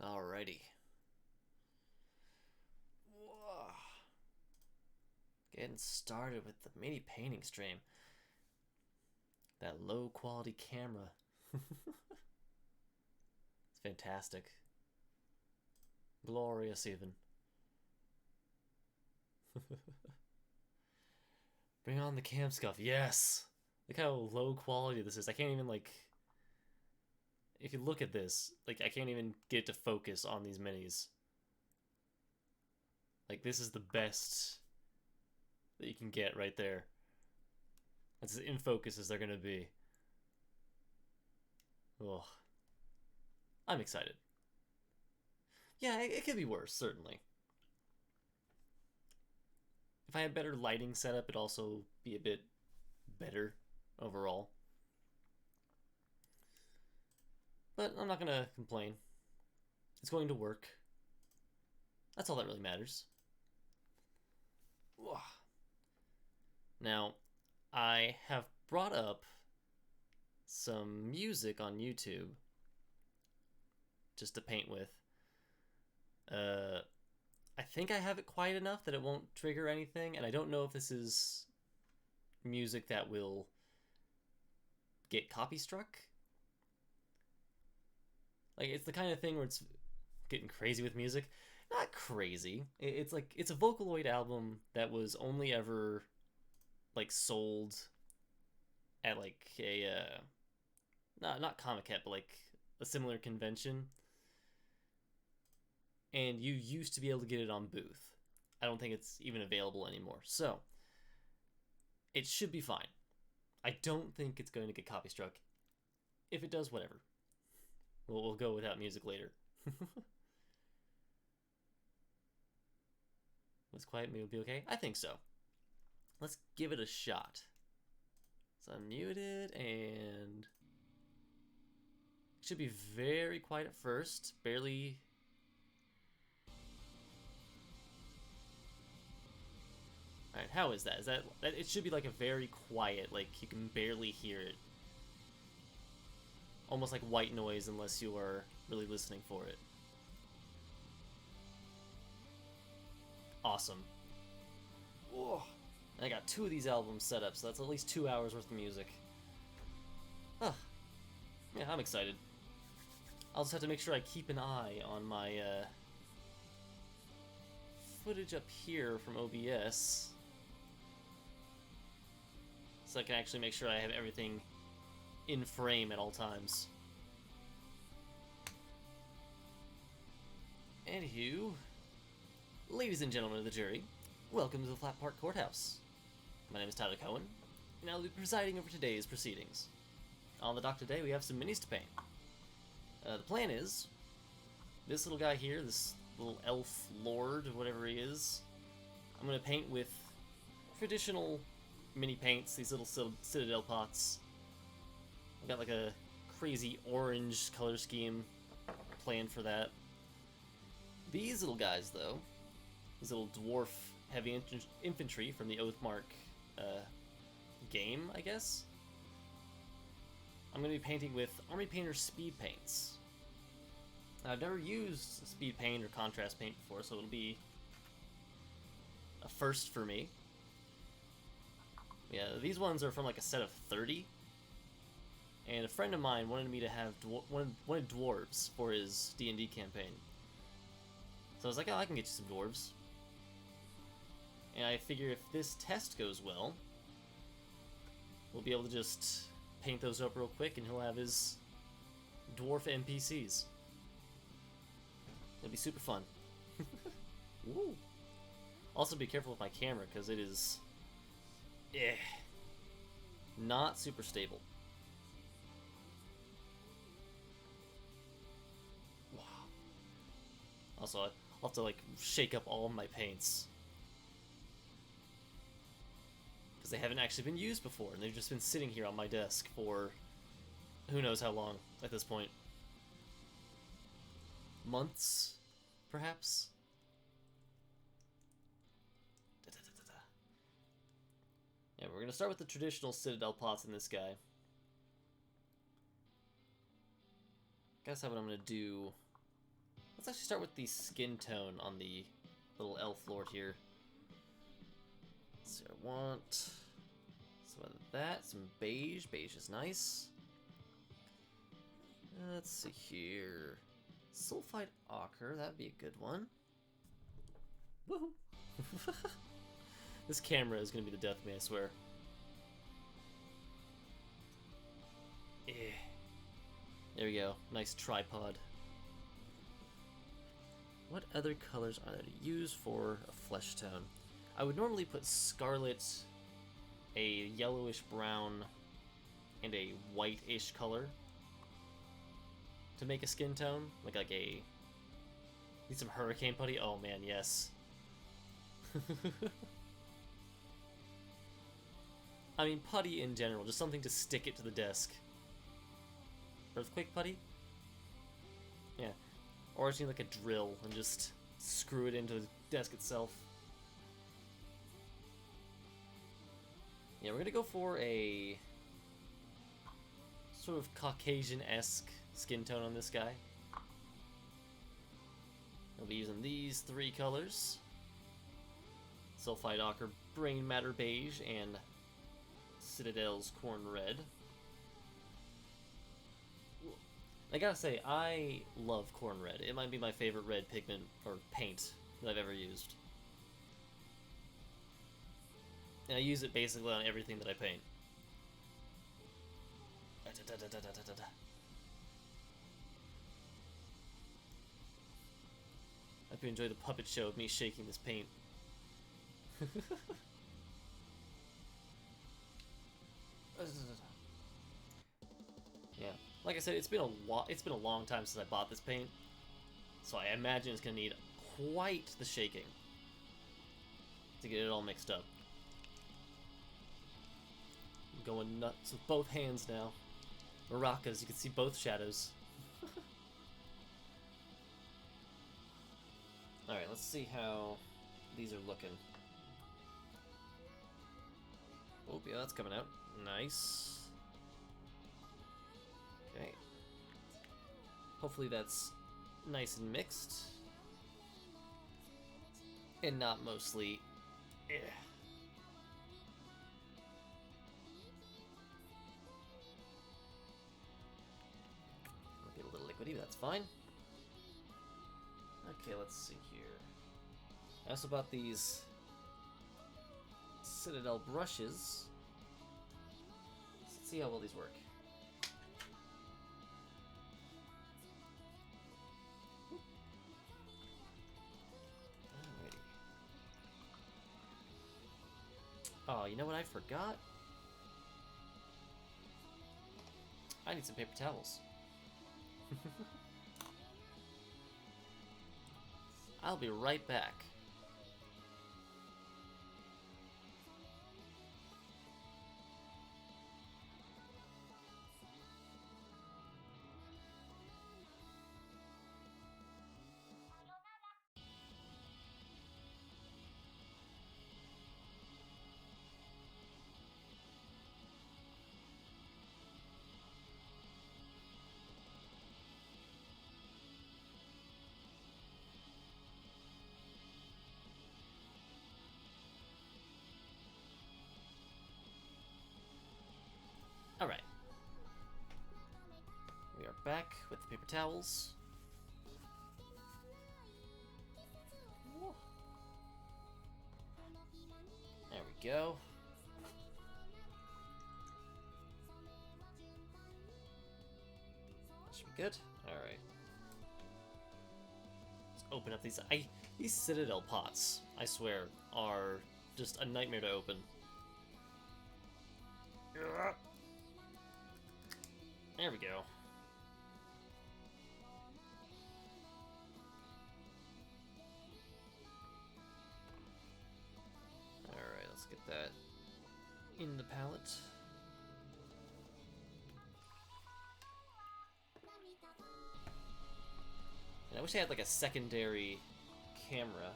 Alrighty. Whoa. Getting started with the mini painting stream. That low quality camera. It's fantastic. Glorious even. Bring on the cam scuff. Yes! Look how low quality this is. I can't even if you look at this, I can't even get it to focus on these minis. This is the best that you can get right there. That's as in focus as they're gonna be. Ugh. I'm excited. Yeah, it could be worse, certainly. If I had better lighting setup, it'd also be a bit better overall. But I'm not gonna complain. It's going to work. That's all that really matters. Ugh. Now, I have brought up some music on YouTube just to paint with. I think I have it quiet enough that it won't trigger anything, and I don't know if this is music that will get copy struck. It's the kind of thing where it's getting crazy with music. Not crazy. It's a Vocaloid album that was only ever sold at a not Comic-Con, but a similar convention. And you used to be able to get it on booth. I don't think it's even available anymore. So, it should be fine. I don't think it's going to get copy struck. If it does, whatever. We'll go without music later. Was quiet, maybe it'll be okay? I think so. Let's give it a shot. So unmute it, and it should be very quiet at first. Barely. Alright, how is that? Is that it should be a very quiet, you can barely hear it. Almost like white noise unless you are really listening for it. Awesome. Whoa. And I got 2 of these albums set up, so that's at least 2 hours worth of music. Huh. Yeah, I'm excited. I'll just have to make sure I keep an eye on my footage up here from OBS, so I can actually make sure I have everything in frame at all times. Anywho, ladies and gentlemen of the jury, welcome to the Flat Park Courthouse. My name is Tyler Cohen, and I'll be presiding over today's proceedings. On the dock today, we have some minis to paint. The plan is, this little guy here, this little elf lord, whatever he is, I'm going to paint with traditional mini paints, these little citadel pots. I've got a crazy orange color scheme planned for that. These little guys, though, these little dwarf heavy infantry from the Oathmark game, I guess, I'm going to be painting with Army Painter speed paints. Now, I've never used speed paint or contrast paint before, so it'll be a first for me. Yeah, these ones are from a set of 30. And a friend of mine wanted me to have wanted dwarves for his D&D campaign. So I was like, oh, I can get you some dwarves. And I figure if this test goes well, we'll be able to just paint those up real quick and he'll have his dwarf NPCs. It'll be super fun. Woo. Also be careful with my camera because it is not super stable. Wow. Also, I'll have to shake up all of my paints because they haven't actually been used before, and they've just been sitting here on my desk for who knows how long at this point. Months, perhaps? Yeah, we're gonna start with the traditional citadel pots in this guy. Guess what I'm gonna do Let's actually start with the skin tone on the little elf lord here. So I want some of that, some beige. Beige is nice. Let's see here. Sulfide ochre, that'd be a good one. Woohoo! This camera is gonna be the death of me, I swear. There we go. Nice tripod. What other colors are there to use for a flesh tone? I would normally put scarlet, a yellowish brown, and a white-ish color to make a skin tone. Like a... Need some hurricane putty? Oh man, yes. I mean, putty in general, just something to stick it to the desk. Earthquake putty? Yeah. Or I just need like a drill and just screw it into the desk itself. Yeah, we're gonna go for a sort of Caucasian-esque skin tone on this guy. I'll be using these three colors. Sulfide ochre, brain matter beige, and Citadel's corn red. I gotta say, I love corn red. It might be my favorite red pigment, or paint, that I've ever used. And I use it basically on everything that I paint. I hope you enjoy the puppet show of me shaking this paint. Yeah, like I said, it's been a long time since I bought this paint, so I imagine it's gonna need quite the shaking to get it all mixed up. I'm going nuts with both hands now. Maracas, you can see both shadows. Alright, let's see how these are looking. Oh, yeah, that's coming out. Nice. Okay. Hopefully that's nice and mixed. And not mostly... Might be a little liquidy, but that's fine. Okay, let's see here. I also bought these Citadel brushes. Let's see how well these work. Alrighty. Oh, you know what I forgot? I need some paper towels. I'll be right back. Alright. We are back with the paper towels. There we go. That should be good. Alright. Let's open up these. These Citadel pots, I swear, are just a nightmare to open. There we go. Alright, let's get that in the palette. And I wish I had like a secondary camera.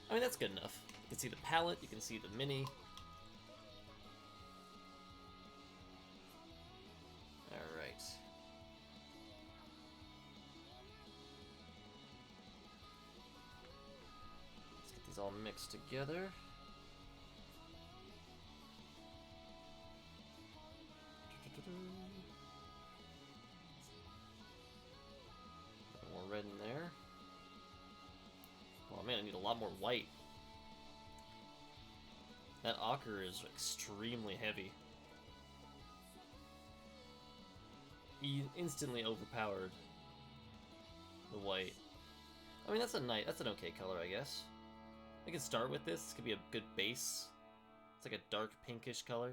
I mean, that's good enough. You can see the palette, you can see the mini. all mixed together. More red in there. Oh man, I need a lot more white. That ochre is extremely heavy. He instantly overpowered the white. I mean, that's an okay color, I guess. I could start with this. This could be a good base. It's like a dark pinkish color.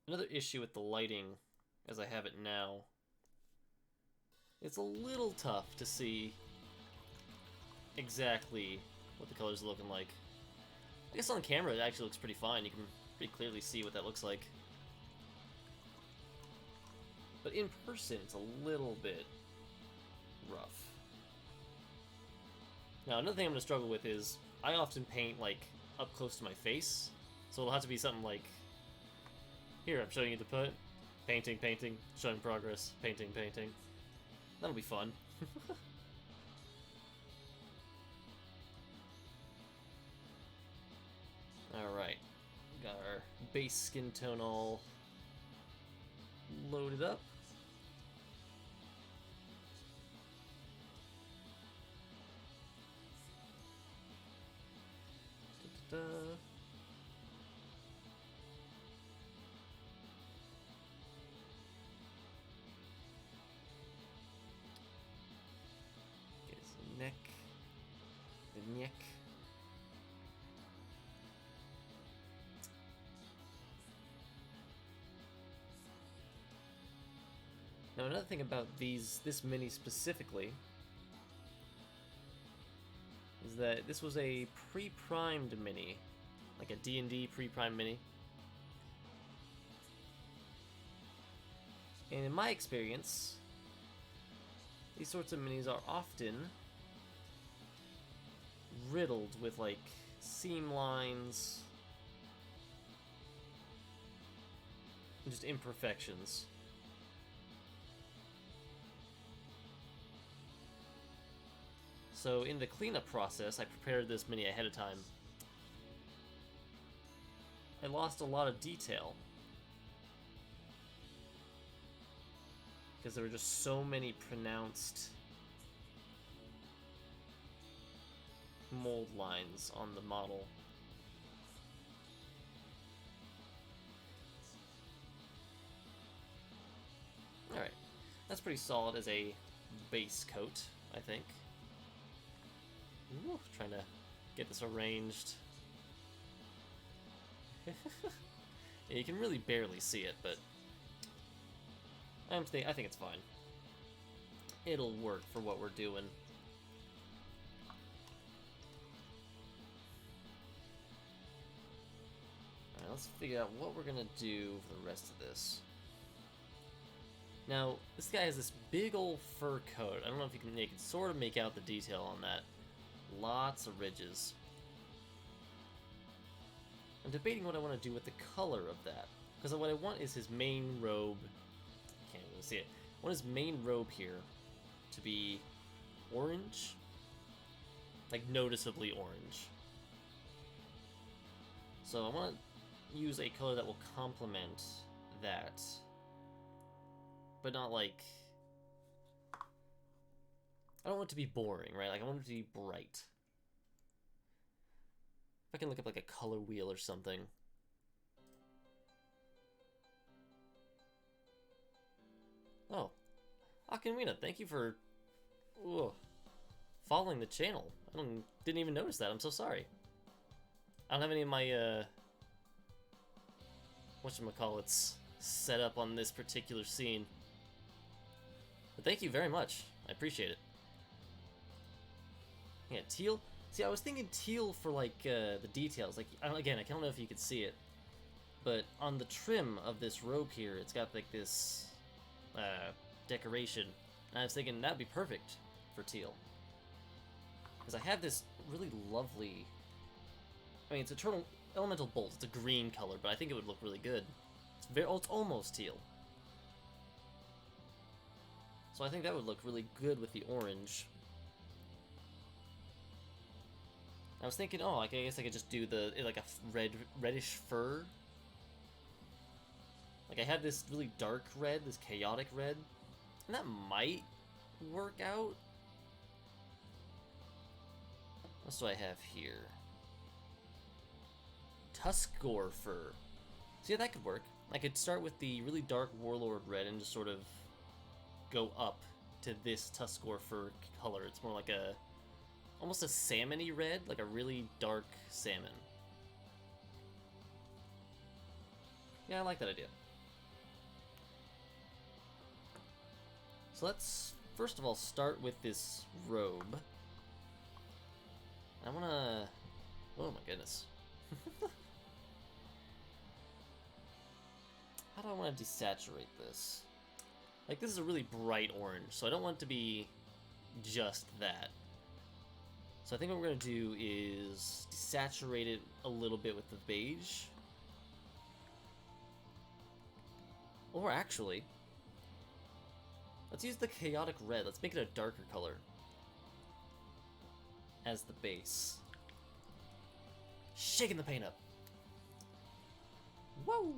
Another issue with the lighting, as I have it now, it's a little tough to see exactly what the color's looking like. I guess on camera it actually looks pretty fine. You can pretty clearly see what that looks like. But in person, it's a little bit rough. Now, another thing I'm going to struggle with is I often paint, like, up close to my face. So it'll have to be something like, here, I'm showing you the put. Painting, painting, showing progress, painting, painting. That'll be fun. Alright. Got our base skin tone all loaded up. Da-da-da. Get his neck. The neck. Now another thing about this mini specifically is that this was a pre-primed mini, like a D&D pre-primed mini. And in my experience, these sorts of minis are often riddled with like seam lines and just imperfections. So in the cleanup process, I prepared this mini ahead of time. I lost a lot of detail because there were just so many pronounced mold lines on the model. Alright, that's pretty solid as a base coat, I think. Ooh, trying to get this arranged. Yeah, you can really barely see it, but I think it's fine. It'll work for what we're doing. Alright, let's figure out what we're gonna do for the rest of this. Now, this guy has this big old fur coat. I don't know if you can sort of make out the detail on that. Lots of ridges. I'm debating what I want to do with the color of that. Because what I want is his main robe. Can't really see it. I want his main robe here to be orange. Like noticeably orange. So I want to use a color that will complement that. But not like... I don't want it to be boring, right? Like, I want it to be bright. If I can look up, like, a color wheel or something. Oh. Akinwina, thank you for... following the channel. Didn't even notice that. I'm so sorry. I don't have any of my, whatchamacallits set up on this particular scene. But thank you very much. I appreciate it. Yeah, teal. See, I was thinking teal for, like, the details. Like, again, I don't know if you could see it, but on the trim of this robe here, it's got, like, this decoration. And I was thinking that'd be perfect for teal. Because I have this really lovely... I mean, it's Eternal Elemental Bolt. It's a green color, but I think it would look really good. It's almost teal. So I think that would look really good with the orange. I was thinking, oh, like, I guess I could just do the, like, a reddish fur. Like, I had this really dark red, this chaotic red, and that might work out. What do I have here? Tuskgore fur. So yeah, that could work. I could start with the really dark Warlord red and just sort of go up to this Tuskgore fur color. It's more like a, almost a salmony red, like a really dark salmon. Yeah, I like that idea. So let's first of all start with this robe. I wanna, oh my goodness. How do I want to desaturate this? Like, this is a really bright orange, so I don't want it to be just that. So I think what we're going to do is desaturate it a little bit with the beige. Or actually, let's use the chaotic red. Let's make it a darker color as the base. Shaking the paint up. Whoa!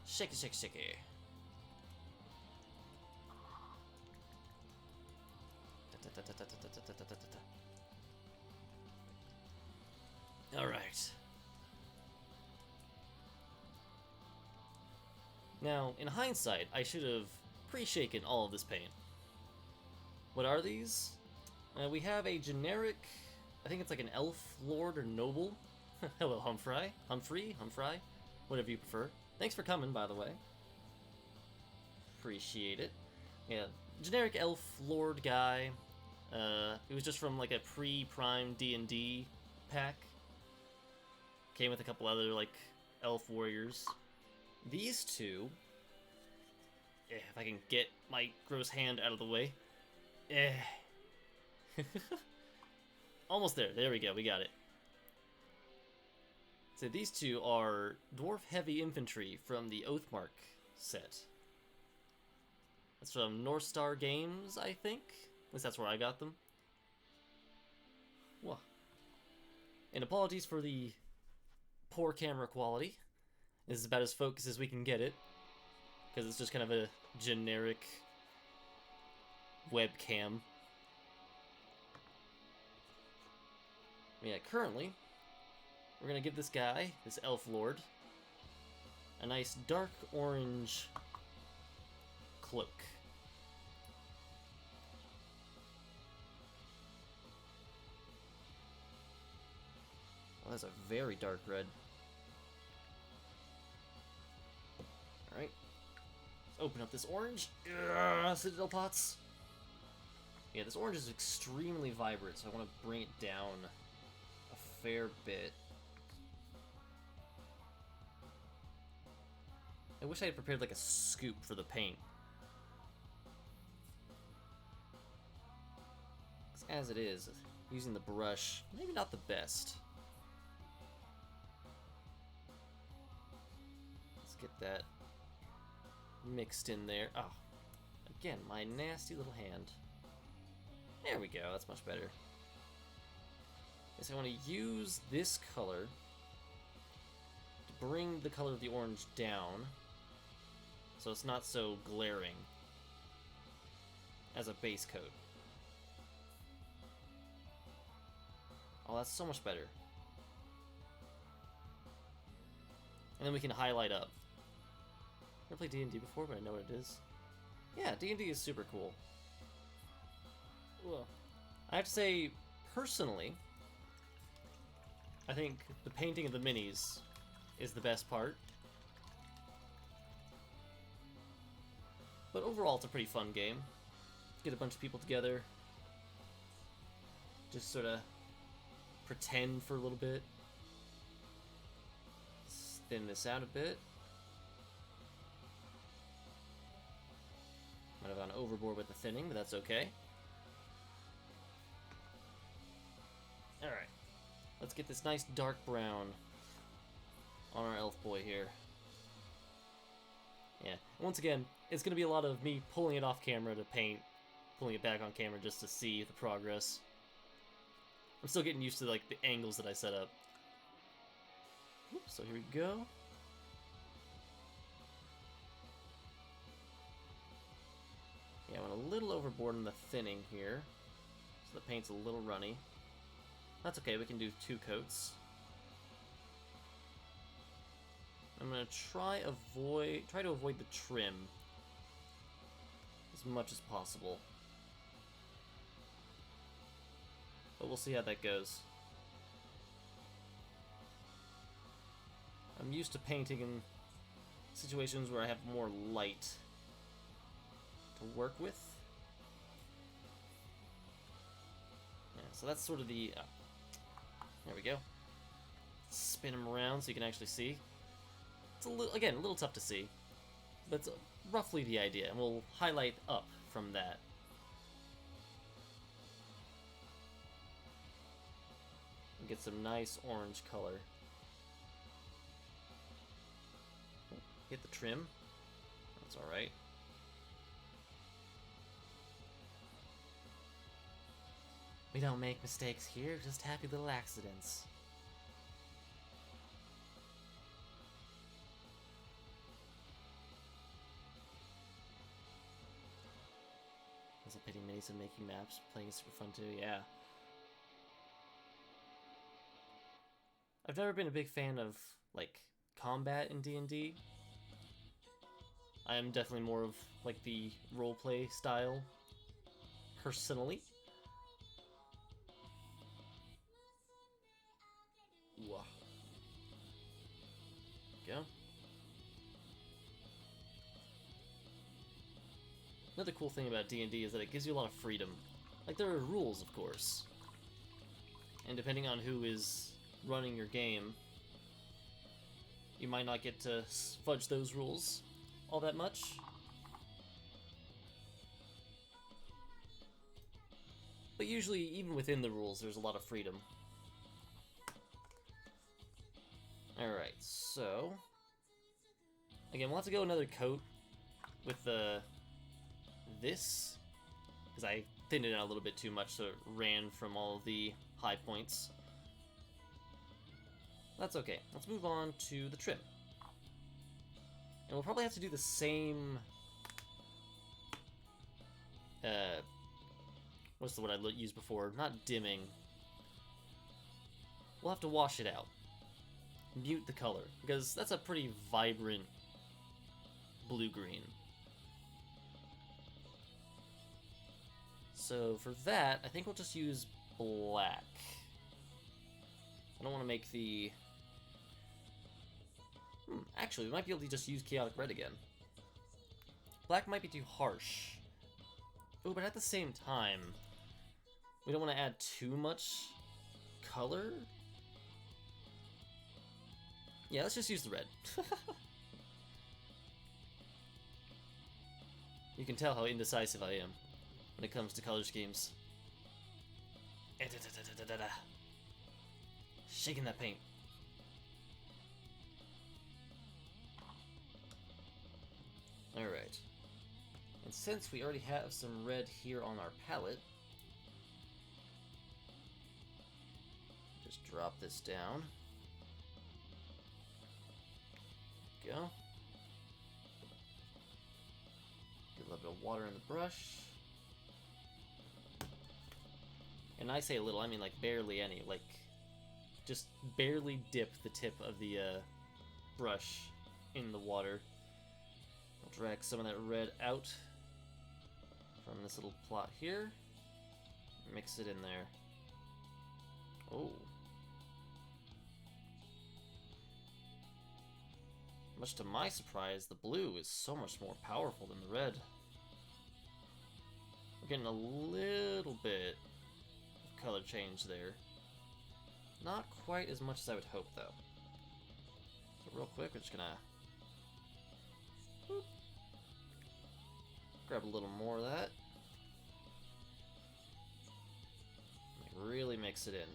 Shake it, shake it, shake it. Alright. Now, in hindsight, I should have pre-shaken all of this paint. What are these? We have a generic, I think it's like an elf lord or noble. Hello, Humphrey, whatever you prefer. Thanks for coming, by the way. Appreciate it. Yeah, generic elf lord guy. It was just from like a pre-prime D&D pack. Came with a couple other like elf warriors. These two, if I can get my gross hand out of the way. Almost there. There we go. We got it. So these two are Dwarf Heavy Infantry from the Oathmark set. That's from North Star Games, I think. At least that's where I got them. Whoa. And apologies for the poor camera quality. This is about as focused as we can get it, because it's just kind of a generic webcam. Yeah, currently, we're going to give this guy, this elf lord, a nice dark orange cloak. Oh, that's a very dark red. Alright. Let's open up this orange. Citadel pots. Yeah, this orange is extremely vibrant, so I want to bring it down a fair bit. I wish I had prepared like a scoop for the paint. As it is, using the brush, maybe not the best. Let's get that mixed in there. Oh, again, my nasty little hand. There we go, that's much better. Yes, I want to use this color to bring the color of the orange down so it's not so glaring as a base coat. Oh, that's so much better. And then we can highlight up. Never played D&D before, but I know what it is. Yeah, D&D is super cool. Ugh. I have to say, personally, I think the painting of the minis is the best part. But overall, it's a pretty fun game. Get a bunch of people together. Just sort of pretend for a little bit. Let's thin this out a bit. Might have gone overboard with the thinning, but that's okay. Alright. Let's get this nice dark brown on our elf boy here. Yeah, once again, it's going to be a lot of me pulling it off camera to paint, pulling it back on camera just to see the progress. I'm still getting used to like the angles that I set up. So here we go. Yeah, I went a little overboard in the thinning here, so the paint's a little runny. That's okay, we can do 2 coats. I'm gonna try to avoid the trim as much as possible. But we'll see how that goes. I'm used to painting in situations where I have more light to work with. Yeah, so that's sort of the... there we go. Spin them around so you can actually see. It's again, a little tough to see, but it's roughly the idea, and we'll highlight up from that. And get some nice orange color. Hit the trim. That's alright. We don't make mistakes here, just happy little accidents. It's a pity minis and making maps, playing is super fun too, yeah. I've never been a big fan of, like, combat in D&D. I am definitely more of, like, the roleplay style, personally. Whoa. Go. Another cool thing about D&D is that it gives you a lot of freedom. Like, there are rules, of course. And depending on who is running your game, you might not get to fudge those rules all that much. But usually, even within the rules, there's a lot of freedom. Alright, so... again, we'll have to go another coat with the... this, because I thinned it out a little bit too much, so it ran from all of the high points. That's okay. Let's move on to the trim. And we'll probably have to do the same... what's the word I used before? Not dimming. We'll have to wash it out. Mute the color, because that's a pretty vibrant blue-green. So for that, I think we'll just use black. I don't want to make the... actually, we might be able to just use chaotic red again. Black might be too harsh. Oh, but at the same time, we don't want to add too much color. Yeah, let's just use the red. You can tell how indecisive I am when it comes to color schemes. Shaking that paint. Alright. And since we already have some red here on our palette, just drop this down. Go. Get a little bit of water in the brush. And I say a little, I mean like barely any. Like, just barely dip the tip of the brush in the water. I'll drag some of that red out from this little plot here. Mix it in there. Oh. Much to my surprise, the blue is so much more powerful than the red. We're getting a little bit of color change there. Not quite as much as I would hope, though. So real quick, we're just gonna grab a little more of that. Really mix it in.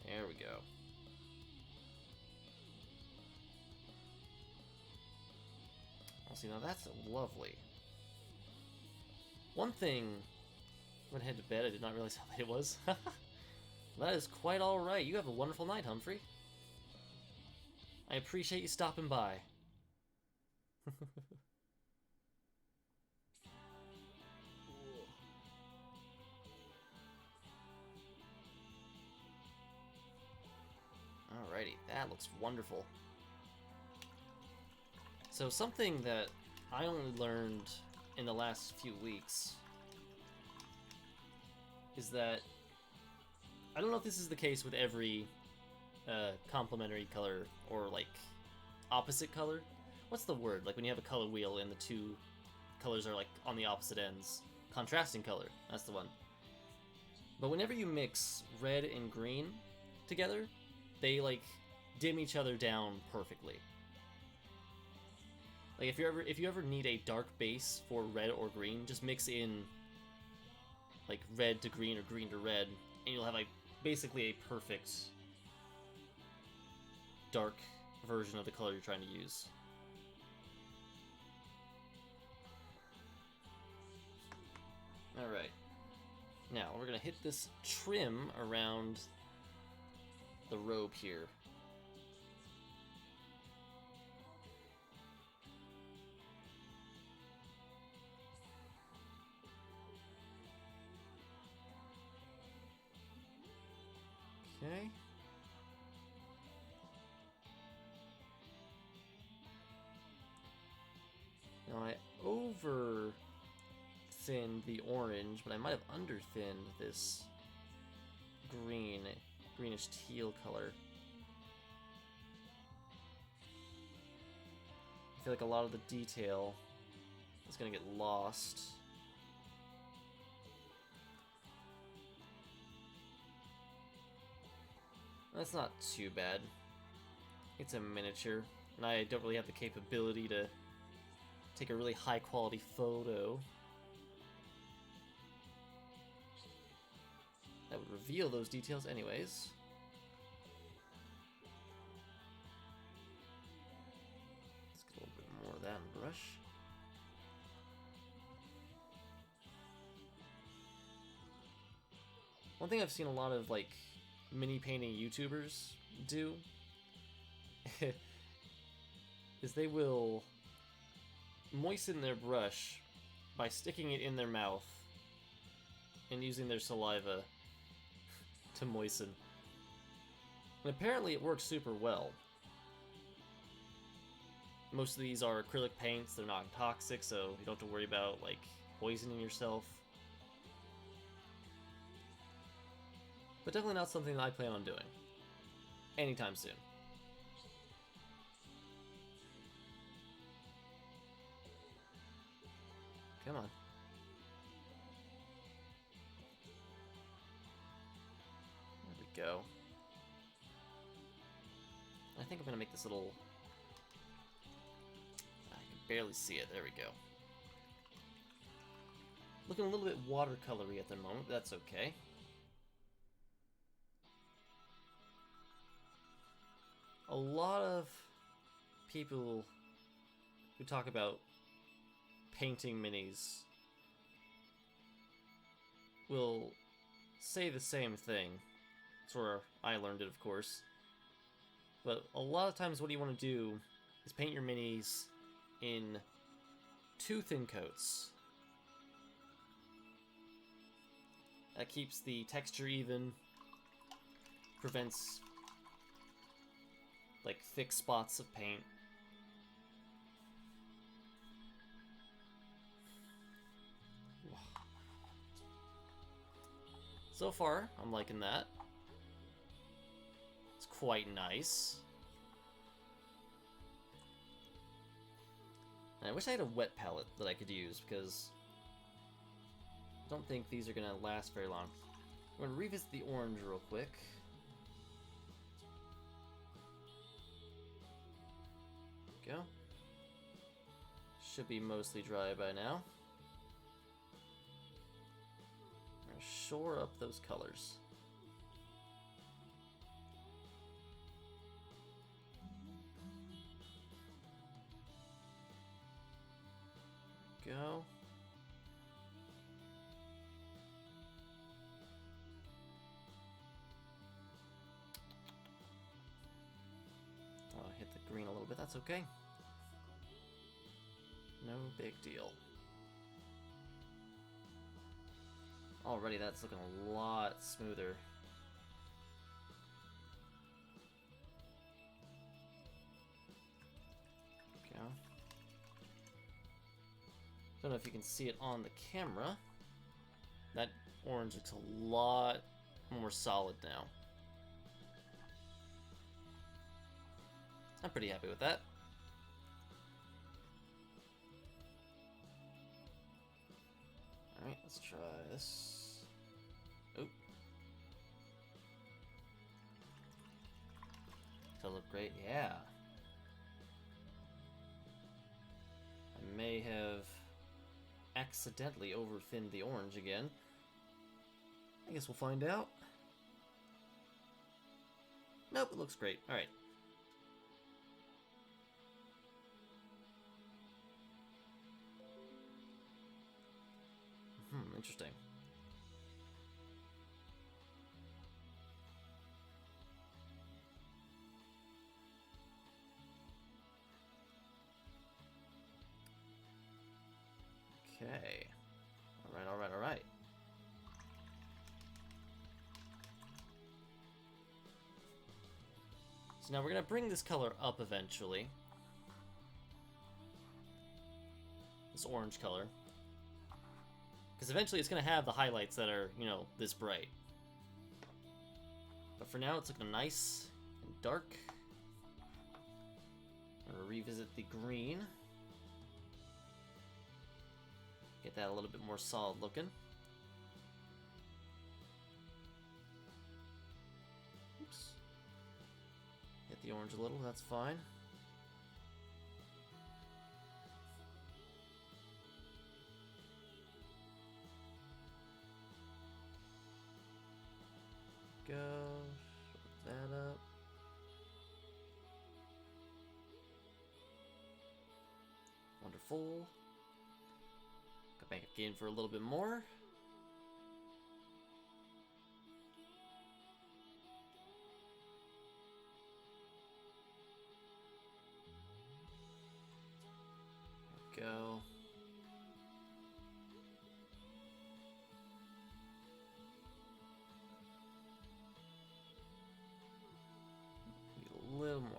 There we go. Well, see, now that's lovely. One thing, went ahead to bed, I did not realize how late it was. That is quite alright. You have a wonderful night, Humphrey. I appreciate you stopping by. Alrighty, that looks wonderful. So something that I only learned in the last few weeks is that, I don't know if this is the case with every complementary color or like opposite color. What's the word? Like when you have a color wheel and the two colors are like on the opposite ends. Contrasting color, that's the one. But whenever you mix red and green together, they like dim each other down perfectly. Like if you ever need a dark base for red or green, just mix in like red to green or green to red, and you'll have like basically a perfect dark version of the color you're trying to use. Alright. Now, we're gonna hit this trim around the robe here. Okay. Now I over-thinned the orange, but I might have under-thinned this greenish teal color. I feel like a lot of the detail is gonna get lost. That's not too bad. It's a miniature, and I don't really have the capability to take a really high quality photo that would reveal those details anyways. Let's get a little bit more of that in the brush. One thing I've seen a lot of like mini painting YouTubers do is they will moisten their brush by sticking it in their mouth and using their saliva to moisten. And apparently it works super well. Most of these are acrylic paints, they're not toxic, so you don't have to worry about like poisoning yourself. But definitely not something that I plan on doing anytime soon. Come on. There we go. I think I'm gonna make this little... I can barely see it. There we go. Looking a little bit watercolory at the moment, but that's okay. A lot of people who talk about painting minis will say the same thing. That's where I learned it, of course. But a lot of times what you want to do is paint your minis in two thin coats. That keeps the texture even, prevents like thick spots of paint. So far, I'm liking that. It's quite nice. And I wish I had a wet palette that I could use, because I don't think these are going to last very long. I'm going to revisit the orange real quick. Go. Should be mostly dry by now. I'm gonna shore up those colors. Go. Oh, hit the green a little bit, that's okay. No big deal. Already that's looking a lot smoother. Go. Don't know if you can see it on the camera. That orange looks a lot more solid now. I'm pretty happy with that. Alright, let's try this. Oop. Does look great? Yeah. I may have accidentally overthinned the orange again. I guess we'll find out. Nope, it looks great. Alright. Interesting. Okay. Alright, alright, alright. So now we're gonna bring this color up eventually. This orange color. Because eventually it's going to have the highlights that are, you know, this bright. But for now it's looking nice and dark. I'm going to revisit the green. Get that a little bit more solid looking. Oops. Hit the orange a little, that's fine. Go, shut that up. Wonderful. Go back again for a little bit more. There we go. A little more.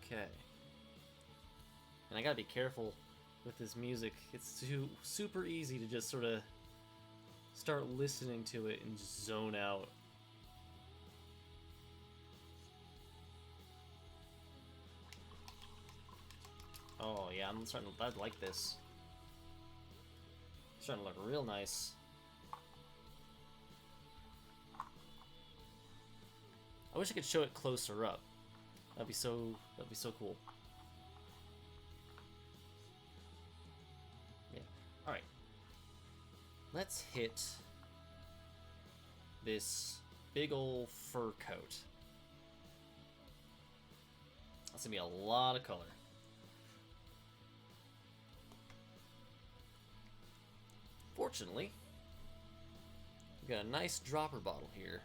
Okay. And I gotta be careful with this music. It's super easy to just sort of start listening to it and just zone out. Oh yeah, I'm starting to, I like this. It's starting to look real nice. I wish I could show it closer up. That'd be so cool. Yeah. Alright. Let's hit this big ol' fur coat. That's gonna be a lot of color. Fortunately, we've got a nice dropper bottle here.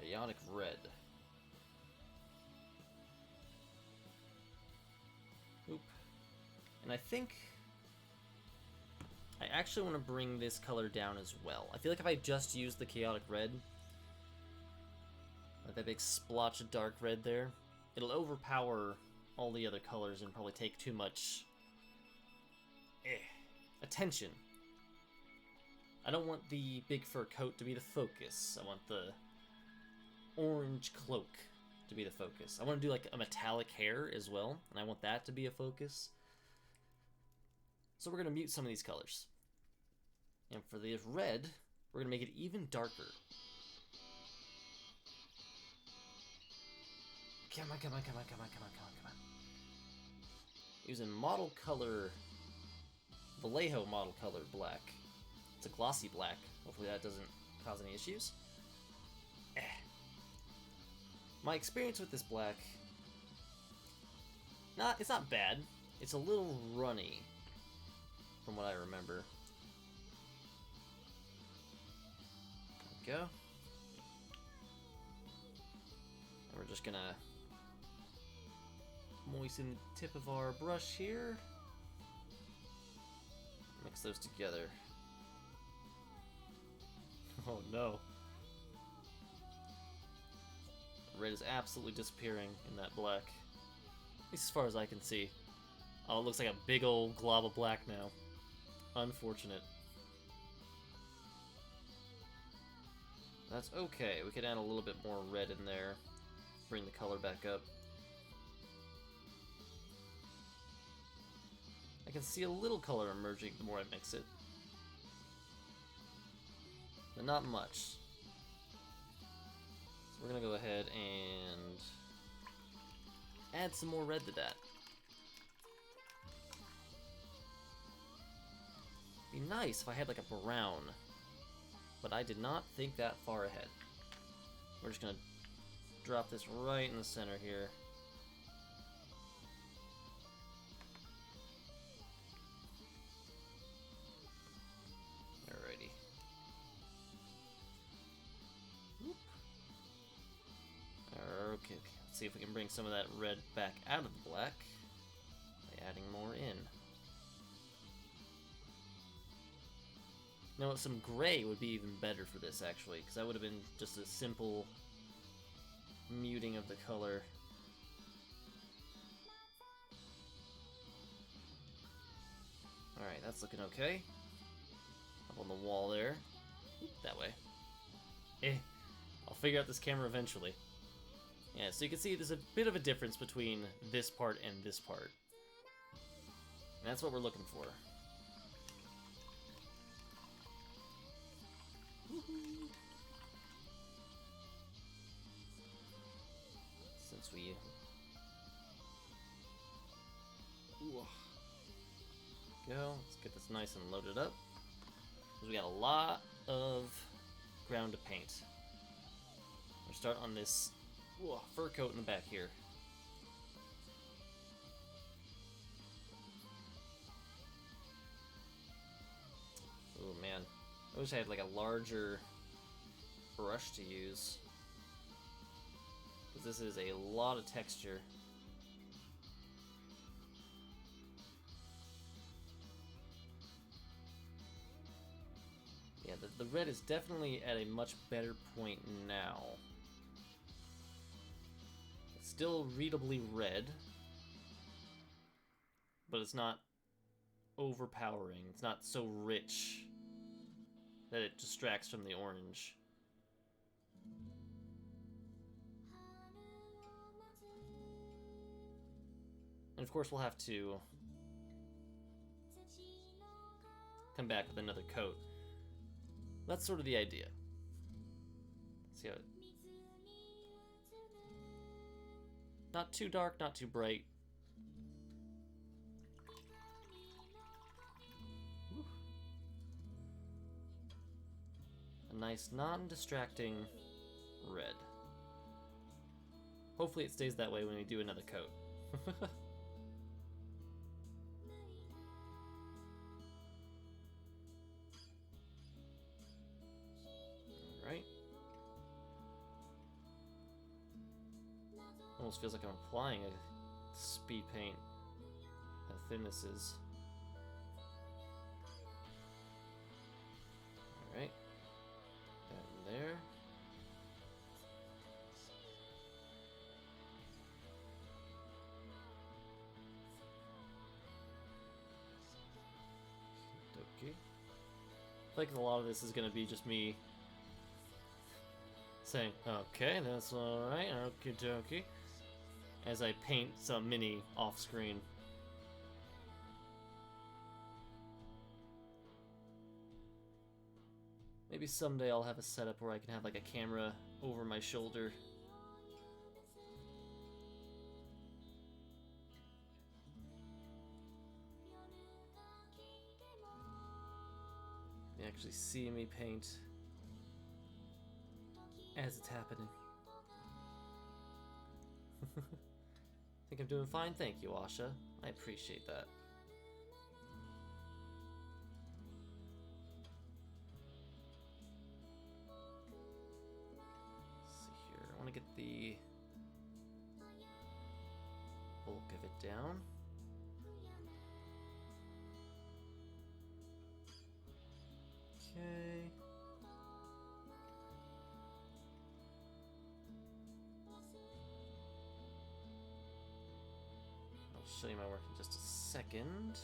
Chaotic red. Oop. And I think I actually want to bring this color down as well. I feel like if I just use the chaotic red, like that big splotch of dark red there, it'll overpower all the other colors and probably take too much attention. I don't want the big fur coat to be the focus. I want the orange cloak to be the focus. I want to do like a metallic hair as well, and I want that to be a focus. So we're going to mute some of these colors. And for this red, we're going to make it even darker. Come on, come on, come on, come on, come on, come on, come on. Using model color, Vallejo model color black. It's a glossy black. Hopefully that doesn't cause any issues. My experience with this black, it's not bad. It's a little runny, from what I remember. There we go. And we're just gonna moisten the tip of our brush here. Mix those together. Oh no. Red is absolutely disappearing in that black. At least as far as I can see. Oh, it looks like a big old glob of black now. Unfortunate. That's okay. We could add a little bit more red in there. Bring the color back up. I can see a little color emerging the more I mix it. But not much. So we're gonna go ahead and add some more red to that. Be nice if I had like a brown, but I did not think that far ahead. We're just gonna drop this right in the center here. Alrighty. Whoop. Okay, let's see if we can bring some of that red back out of the black by adding more in. Now, some gray would be even better for this, actually, because that would have been just a simple muting of the color. Alright, that's looking okay. Up on the wall there. Oop, that way. I'll figure out this camera eventually. Yeah, so you can see there's a bit of a difference between this part and this part. And that's what we're looking for. Since we go, let's get this nice and loaded up. Because we got a lot of ground to paint. We'll start on this fur coat in the back here. Oh man, I wish I had like a larger brush to use. Because this is a lot of texture. Yeah, the red is definitely at a much better point now. It's still readably red, but it's not overpowering. It's not so rich that it distracts from the orange. And of course we'll have to come back with another coat. That's sort of the idea. See how it... Not too dark, not too bright. Woo. A nice non-distracting red. Hopefully it stays that way when we do another coat. Almost feels like I'm applying a speed paint. How thin this is. Alright. That in there. Okay. I think a lot of this is going to be just me saying, okay, that's alright, okie dokie, as I paint some mini off screen. Maybe someday I'll have a setup where I can have like a camera over my shoulder. actually see me paint as it's happening. Think I'm doing fine? Thank you, Asha. I appreciate that. Let's see here. I want to get the bulk of it down. Okay. I'll show you my work in just a second.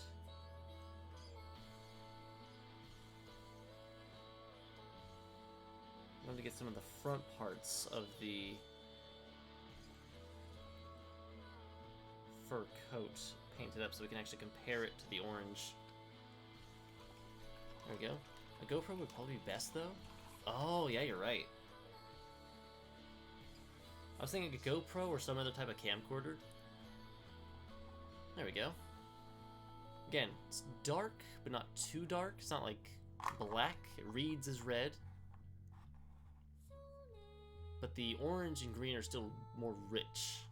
I'm going to get some of the front parts of the fur coat painted up so we can actually compare it to the orange. There we go. A GoPro would probably be best, though. Oh, yeah, you're right. I was thinking a GoPro or some other type of camcorder. There we go. Again, it's dark, but not too dark. It's not like black. It reads as red. But the orange and green are still more rich.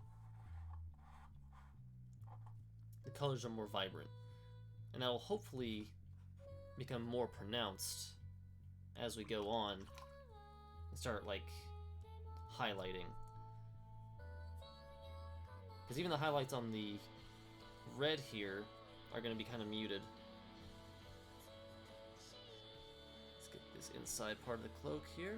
The colors are more vibrant. And that will hopefully become more pronounced as we go on and start, like, highlighting. Because even the highlights on the red here are going to be kind of muted. Let's get this inside part of the cloak here.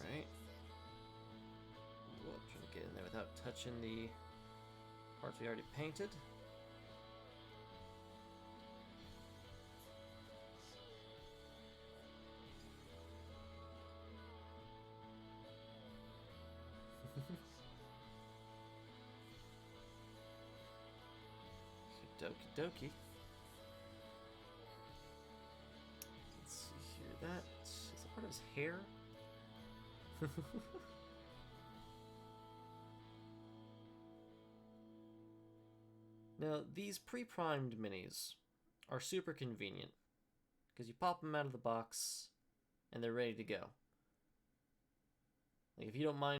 Alright. Whoa, trying to get in there without touching the parts we already painted. Okie dokie. Let's see here. That is that part of his hair? Now, these pre-primed minis are super convenient because you pop them out of the box and they're ready to go. Like, if you don't mind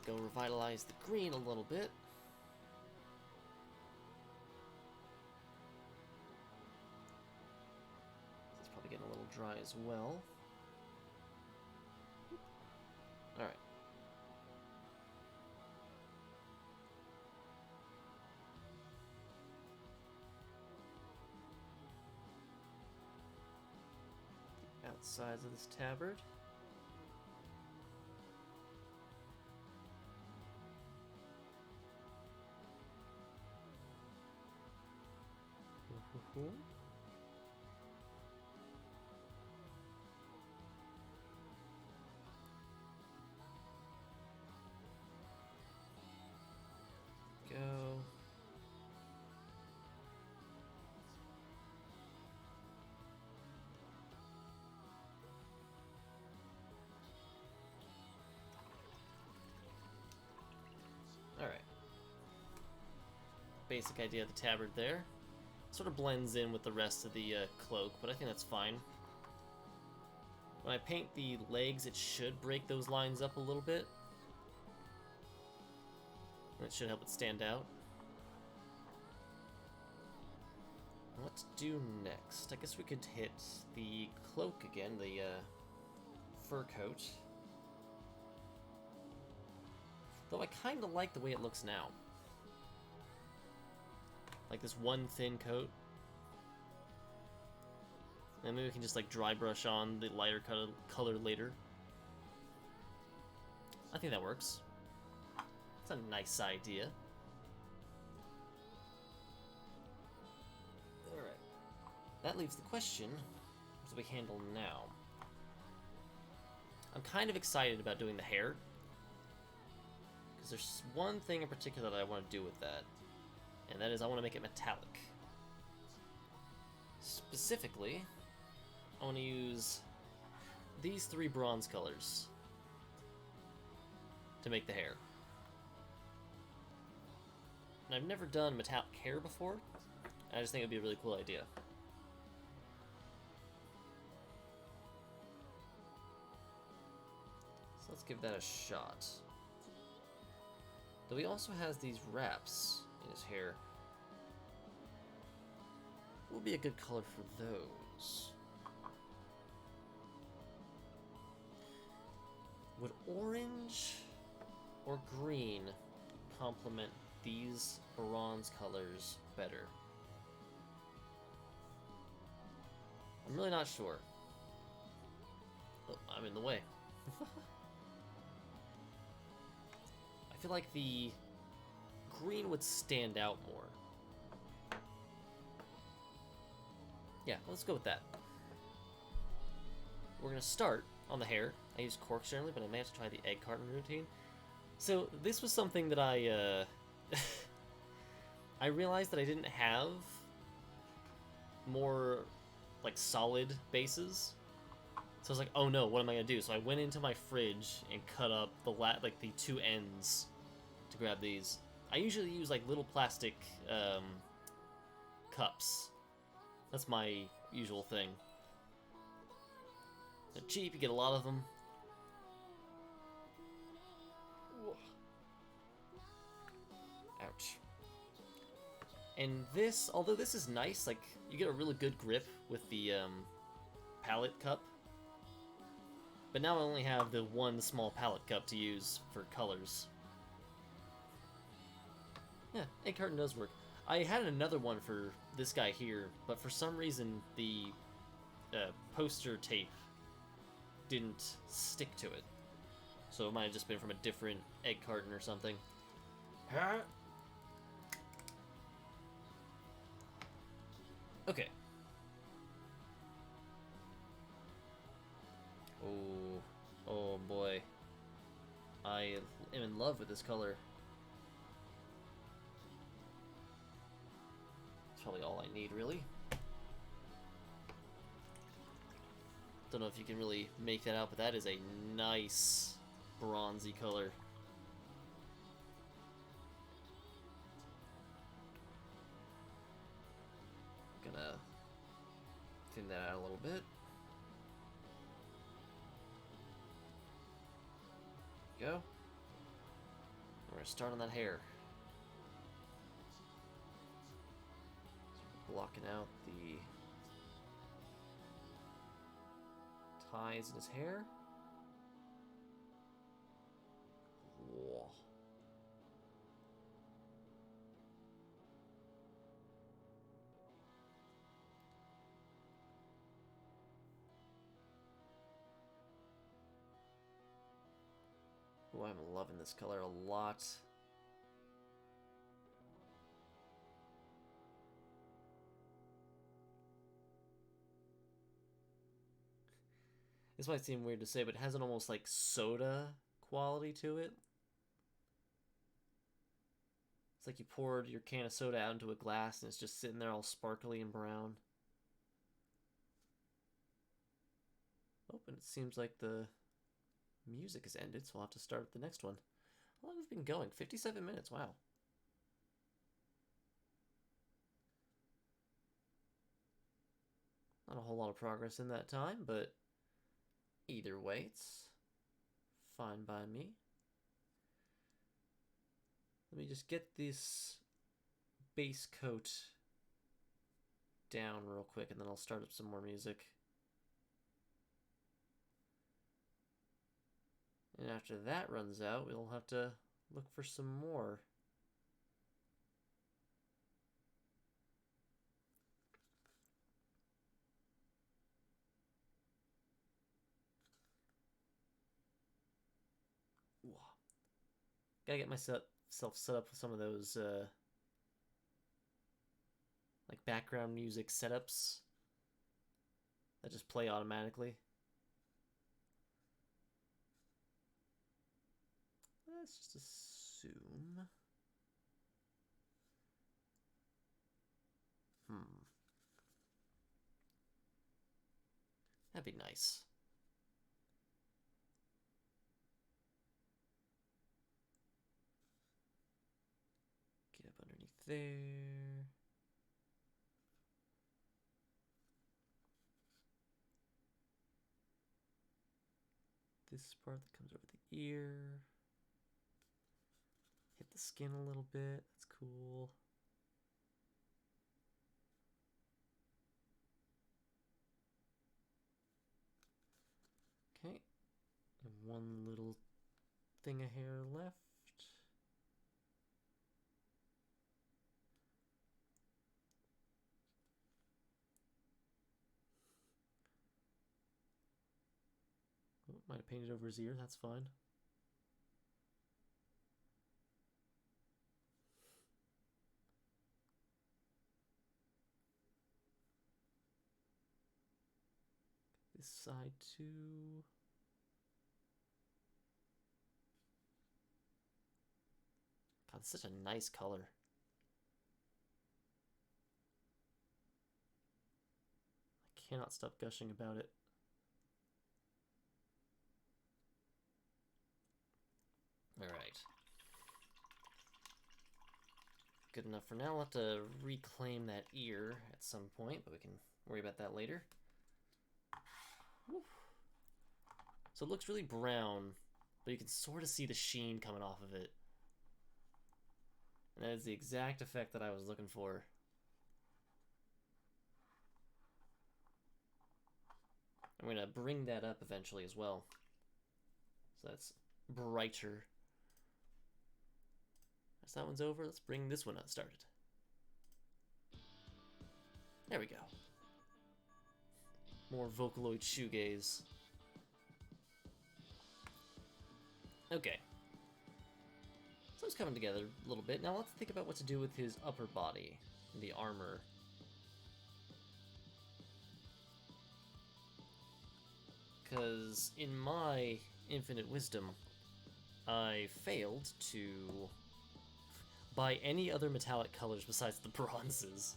Go revitalize the green a little bit. It's probably getting a little dry as well. Alright. Outsides of this tabard. Go. Alright. Basic idea of the tabard there. Sort of blends in with the rest of the cloak, but I think that's fine. When I paint the legs, it should break those lines up a little bit. That should help it stand out. What to do next? I guess we could hit the cloak again, the fur coat. Though I kind of like the way it looks now. Like this one thin coat. And maybe we can just like dry brush on the lighter color later. I think that works. It's a nice idea. Alright. That leaves the question, what do we handle now? I'm kind of excited about doing the hair. Because there's one thing in particular that I want to do with that. And that is I want to make it metallic. Specifically, I want to use these 3 bronze colors to make the hair. And I've never done metallic hair before. I just think it would be a really cool idea. So let's give that a shot. Though he also has these wraps in his hair. What would be a good color for those? Would orange or green complement these bronze colors better? I'm really not sure. Oh, I'm in the way. I feel like the green would stand out more. Yeah, let's go with that. We're gonna start on the hair. I use corks generally, but I may have to try the egg carton routine. So this was something that I I realized that I didn't have more like solid bases. So I was like, oh no, what am I gonna do? So I went into my fridge and cut up the like the 2 ends to grab these. I usually use like little plastic cups. That's my usual thing. They're cheap, you get a lot of them. Ouch. And this, although this is nice, like, you get a really good grip with the palette cup. But now I only have the one small palette cup to use for colors. Yeah, egg carton does work. I had another one for this guy here, but for some reason the poster tape didn't stick to it. So it might have just been from a different egg carton or something. Huh? Okay. Oh boy. I am in love with this color. It's probably all I need, really. Don't know if you can really make that out, but that is a nice bronzy color. Gonna thin that out a little bit. Go. We're gonna start on that hair. So blocking out the ties in his hair. Whoa. Oh, I'm loving this color a lot. This might seem weird to say, but it has an almost like soda quality to it. It's like you poured your can of soda out into a glass and it's just sitting there all sparkly and brown. Oh, and it seems like the music has ended, so I'll have to start the next one. How long have we been going? 57 minutes, wow. Not a whole lot of progress in that time, but either way, it's fine by me. Let me just get this base coat down real quick, and then I'll start up some more music. And after that runs out, we'll have to look for some more. Whoa. Gotta get myself set up with some of those like background music setups that just play automatically. Let's just assume. That'd be nice. Get up underneath there. This part that comes over the ear. Hit the skin a little bit. That's cool. Okay. And one little thing of hair left. Oh, might have painted over his ear. That's fine. This side too. God, it's such a nice color. I cannot stop gushing about it. All right. Good enough for now. We'll have to reclaim that ear at some point, but we can worry about that later. Whew. So it looks really brown, but you can sort of see the sheen coming off of it. And that is the exact effect that I was looking for. I'm going to bring that up eventually as well. So that's brighter. As that one's over, let's bring this one started. There we go. More Vocaloid shoegaze. Okay. So it's coming together a little bit. Now let's think about what to do with his upper body, the armor. Because in my infinite wisdom, I failed to buy any other metallic colors besides the bronzes.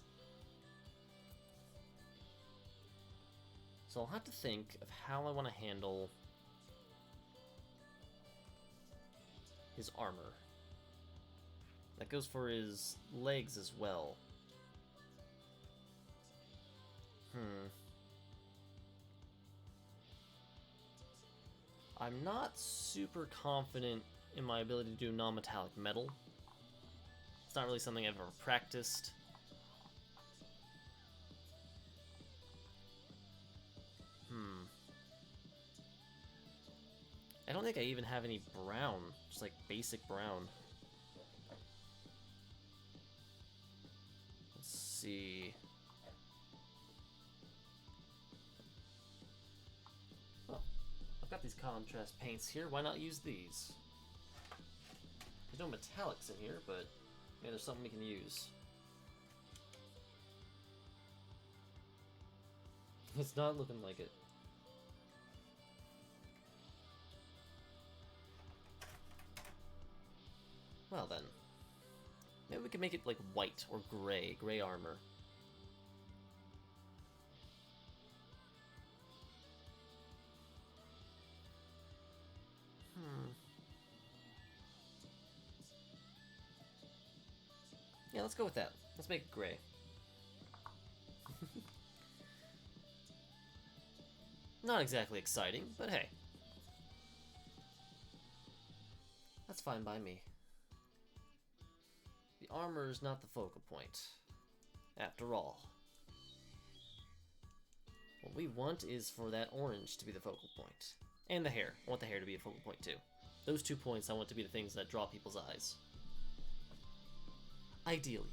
So I'll have to think of how I want to handle his armor. That goes for his legs as well. I'm not super confident in my ability to do non-metallic metal. It's not really something I've ever practiced. I don't think I even have any brown, just like basic brown. Let's see. Well, I've got these contrast paints here, why not use these? There's no metallics in here, but yeah, there's something we can use. It's not looking like it. Well then, maybe we can make it like white or gray armor. Yeah, let's go with that. Let's make it gray. Not exactly exciting, but hey. That's fine by me. The armor is not the focal point. After all. What we want is for that orange to be the focal point. And the hair. I want the hair to be a focal point too. Those 2 points I want to be the things that draw people's eyes. Ideally.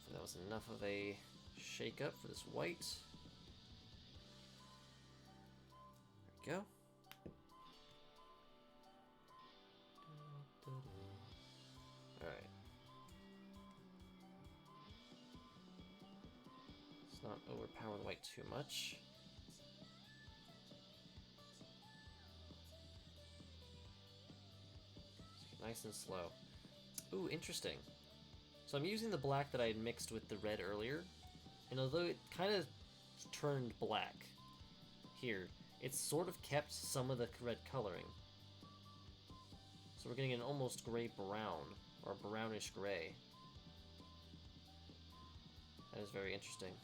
So that was enough of a shake-up for this white. There we go. Alright. Let's not overpower the white too much. Nice and slow. Ooh, interesting. So I'm using the black that I had mixed with the red earlier, and although it kind of turned black here, it's sort of kept some of the red coloring. So we're getting an almost gray-brown, or brownish gray. That is very interesting.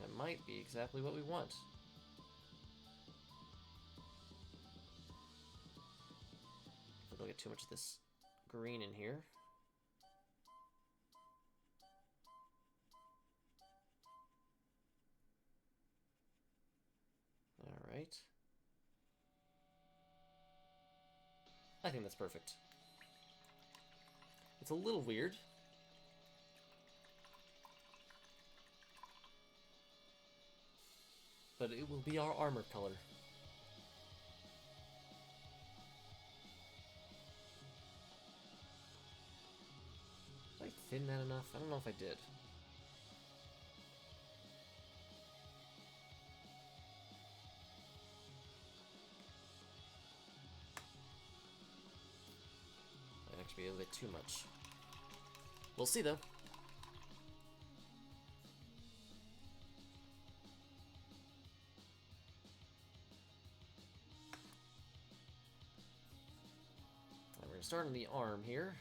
That might be exactly what we want. I don't get too much of this green in here. Alright. I think that's perfect. It's a little weird. But it will be our armor color. Did I thin that enough? I don't know if I did. Might actually be a little bit too much. We'll see though. Starting the arm here.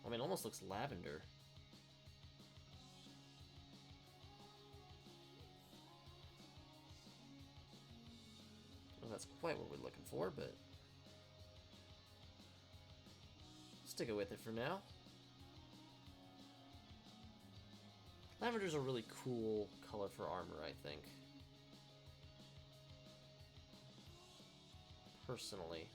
I mean, it almost looks lavender. Well, that's quite what we're looking for, but stick it with it for now. Lavender's a really cool color for armor, I think. Personally.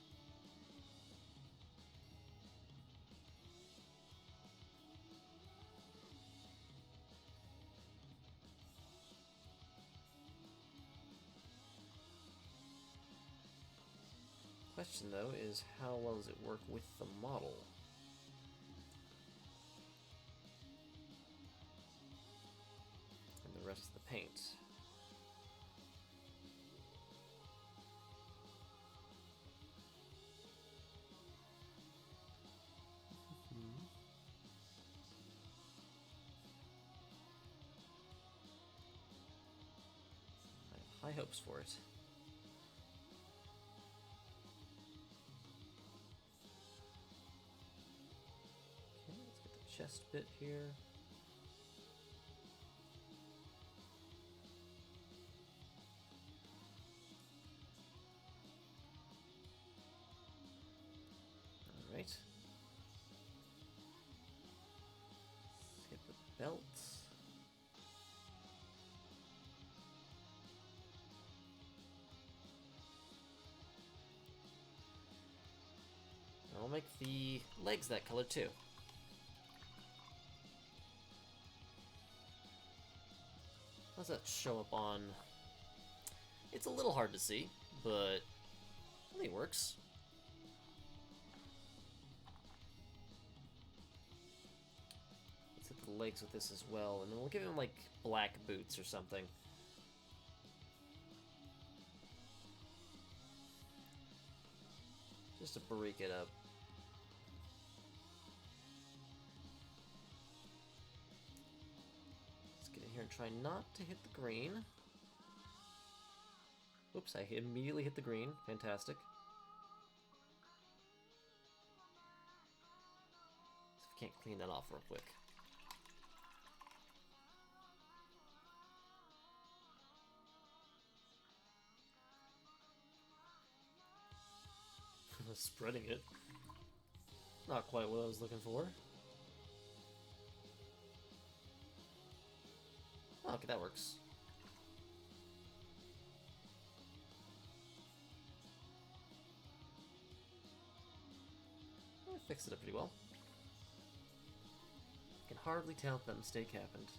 Question though is how well does it work with the model? And the rest of the paint. High hopes for it. chest bit here. Alright. Let's get the belt. I'll make the legs that color too. How does that show up on? It's a little hard to see, but I think it works. Let's hit the legs with this as well, and then we'll give him like black boots or something. Just to break it up. Let's get in here and try not to hit the green. Oops, I immediately hit the green. Fantastic. See if we can't clean that off real quick. Spreading it. Not quite what I was looking for. Oh, okay, that works. I fixed it up pretty well. Can hardly tell if that mistake happened.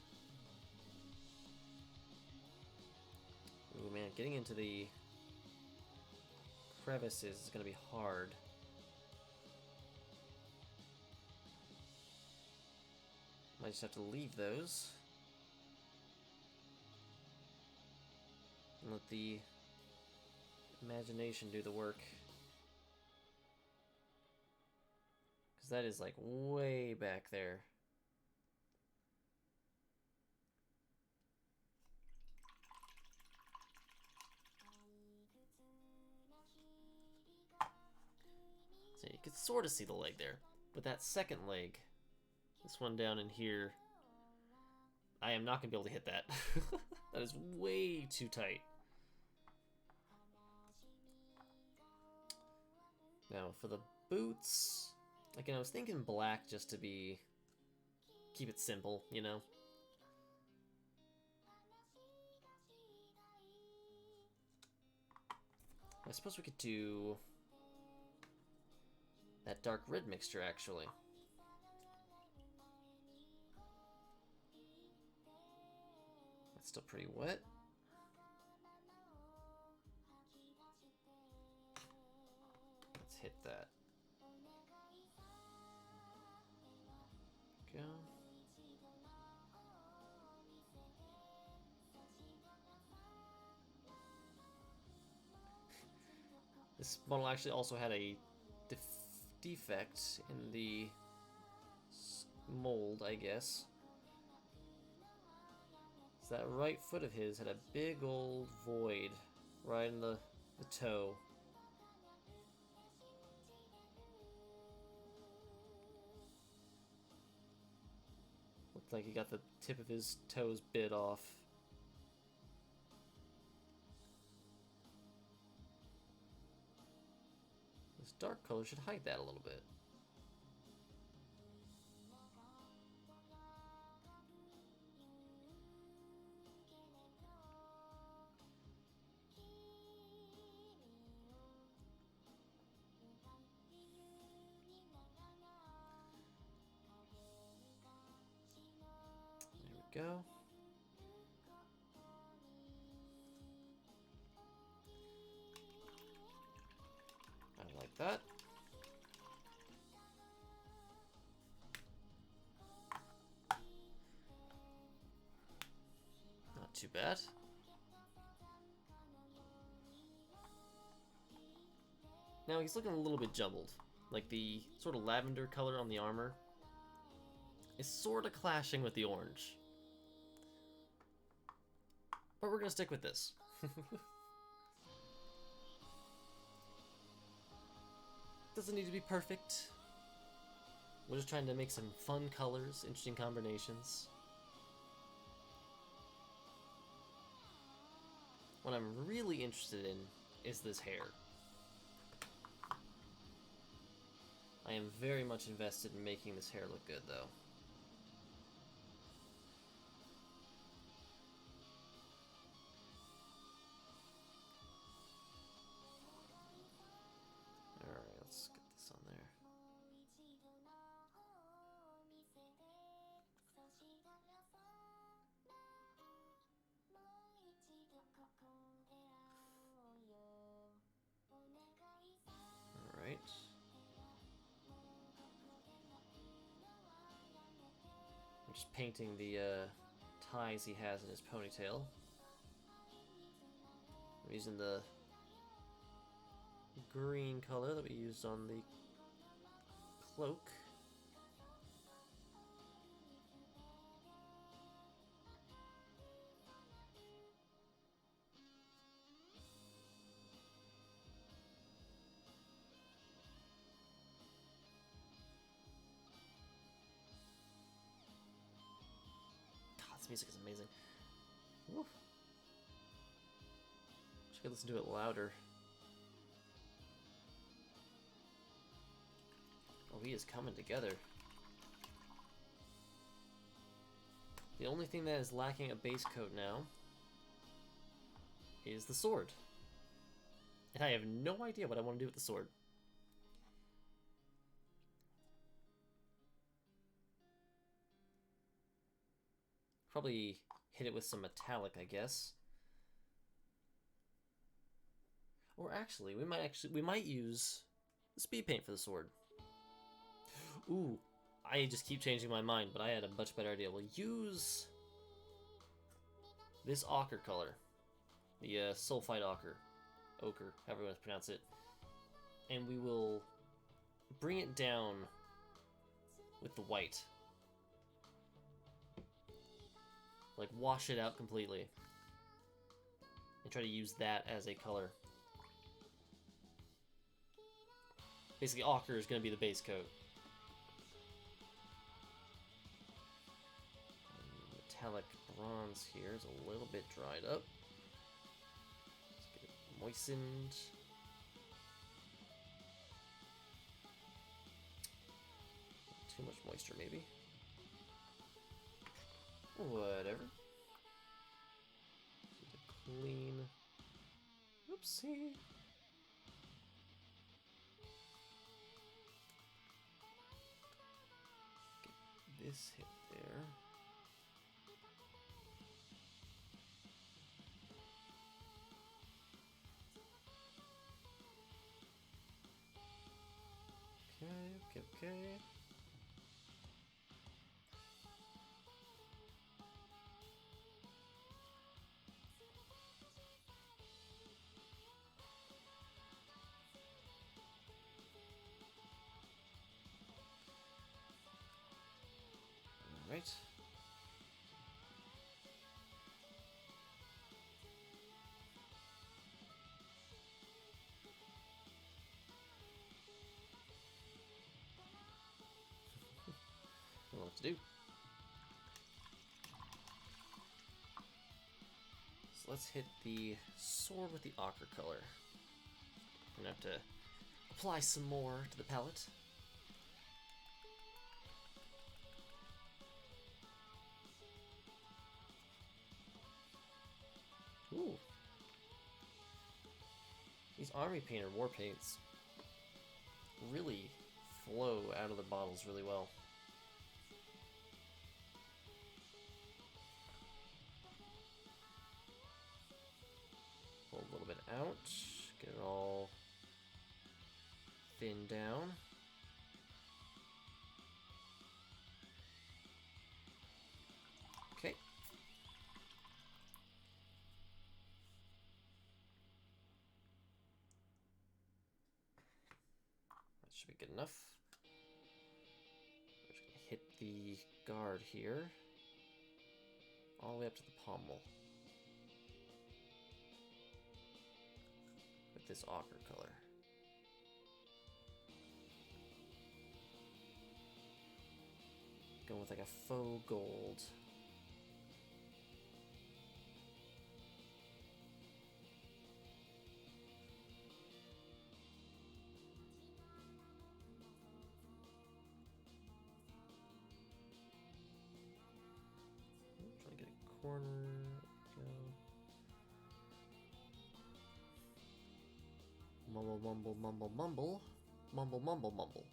Ooh, man, getting into the crevices is going to be hard. Might just have to leave those. And let the imagination do the work. Because that is like way back there. So you can sort of see the leg there. But that second leg, this one down in here, I am not going to be able to hit that. That is way too tight. Now, for the boots, again, I was thinking black just to keep it simple, you know? I suppose we could do that dark red mixture, actually. It's still pretty wet. Let's hit that. Go. This model actually also had a defect in the mold, I guess. So that right foot of his had a big old void right in the toe. Looked like he got the tip of his toes bit off. This dark color should hide that a little bit. There we go. I like that. Not too bad. Now he's looking a little bit jumbled. Like the sort of lavender color on the armor is sort of clashing with the orange. But we're gonna stick with this. Doesn't need to be perfect. We're just trying to make some fun colors, interesting combinations. What I'm really interested in is this hair. I am very much invested in making this hair look good, though. Alright, let's get this on there. Alright. I'm just painting the ties he has in his ponytail. I'm using the green color that we used on the cloak. God, this music is amazing. Woo. Wish I could listen to it louder. Oh, he is coming together. The only thing that is lacking a base coat now is the sword. And I have no idea what I want to do with the sword. Probably hit it with some metallic, I guess. Or actually, we might use the speed paint for the sword. Ooh, I just keep changing my mind, but I had a much better idea. We'll use this ochre color, the sulfite ochre, however you want to pronounce it, and we will bring it down with the white. Like, wash it out completely. And try to use that as a color. Basically, ochre is going to be the base coat. Metallic bronze here is a little bit dried up. Let's get it moistened. Too much moisture, maybe. Whatever. Keep it clean. Oopsie. Get this hit there. Okay. Alright. I don't know what to do. So let's hit the sword with the ochre color. I'm gonna have to apply some more to the palette. Ooh. These army painter war paints really flow out of the bottles really well. Pull a little bit out, get it all thinned down. Okay. That should be good enough. We're just gonna hit the guard here, all the way up to the pommel. With this ochre color. Going with like a faux gold. Trying to get a corner. Go. Mumble, mumble, mumble, mumble. Mumble, mumble, mumble.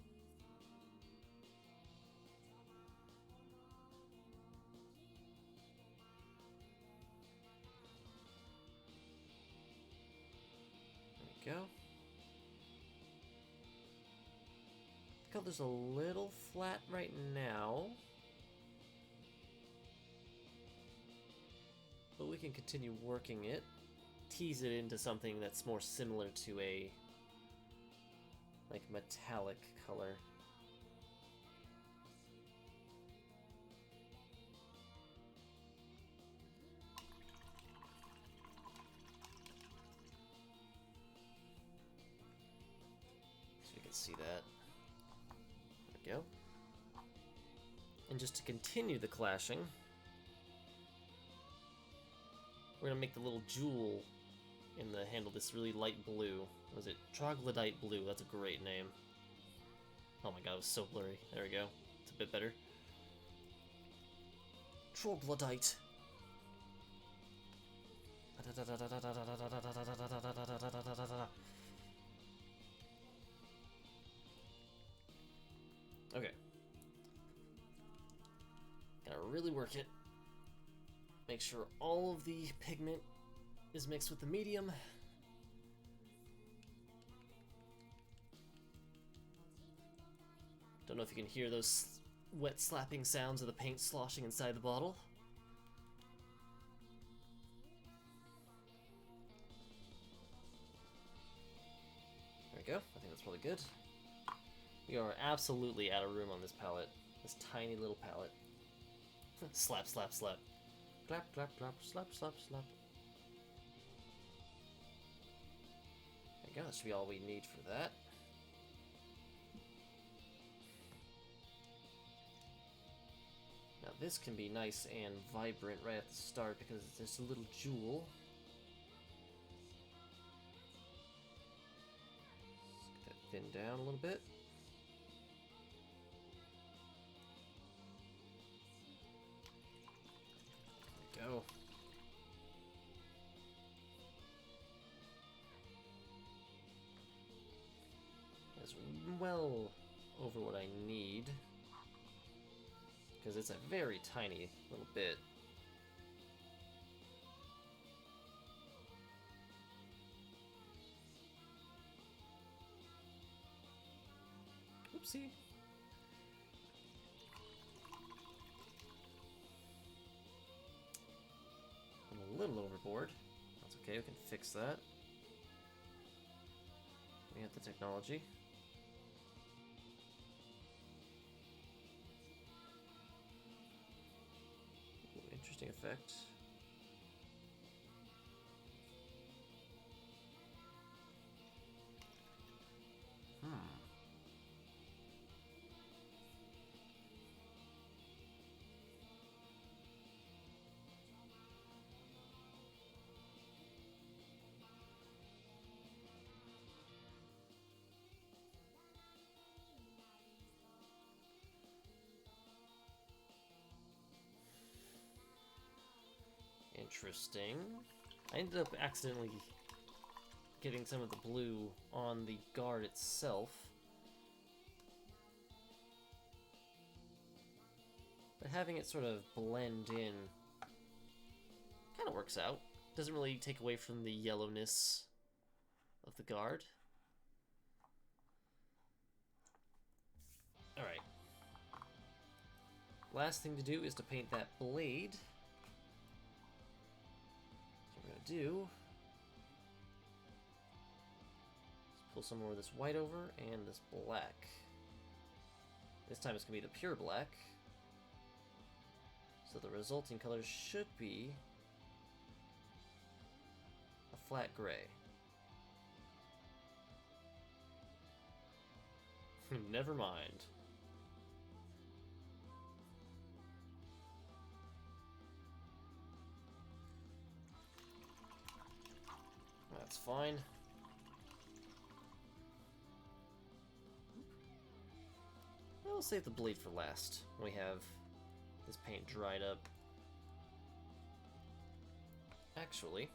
There we go. The color's a little flat right now, but we can continue working it. Tease it into something that's more similar to a like metallic color. So you can see that. There we go. And just to continue the clashing, we're gonna make the little jewel in the handle this really light blue. Was it Troglodyte Blue? That's a great name. Oh my god, it was so blurry. There we go. It's a bit better. Troglodyte. Okay. Gotta really work it. Make sure all of the pigment is mixed with the medium. Don't know if you can hear those wet slapping sounds of the paint sloshing inside the bottle. There we go. I think that's probably good. We are absolutely out of room on this palette. This tiny little palette. Slap, slap, slap. Clap, clap, clap, slap, slap, slap. There we go. That should be all we need for that. Now this can be nice and vibrant right at the start because it's just a little jewel. Let's get that thin down a little bit. There we go. That's well over what I need, because it's a very tiny little bit. Oopsie. I'm a little overboard. That's okay, we can fix that. We have the technology. Interesting effect. Interesting. I ended up accidentally getting some of the blue on the guard itself. But having it sort of blend in kind of works out. Doesn't really take away from the yellowness of the guard. Alright. Last thing to do is to paint that blade. Do. Let's pull some more of this white over and this black. This time it's going to be the pure black. So the resulting color should be a flat gray. Never mind. fine. We'll save the bleed for last. We have this paint dried up. Actually,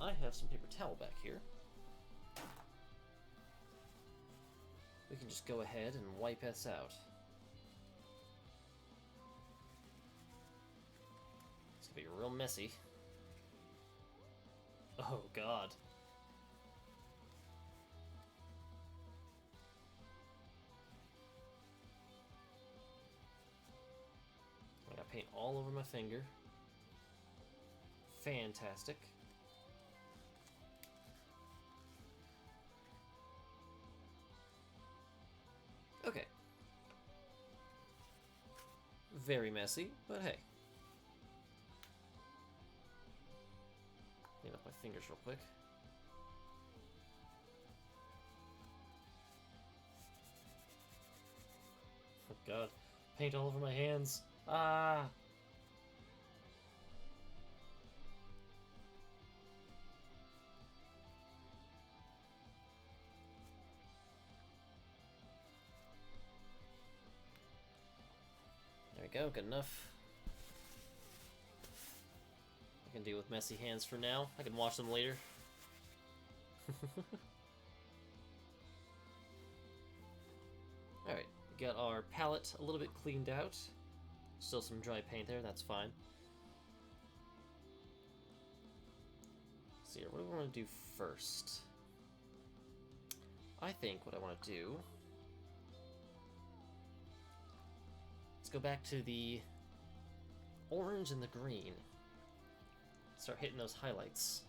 I have some paper towel back here. We can just go ahead and wipe us out. It's gonna be real messy. Oh god. I got paint all over my finger. Fantastic. Okay. Very messy, but hey. Clean up my fingers real quick. Oh god. Paint all over my hands. Ah! There we go, good enough. I can deal with messy hands for now. I can wash them later. Alright, we got our palette a little bit cleaned out. Still some dry paint there, that's fine. Let's see here, what do we want to do first? I think what I want to do... Let's go back to the orange and the green. Start hitting those highlights.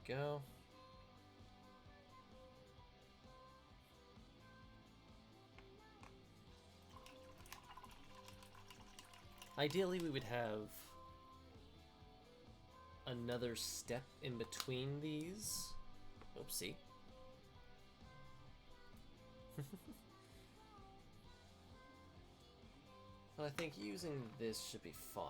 Go. Ideally, we would have another step in between these. Oopsie. But I think using this should be fine.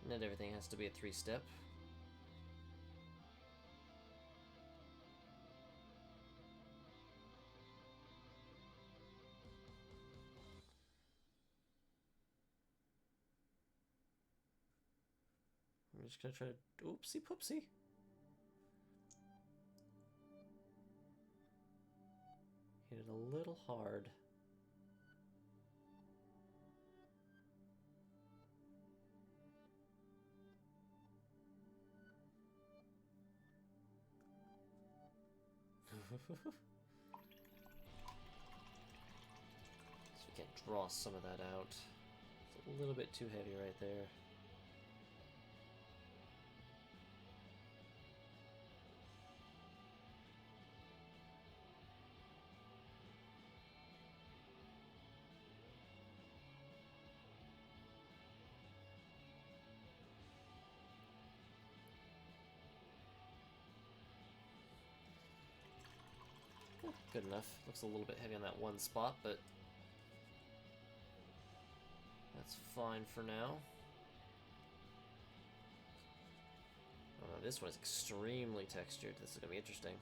Not everything has to be a 3-step. I'm just gonna try to... Oopsie poopsie. Hit it a little hard. So we can draw some of that out. It's a little bit too heavy right there. Good enough. Looks a little bit heavy on that one spot, but that's fine for now. Oh, no, this one is extremely textured. This is going to be interesting.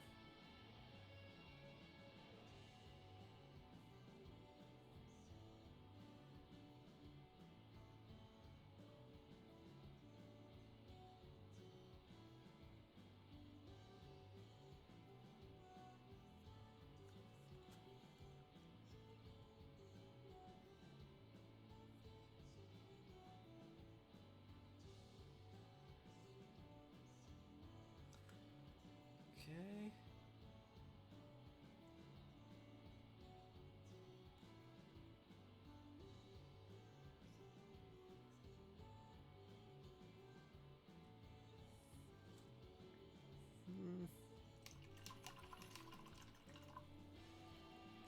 Okay.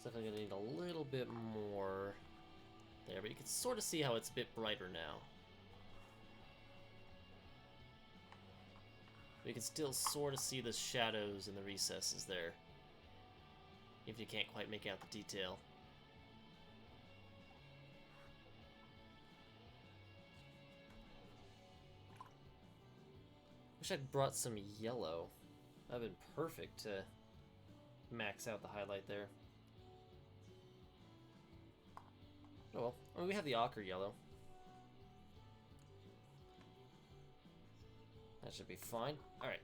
definitely gonna need a little bit more there, but you can sort of see how it's a bit brighter now. But you can still sort of see the shadows and the recesses there, if you can't quite make out the detail. Wish I'd brought some yellow. That'd been perfect to max out the highlight there. Oh well. I mean, we have the ochre yellow. That should be fine. Alright.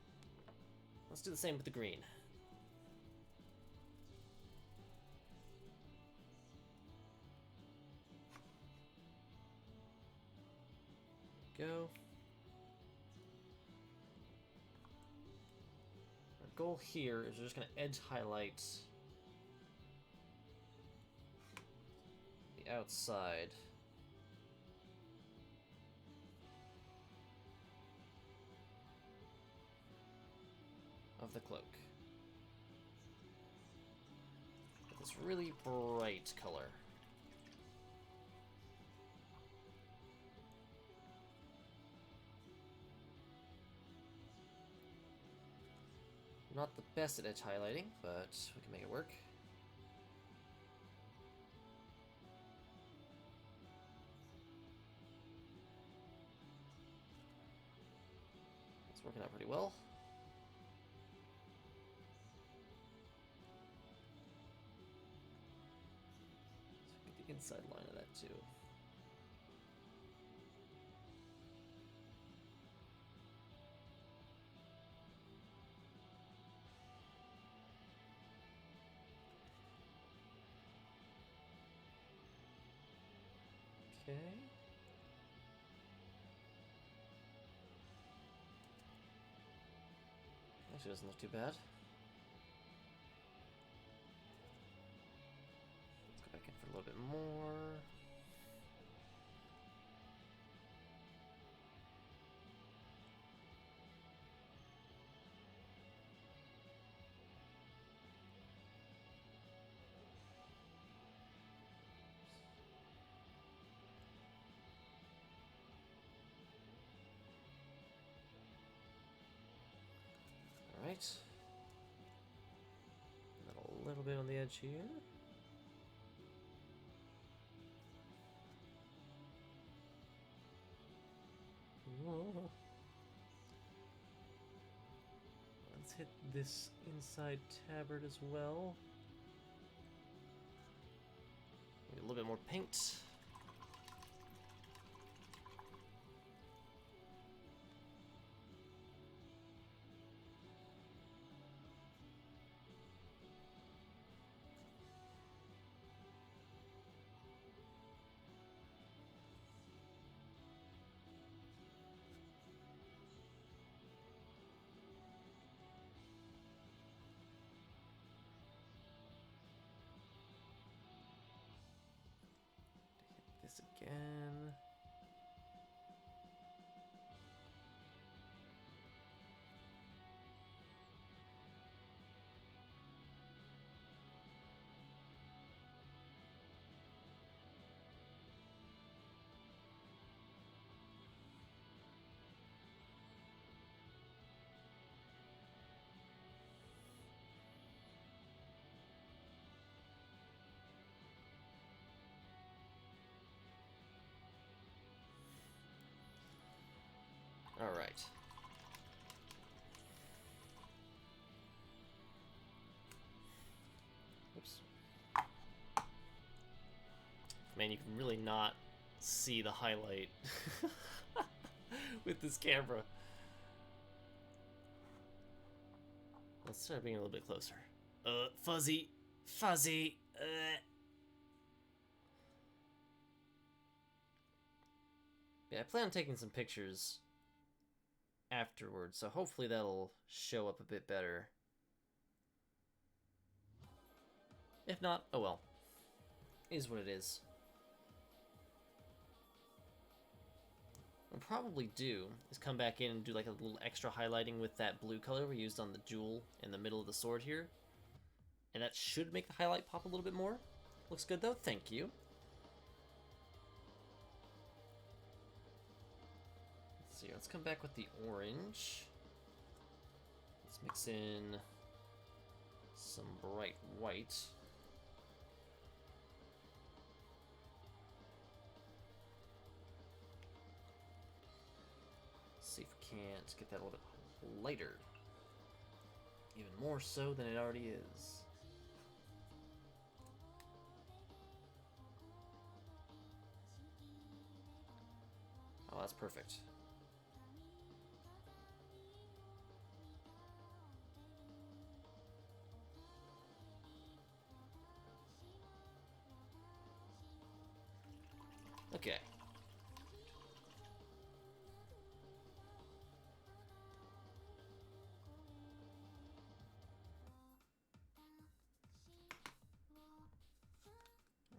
Let's do the same with the green. Go. Our goal here is we're just going to edge highlight the outside of the cloak with this really bright color. Not the best at edge highlighting, but we can make it work. It's working out pretty well. Let's get the inside line of that too. Okay. Actually doesn't look too bad. Let's go back in for a little bit more. Alright. And then a little bit on the edge here. Whoa. Let's hit this inside tabard as well. Maybe a little bit more paint. This again. All right. Oops. Man, you can really not see the highlight with this camera. Let's start being a little bit closer. Fuzzy. Fuzzy. Yeah, I plan on taking some pictures afterwards, so hopefully that'll show up a bit better. If not, oh well. Is what it is. What I'll probably do is come back in and do like a little extra highlighting with that blue color we used on the jewel in the middle of the sword here. And that should make the highlight pop a little bit more. Looks good though, thank you. Let's see, let's come back with the orange. Let's mix in some bright white. See if we can't get that a little bit lighter. Even more so than it already is. Oh, that's perfect. Okay.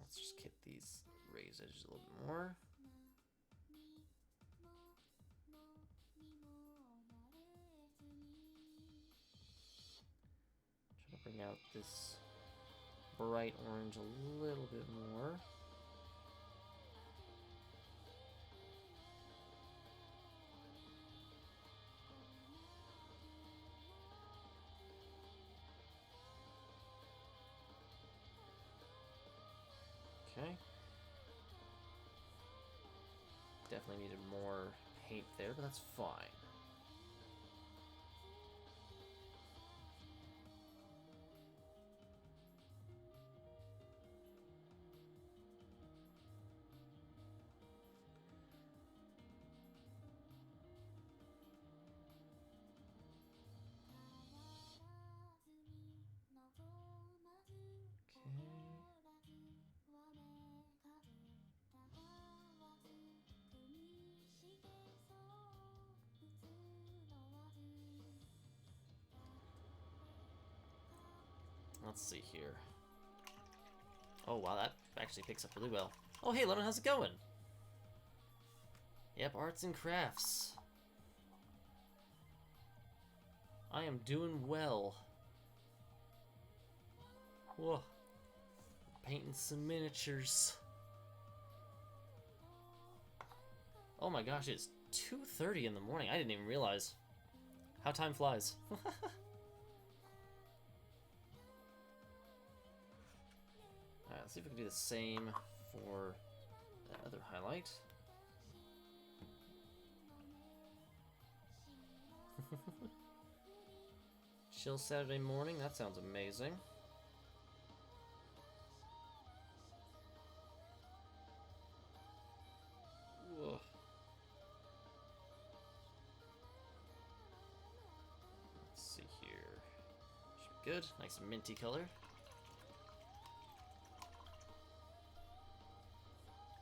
Let's just get these raised edges a little bit more. Try to bring out this bright orange a little bit more. Okay. Definitely needed more paint there, but that's fine. Let's see here. Oh wow, that actually picks up really well. Oh hey Lemon, how's it going? Yep, arts and crafts. I am doing well. Whoa. Painting some miniatures. Oh my gosh, it's 2:30 in the morning. I didn't even realize how time flies. Alright, let's see if we can do the same for that other highlight. Chill Saturday morning, that sounds amazing. Whoa. Let's see here. Should be good. Nice minty color.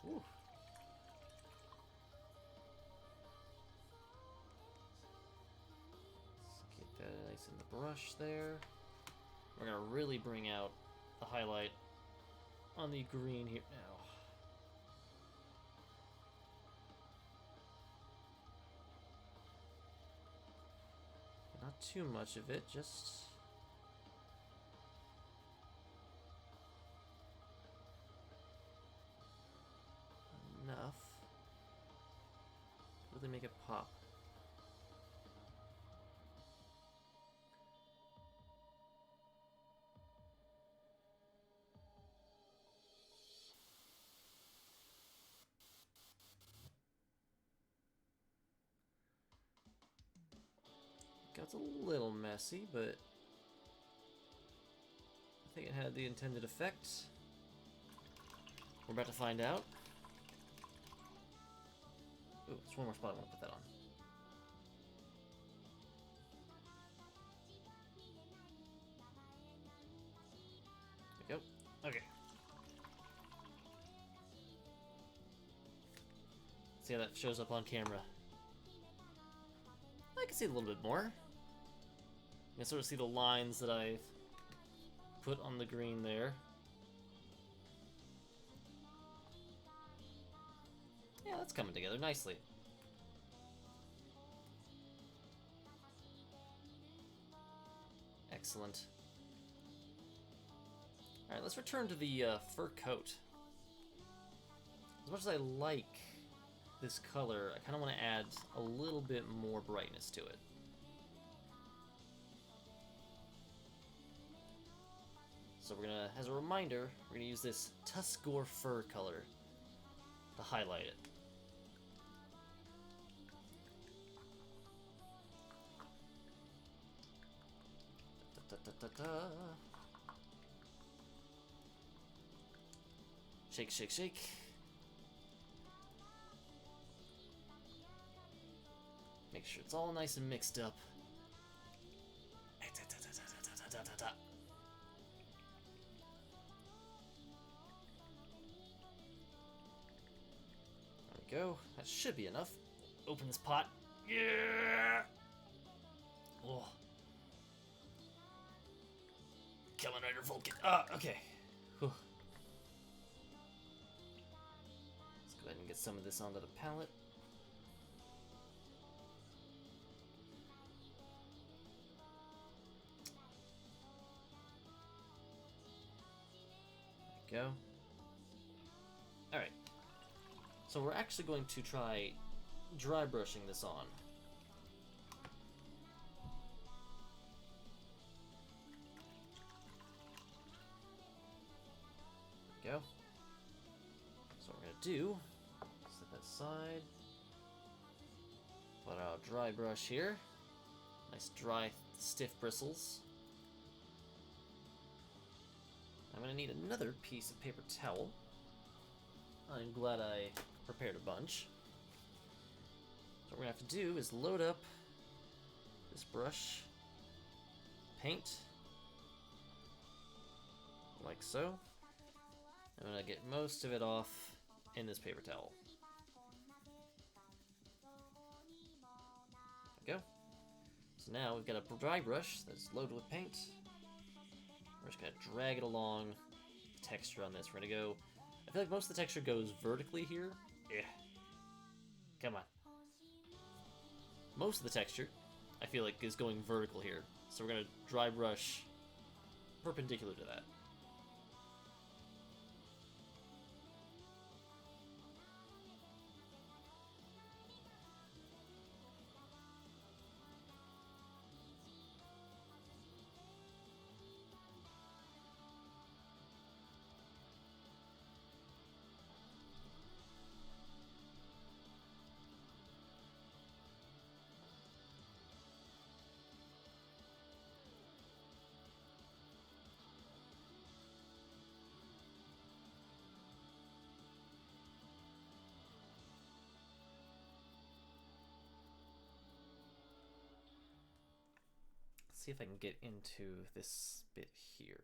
Ooh. Let's get that nice in the brush there. We're gonna really bring out the highlight on the green here now. Not too much of it, just enough to really make it pop. It's a little messy, but I think it had the intended effect. We're about to find out. Ooh, there's one more spot I want to put that on. There we go. Okay. See how that shows up on camera. I can see a little bit more. You can sort of see the lines that I've put on the green there. Yeah, that's coming together nicely. Excellent. Alright, let's return to the fur coat. As much as I like this color, I kind of want to add a little bit more brightness to it. So we're gonna, as a reminder, we're gonna use this Tuskgore fur color to highlight it. Da, da, da, da, da. Shake, shake, shake. Make sure it's all nice and mixed up. There we go. That should be enough. Open this pot. Yeah! Oh. Kamen Rider Vulcan. Ah, okay. Whew. Let's go ahead and get some of this onto the palette. There we go. Alright. So we're actually going to try dry brushing this on. Go. So what we're gonna do, set that aside. Put our dry brush here. Nice dry, stiff bristles. I'm gonna need another piece of paper towel. I'm glad I prepared a bunch. So what we're gonna have to do is load up this brush, paint, like so. I'm gonna get most of it off in this paper towel. There we go. So now we've got a dry brush that's loaded with paint. We're just gonna drag it along the texture on this. We're gonna go, I feel like most of the texture goes vertically here. Yeah. Come on. Most of the texture, I feel like, is going vertical here. So we're gonna dry brush perpendicular to that. See if I can get into this bit here.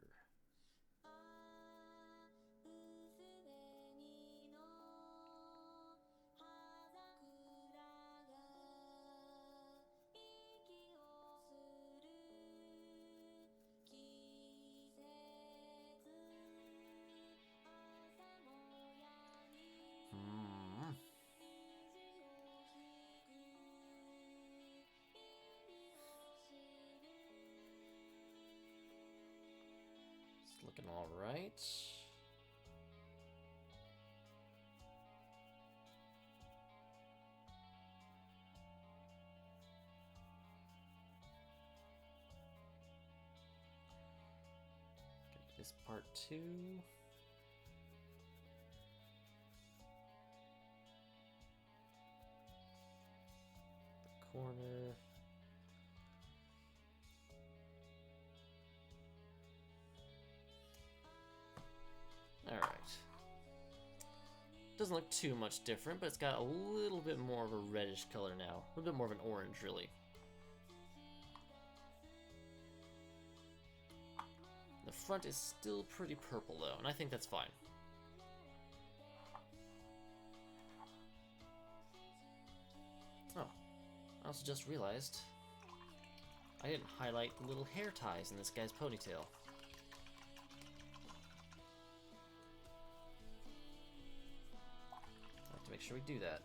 Looking all right. Get this part too. The corner. Alright. Doesn't look too much different, but it's got a little bit more of a reddish color now. A little bit more of an orange, really. The front is still pretty purple, though, and I think that's fine. Oh, I also just realized I didn't highlight the little hair ties in this guy's ponytail. Make sure we do that.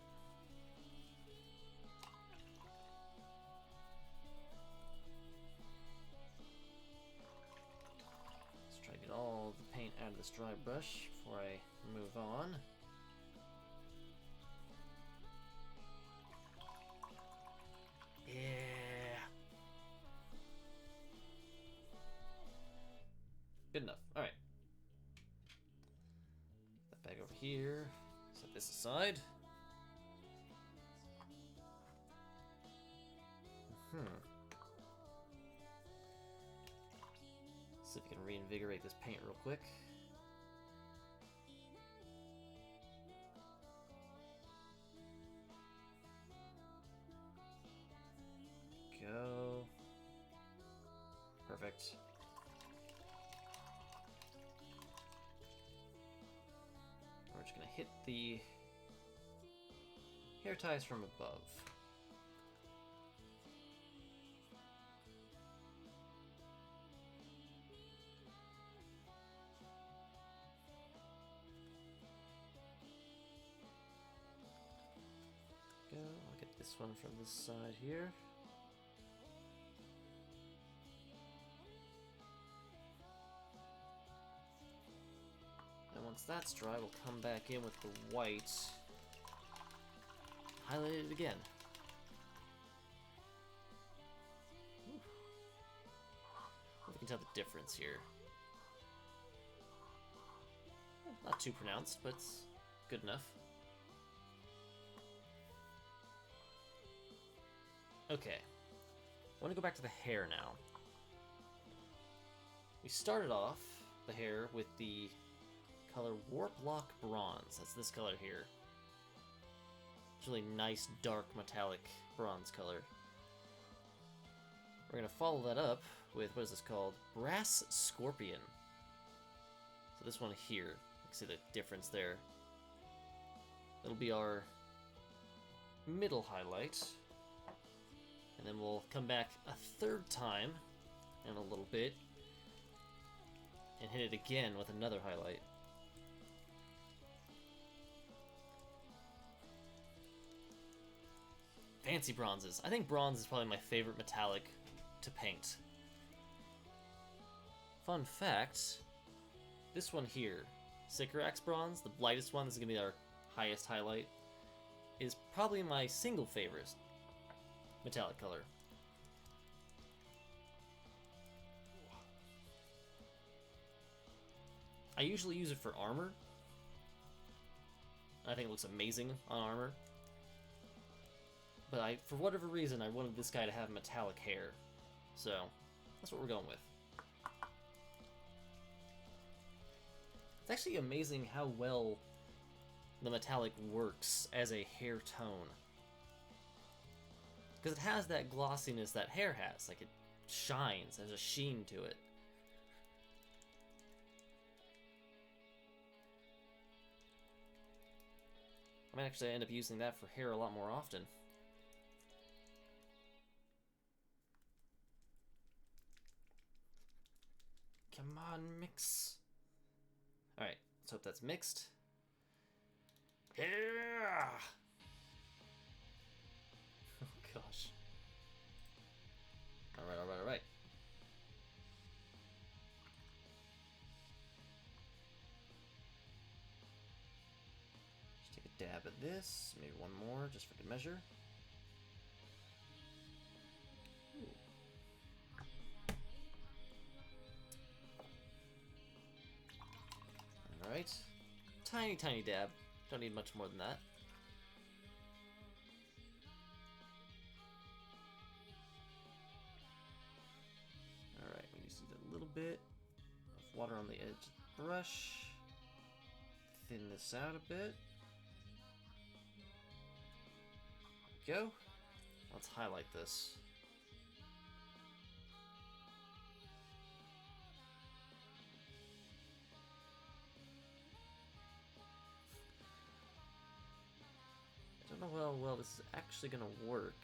Let's try to get all the paint out this dry brush before I move on. Yeah. Good enough. Alright. Put that back over here. Set this aside. See if we can reinvigorate this paint real quick. Go. Perfect. We're just gonna hit the hair ties from above. Go. I'll get this one from this side here. And once that's dry, we'll come back in with the white. Highlight it again. You can tell the difference here. Not too pronounced, but it's good enough. Okay, I want to go back to the hair now. We started off the hair with the color Warplock Bronze. That's this color here. It's really nice, dark, metallic bronze color. We're going to follow that up with, what is this called? Brass Scorpion. So this one here, you can see the difference there. That'll be our middle highlight. And then we'll come back a third time in a little bit and hit it again with another highlight. Fancy bronzes. I think bronze is probably my favorite metallic to paint. Fun fact, this one here, Sycorax Bronze, the lightest one, this is going to be our highest highlight, is probably my single favorite metallic color. I usually use it for armor. I think it looks amazing on armor. But for whatever reason, I wanted this guy to have metallic hair. So, that's what we're going with. It's actually amazing how well the metallic works as a hair tone. Because it has that glossiness that hair has. Like, it shines. There's a sheen to it. I might actually end up using that for hair a lot more often. Come on, mix. Alright, let's hope that's mixed. Yeah! Oh gosh. Alright, alright, alright. Just take a dab at this, maybe one more, just for good measure. Alright. Tiny, tiny dab. Don't need much more than that. Alright, we just need a little bit of water on the edge of the brush. Thin this out a bit. There we go. Let's highlight this. I don't know how well this is actually going to work.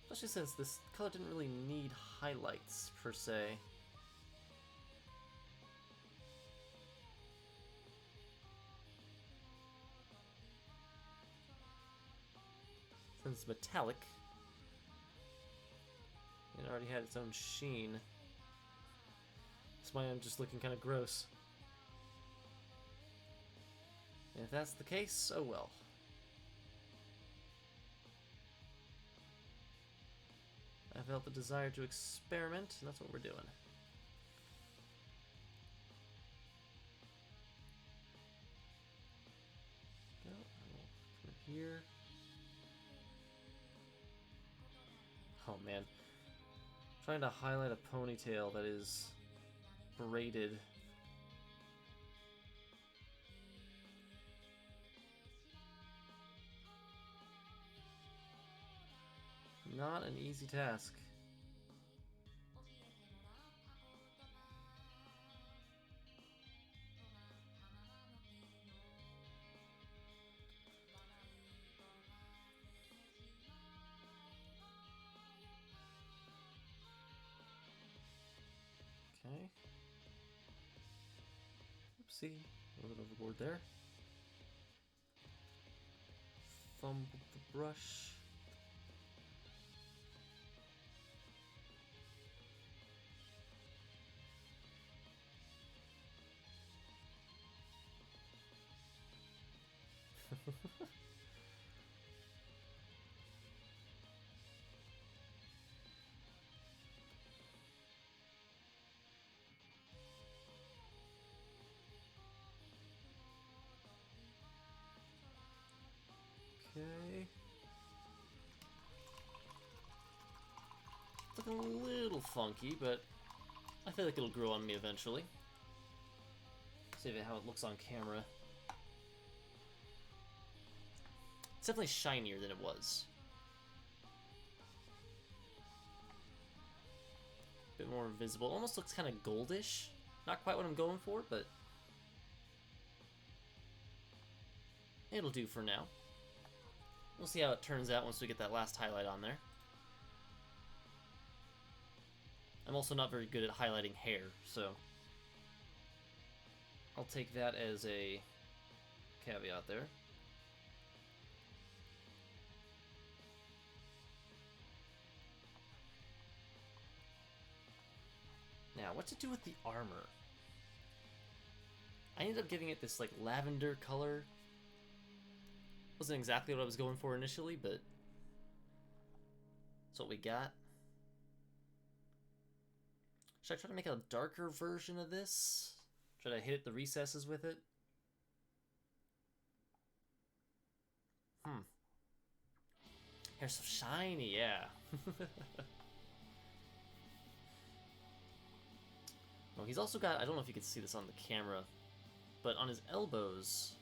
Especially since this color didn't really need highlights, per se. Since it's metallic, it already had its own sheen. That's why I'm just looking kind of gross. And if that's the case, oh well. I felt the desire to experiment, and that's what we're doing. Go from here. Oh man. Trying to highlight a ponytail that is braided. Not an easy task. Okay. Oopsie, a little overboard there. Fumbled the brush. Okay. It's looking a little funky, but I feel like it'll grow on me eventually. See how it looks on camera. It's definitely shinier than it was. A bit more visible. Almost looks kind of goldish. Not quite what I'm going for, but it'll do for now. We'll see how it turns out once we get that last highlight on there. I'm also not very good at highlighting hair, so I'll take that as a caveat there. Now, what to do with the armor? I ended up giving it this like lavender color. Wasn't exactly what I was going for initially, but that's what we got. Should I try to make a darker version of this? Should I hit the recesses with it? Hair's so shiny, yeah. Oh, he's also got, I don't know if you can see this on the camera, but on his elbows,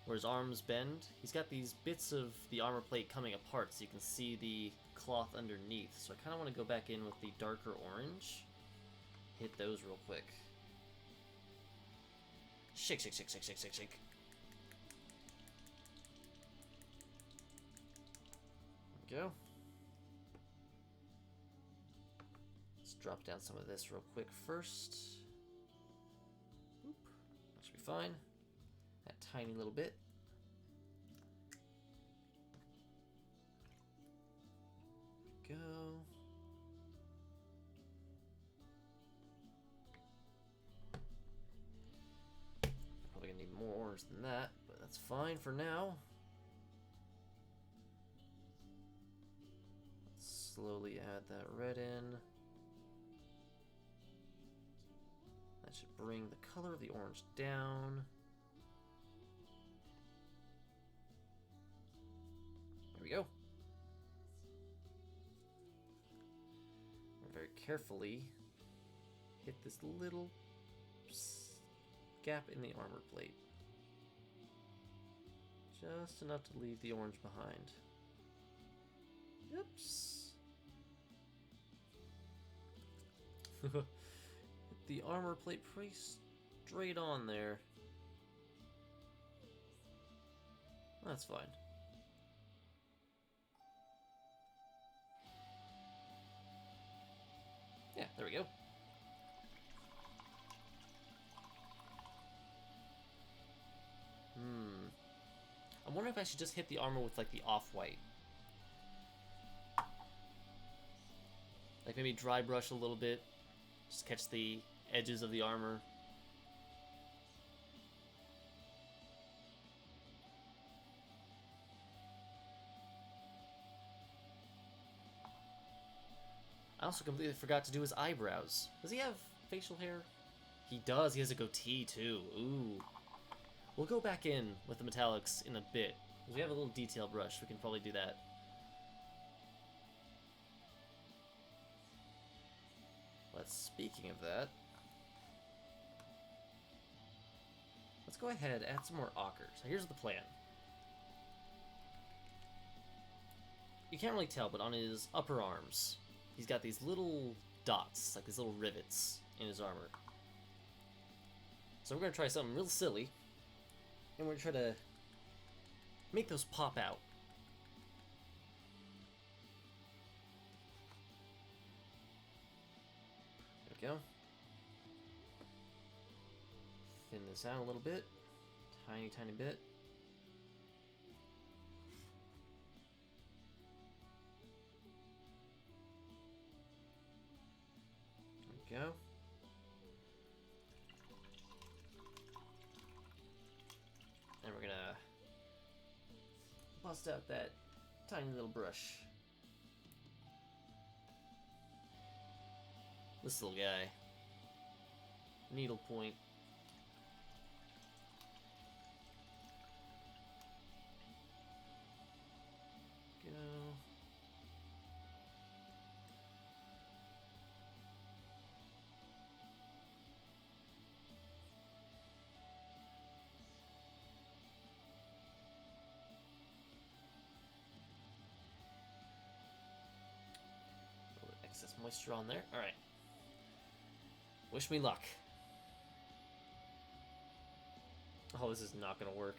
where his arms bend, he's got these bits of the armor plate coming apart so you can see the cloth underneath. So I kind of want to go back in with the darker orange. Hit those real quick. Shake, shake, shake, shake, shake, shake, shake. There we go. Let's drop down some of this real quick first. Oop. That should be fine. That tiny little bit. There we go. Probably gonna need more orange than that, but that's fine for now. Let's slowly add that red in. That should bring the color of the orange down. There we go. And very carefully hit this little gap in the armor plate. Just enough to leave the orange behind. Oops. Hit the armor plate pretty straight on there. That's fine. Yeah, there we go. I'm wondering if I should just hit the armor with like the off-white. Like maybe dry brush a little bit, just catch the edges of the armor. I also completely forgot to do his eyebrows. Does he have facial hair? He does. He has a goatee, too. Ooh. We'll go back in with the metallics in a bit. We have a little detail brush. We can probably do that. But speaking of that, let's go ahead and add some more ochre. So here's the plan. You can't really tell, but on his upper arms, he's got these little dots, like these little rivets in his armor. So we're going to try something real silly, and we're going to try to make those pop out. There we go. Thin this out a little bit. Tiny, tiny bit. There we go. And we're gonna bust out that tiny little brush. This little guy. Needle point. Go. Excess moisture on there. Alright. Wish me luck. Oh, this is not gonna work.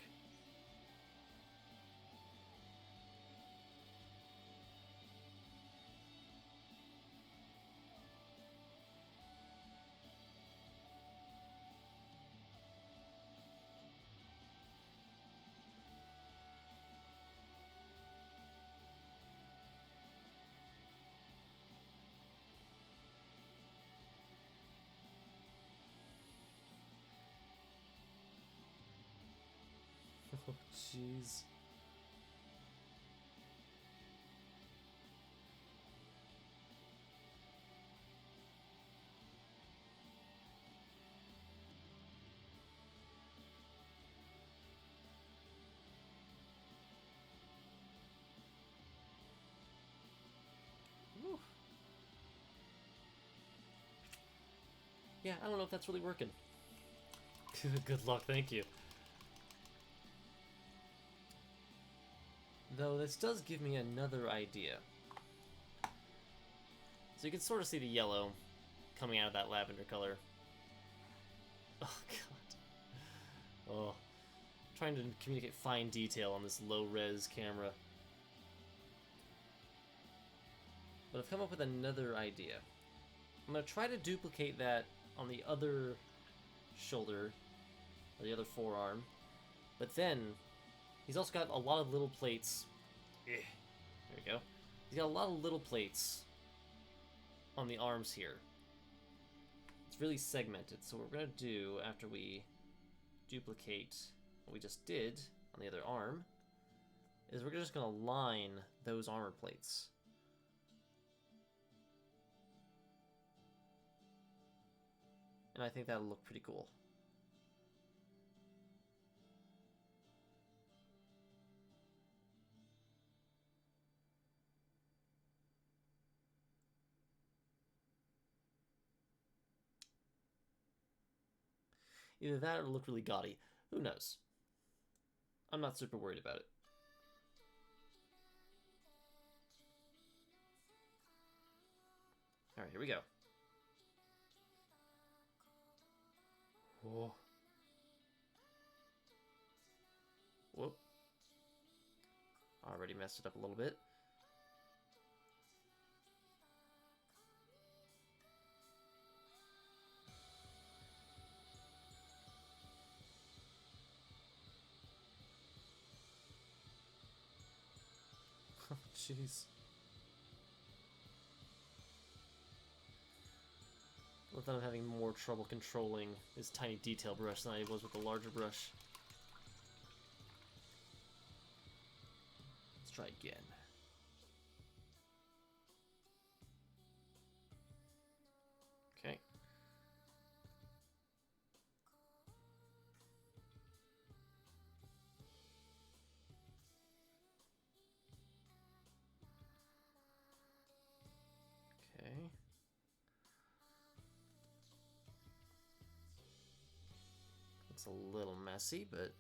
Oh, jeez. Whew. Yeah, I don't know if that's really working. Good luck, thank you. Though this does give me another idea. So you can sort of see the yellow coming out of that lavender color. Oh, God. Oh. Trying to communicate fine detail on this low-res camera. But I've come up with another idea. I'm going to try to duplicate that on the other shoulder, or the other forearm. But then, he's also got a lot of little plates. There we go. He's got a lot of little plates on the arms here. It's really segmented. So what we're going to do after we duplicate what we just did on the other arm is we're just going to line those armor plates. And I think that'll look pretty cool. Either that or it'll look really gaudy. Who knows? I'm not super worried about it. Alright, here we go. Whoa. Whoop. Already messed it up a little bit. Oh, jeez. with them having more trouble controlling this tiny detail brush than I was with the larger brush. Let's try again. Okay. Okay. It's a little messy, but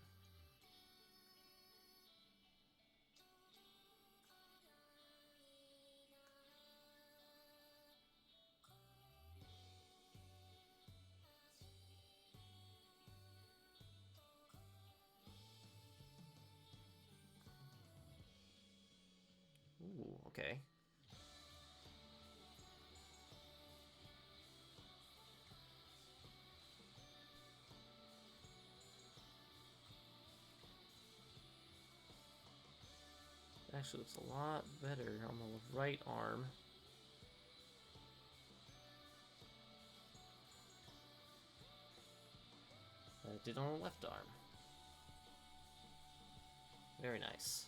ooh, okay. Actually looks a lot better on the right arm. Than it did on the left arm. Very nice.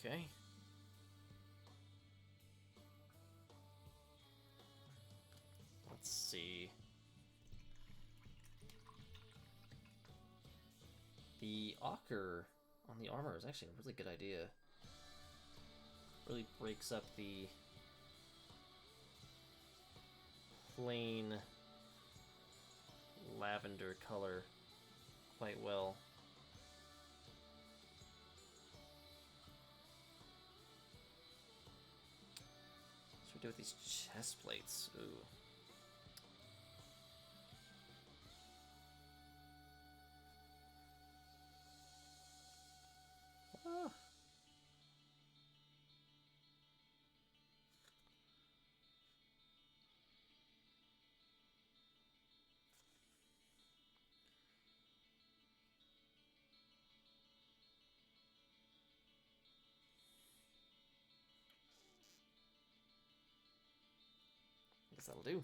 Okay. Let's see. The ochre on the armor is actually a really good idea. Really breaks up the plain lavender color quite well. What should we do with these chest plates? Ooh. Ah. I guess that'll do.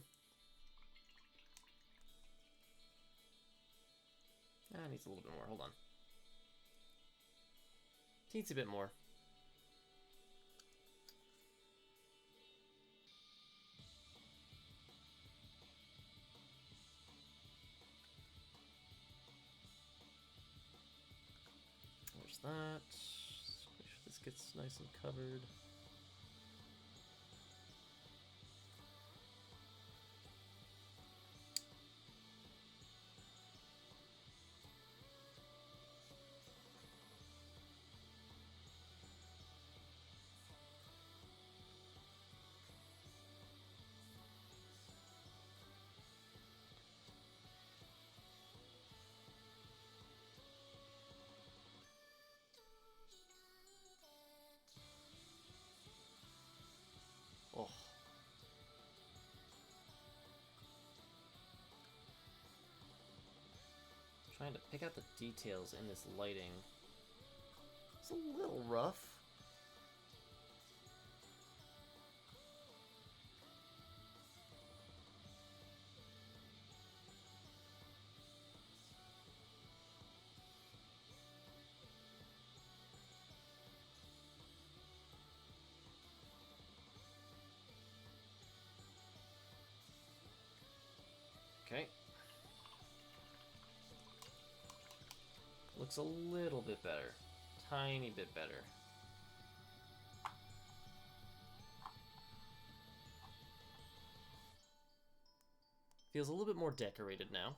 Ah, it needs a little bit more. Hold on. Needs a bit more. There's that. Just make sure this gets nice and covered. Oh. Trying to pick out the details in this lighting. It's a little rough. Okay. Looks a little bit better. Tiny bit better. Feels a little bit more decorated now.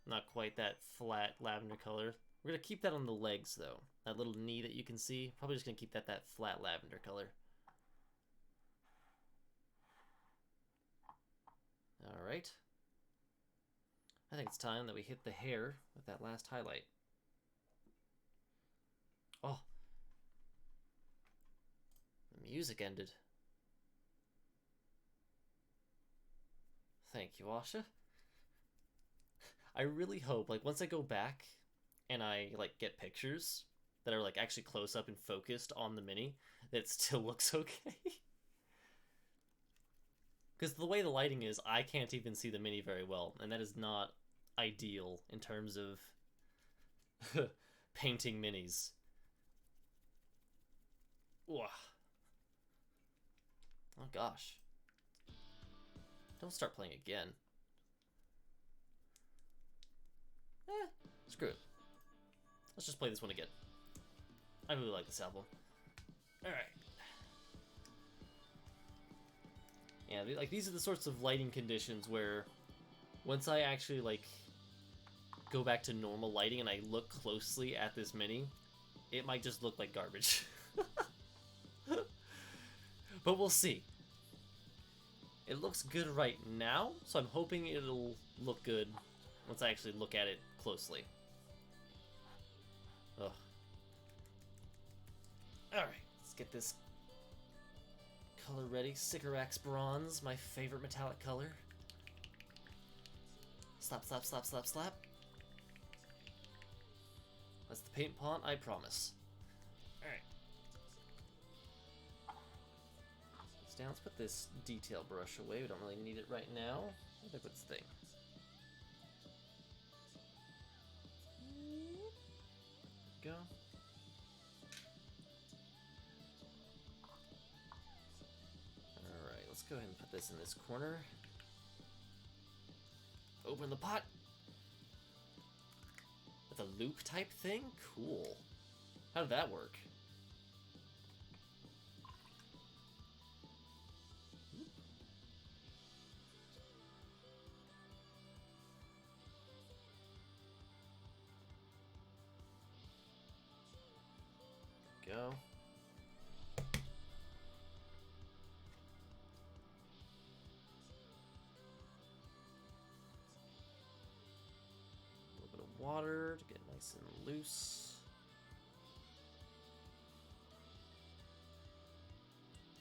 Not quite that flat lavender color. We're going to keep that on the legs, though. That little knee that you can see. Probably just going to keep that flat lavender color. Alright. I think it's time that we hit the hair with that last highlight. Oh. The music ended. Thank you, Asha. I really hope, like, once I go back and I, like, get pictures that are, like, actually close up and focused on the mini, that it still looks okay. Because the way the lighting is, I can't even see the mini very well, and that is not ideal in terms of painting minis. Ooh. Oh gosh. Don't start playing again. Screw it. Let's just play this one again. I really like this album. Alright. Yeah, like, these are the sorts of lighting conditions where once I actually, like, go back to normal lighting and I look closely at this mini, it might just look like garbage. But we'll see. It looks good right now, so I'm hoping it'll look good once I actually look at it closely. Ugh. Alright, let's get this color ready. Sycorax Bronze, my favorite metallic color. Slap, slap, slap, slap, slap. That's the paint pot, I promise. Alright. Down. Let's put this detail brush away. We don't really need it right now. Where did I put this thing? Go. Alright, let's go ahead and put this in this corner. Open the pot. With a loop type thing? Cool. How did that work? Go. A little bit of water to get nice and loose.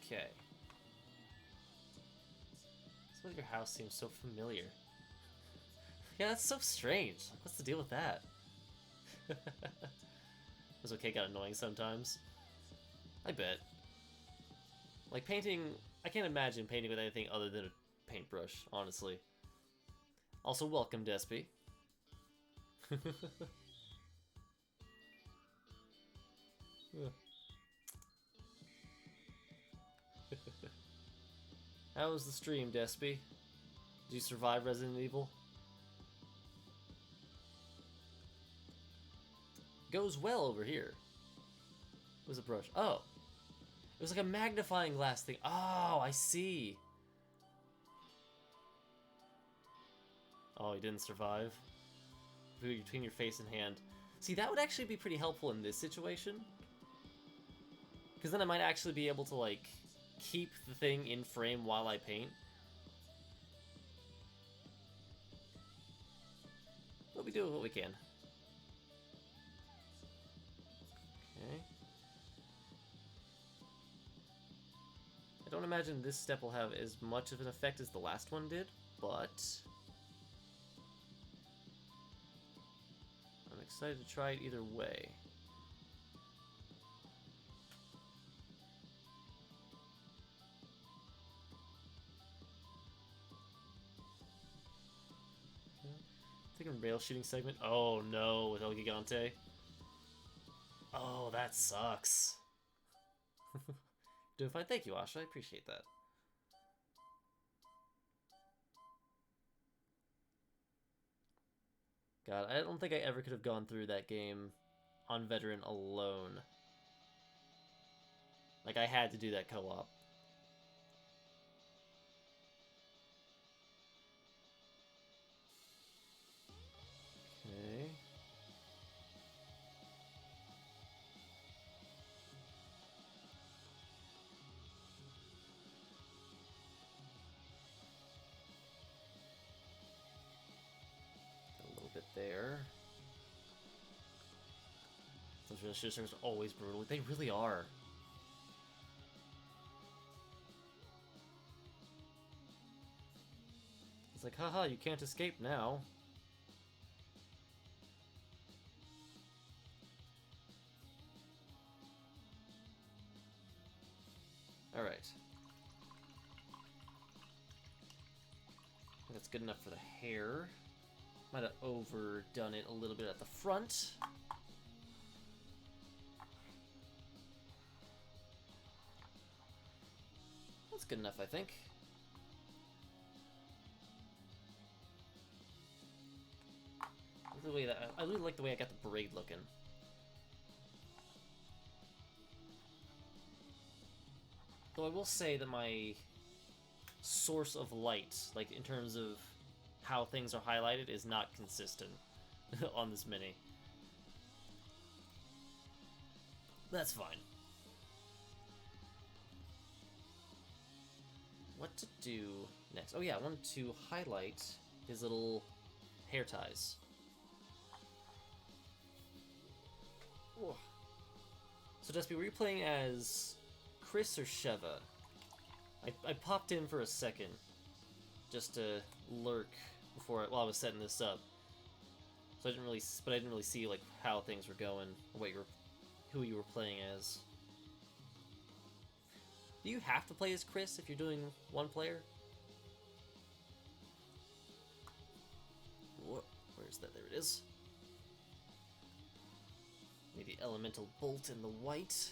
Okay. Some of your house seems so familiar. Yeah, that's so strange. What's the deal with that? It's okay, got annoying sometimes. I bet. Like, painting, I can't imagine painting with anything other than a paintbrush, honestly. Also, welcome, Despy. How was the stream, Despy? Did you survive Resident Evil? Goes well over here. It was a brush. Oh. It was like a magnifying glass thing. Oh, I see. Oh, he didn't survive. Between your face and hand. See, that would actually be pretty helpful in this situation. Because then I might actually be able to, like, keep the thing in frame while I paint. But we do what we can. Okay. I don't imagine this step will have as much of an effect as the last one did, but I'm excited to try it either way. Thinking rail shooting segment. Oh no, with El Gigante. Oh, that sucks. Doing fine. Thank you, Asha. I appreciate that. God, I don't think I ever could have gone through that game on veteran alone. Like, I had to do that co-op. Okay. those sisters are always brutal. They really are. It's like, haha, you can't escape now. Alright. That's good enough for the hair. Might have overdone it a little bit at the front. That's good enough, I think. I really like the way I got the braid looking. Though I will say that my source of light, like in terms of how things are highlighted, is not consistent on this mini. That's fine. What to do next? Oh yeah, I wanted to highlight his little hair ties. Whoa. So Despy, were you playing as Chris or Sheva? I popped in for a second, just to lurk while I was setting this up. So I didn't really see like how things were going, or who you were playing as. Do you have to play as Chris if you're doing one player? Where's that? There it is. Need the elemental bolt in the white.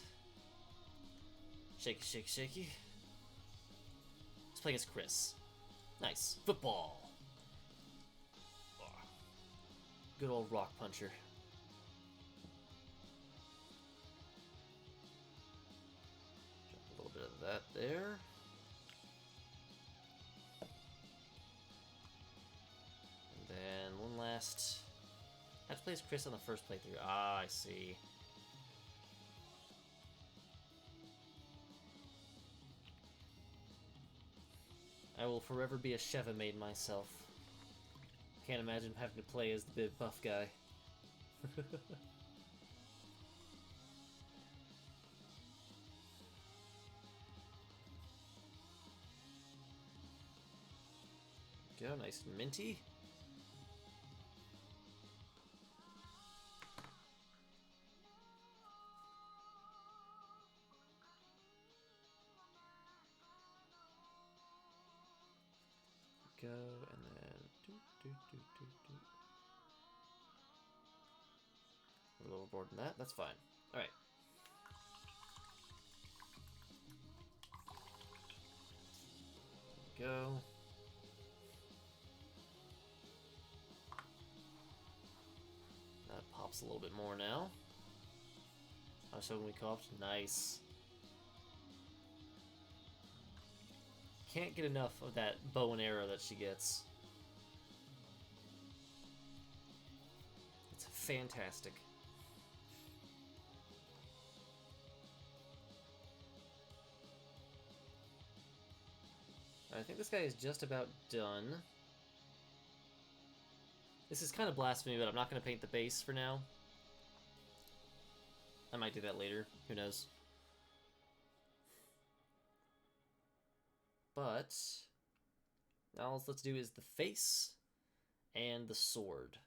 Shaky, shaky, shaky. Let's play as Chris. Nice. Football. Oh. Good old rock puncher. Drop a little bit of that there. And then one last... I have to play as Chris on the first playthrough. Ah, I see. I will forever be a Sheva maid myself. Can't imagine having to play as the big buff guy. Go, nice and minty. Go, and then a little overboard in that. That's fine. All right. Go. That pops a little bit more now. I was hoping we coughed. Nice. Can't get enough of that bow and arrow that she gets. It's fantastic. I think this guy is just about done. This is kind of blasphemy, but I'm not going to paint the base for now. I might do that later. Who knows? But now all let's do is the face and the sword.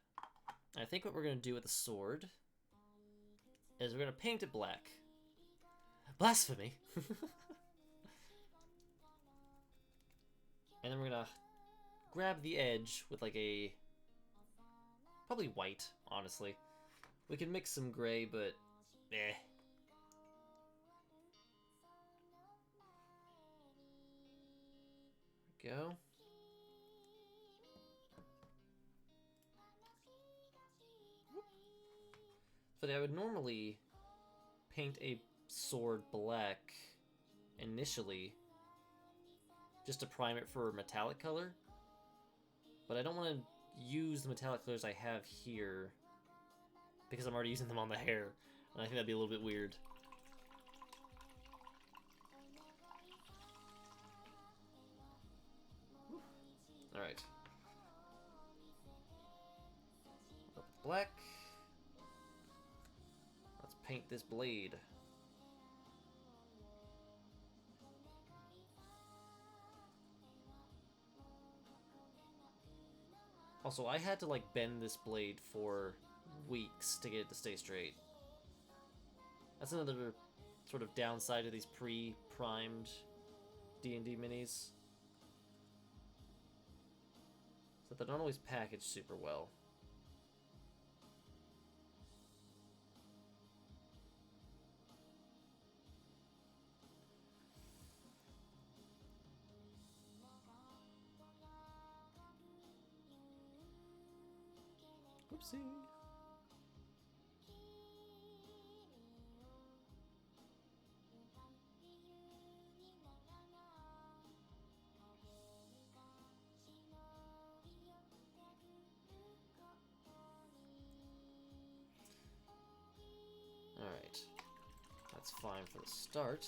I think what we're going to do with the sword is we're going to paint it black. Blasphemy! And then we're going to grab the edge with like a... probably white, honestly. We can mix some gray, but... eh. Go. But I would normally paint a sword black initially just to prime it for a metallic color, but I don't want to use the metallic colors I have here because I'm already using them on the hair, and I think that'd be a little bit weird. Alright. Black. That's paint this blade. Also, I had to like bend this blade for weeks to get it to stay straight. That's another sort of downside of these pre-primed D&D minis. So they don't always package super well. Oopsie. Alright. That's fine for the start.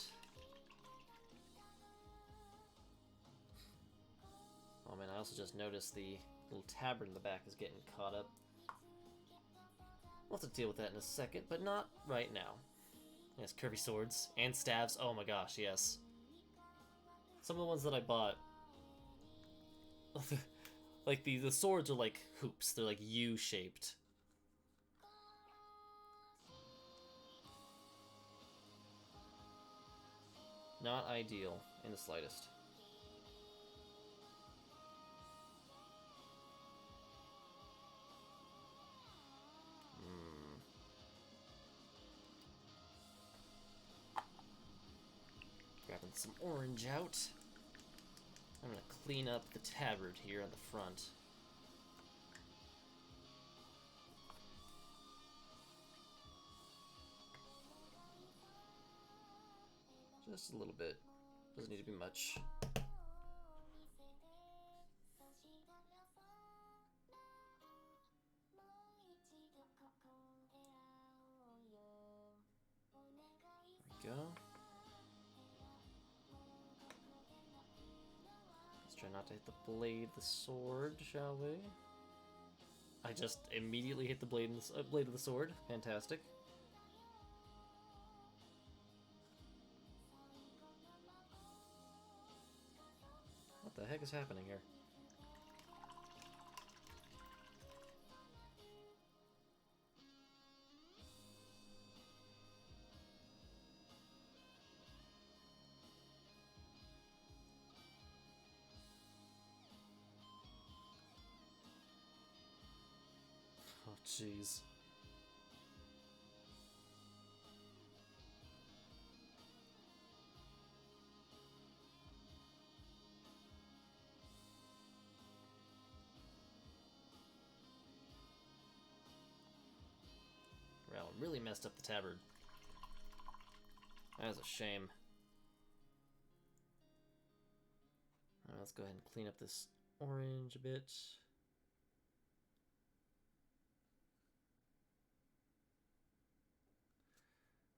Oh man, I also just noticed the little tabard in the back is getting caught up. We'll have to deal with that in a second, but not right now. Yes, curvy swords and staves. Oh my gosh, yes. Some of the ones that I bought, like the swords are like hoops. They're like U-shaped. Not ideal in the slightest. Grabbing some orange out. I'm gonna clean up the tabard here on the front. Just a little bit. Doesn't need to be much. There we go. Let's try not to hit the blade of the sword, shall we? I just immediately hit the blade of the sword. Fantastic. What the heck is happening here? Oh, jeez. Well, really messed up the tabard. That was a shame. Alright, let's go ahead and clean up this orange a bit.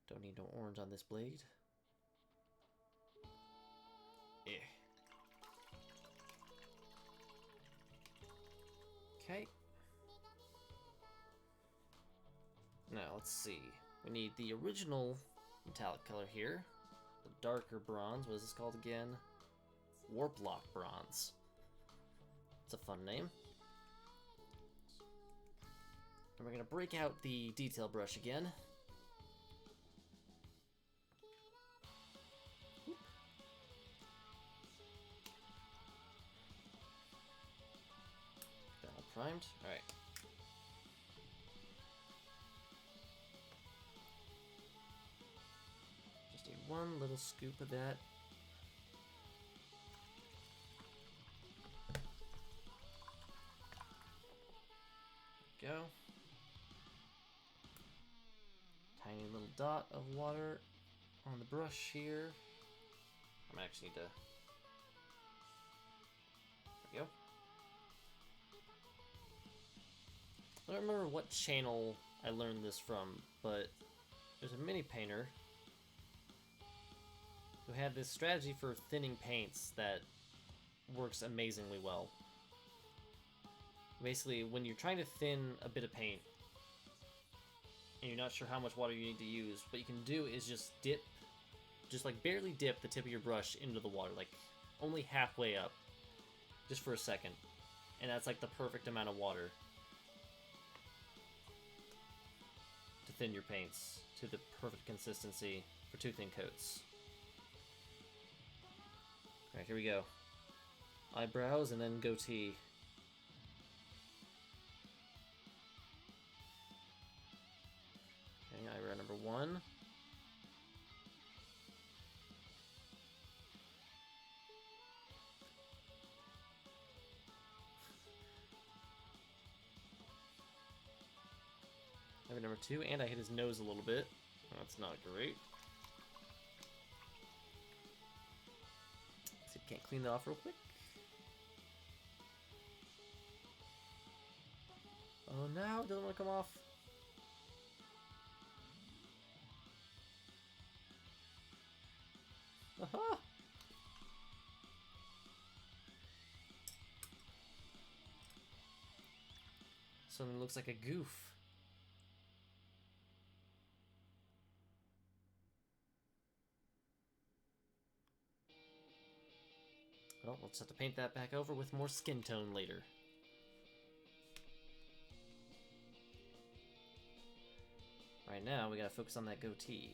Don't need no orange on this blade. Eh. Okay. Now, let's see. We need the original metallic color here. The darker bronze. What is this called again? Warplock Bronze. It's a fun name. And we're going to break out the detail brush again. That all primed. Alright. Just one little scoop of that. Go. Tiny little dot of water on the brush here. I'm gonna actually need to. There we go. I don't remember what channel I learned this from, but there's a mini painter who had this strategy for thinning paints that works amazingly well. Basically, when you're trying to thin a bit of paint, and you're not sure how much water you need to use, what you can do is just dip, just like barely dip the tip of your brush into the water, like only halfway up, just for a second. And that's like the perfect amount of water to thin your paints to the perfect consistency for 2 thin coats. Alright, here we go. Eyebrows and then goatee. Okay, eyebrow number 1. Eyebrow number 2, and I hit his nose a little bit. That's not great. See if we can't clean that off real quick. Oh no, it doesn't want to come off. Aha! Something looks like a goof. Well, we'll just have to paint that back over with more skin tone later. Right now, we gotta focus on that goatee.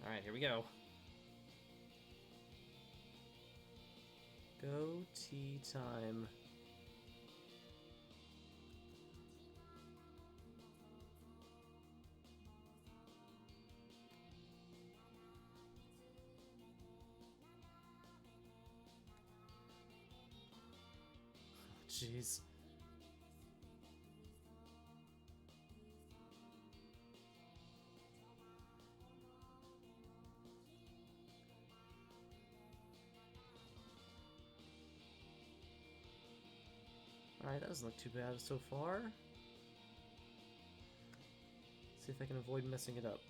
Alright, here we go. Goatee time. Jeez. Alright, that doesn't look too bad so far. See if I can avoid messing it up.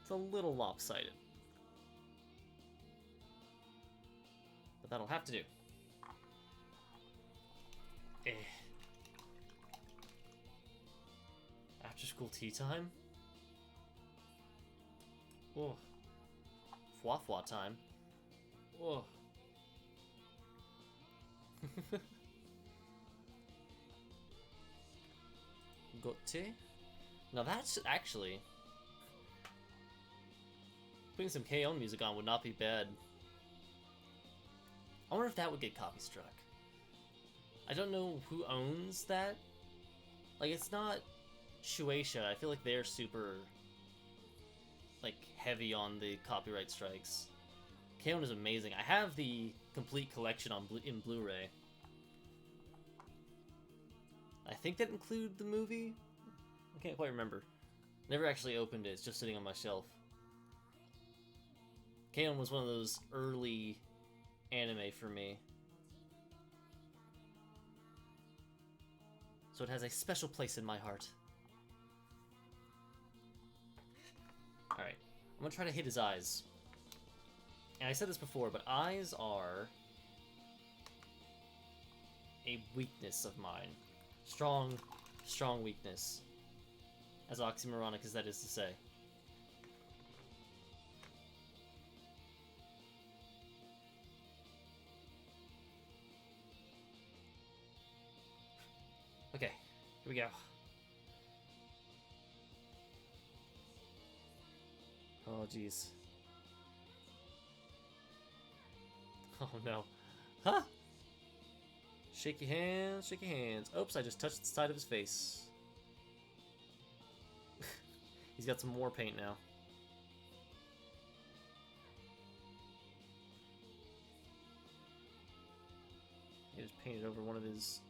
It's a little lopsided. But that'll have to do. After school tea time? Oh. Fwa-fwa time. Oh. Gotte? Now that's actually... Putting some K-On! Music on would not be bad. I wonder if that would get copy struck. I don't know who owns that. Like, it's not Shueisha. I feel like they're super, like, heavy on the copyright strikes. K-On! Is amazing. I have the complete collection on in Blu-ray. I think that include the movie? I can't quite remember. Never actually opened it. It's just sitting on my shelf. K-On! Was one of those early anime for me. So it has a special place in my heart. Alright, I'm gonna try to hit his eyes. And I said this before, but eyes are a weakness of mine. Strong, strong weakness. As oxymoronic as that is to say. Okay, here we go. Oh, jeez. Oh, no. Huh? Shaky hands, shaky hands. Oops, I just touched the side of his face. He's got some more paint now. He just painted over one of his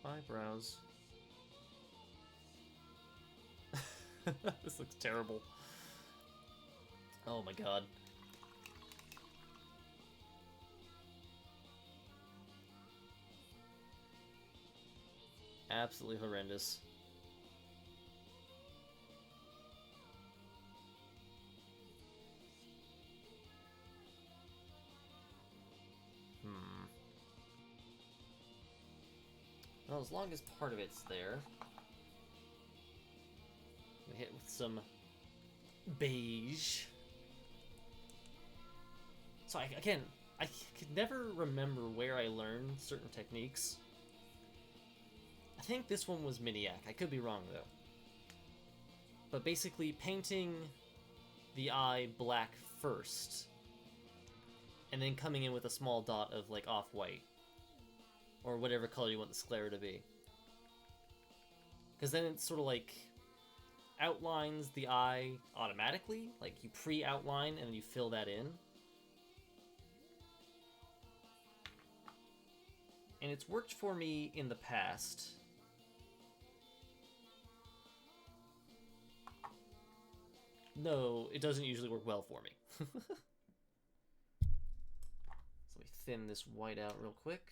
eyebrows. This looks terrible. Oh my god. Absolutely horrendous. Well, as long as part of it's there. We hit with some beige. So I could never remember where I learned certain techniques. I think this one was Miniac. I could be wrong, though. But basically, painting the eye black first, and then coming in with a small dot of, like, off-white. Or whatever color you want the sclera to be. Because then it's sort of like outlines the eye automatically. Like, you pre-outline and then you fill that in. And it's worked for me in the past. No, it doesn't usually work well for me. So let me thin this white out real quick.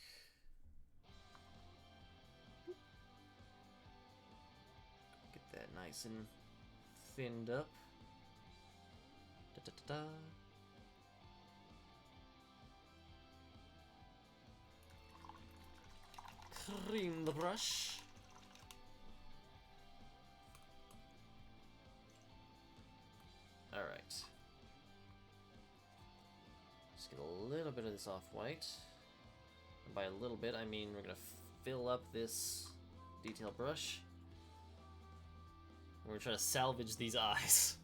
Get that nice and thinned up. Da da da da. Cream the brush. Alright. Just get a little bit of this off-white. And by a little bit, I mean we're going to fill up this detail brush. We're going to try to salvage these eyes.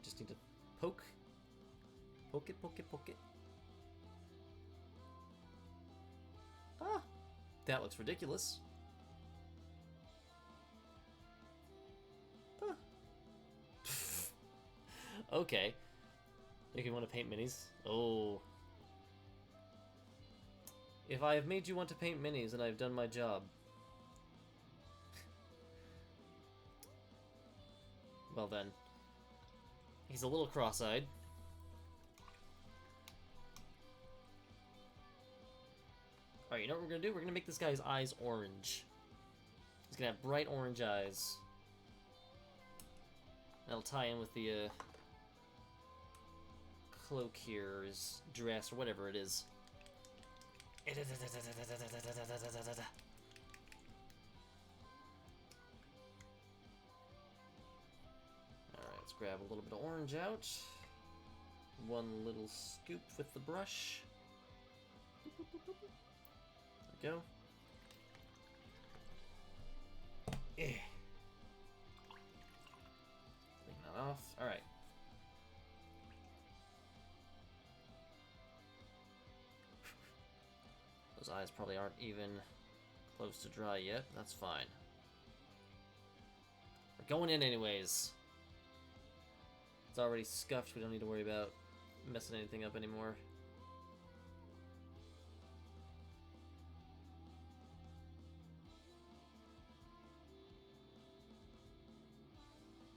Just need to poke. Poke it, poke it, poke it. Ah! That looks ridiculous. Huh. Okay. Make you want to paint minis? Oh. If I have made you want to paint minis, then I've done my job. Well then. He's a little cross-eyed. Alright, you know what we're gonna do? We're gonna make this guy's eyes orange. He's gonna have bright orange eyes. That'll tie in with the cloak here, or his dress, or whatever it is. Alright, let's grab a little bit of orange out. One little scoop with the brush. There we go. Clean that off. Alright. Those eyes probably aren't even close to dry yet. That's fine. We're going in anyways. It's already scuffed. We don't need to worry about messing anything up anymore.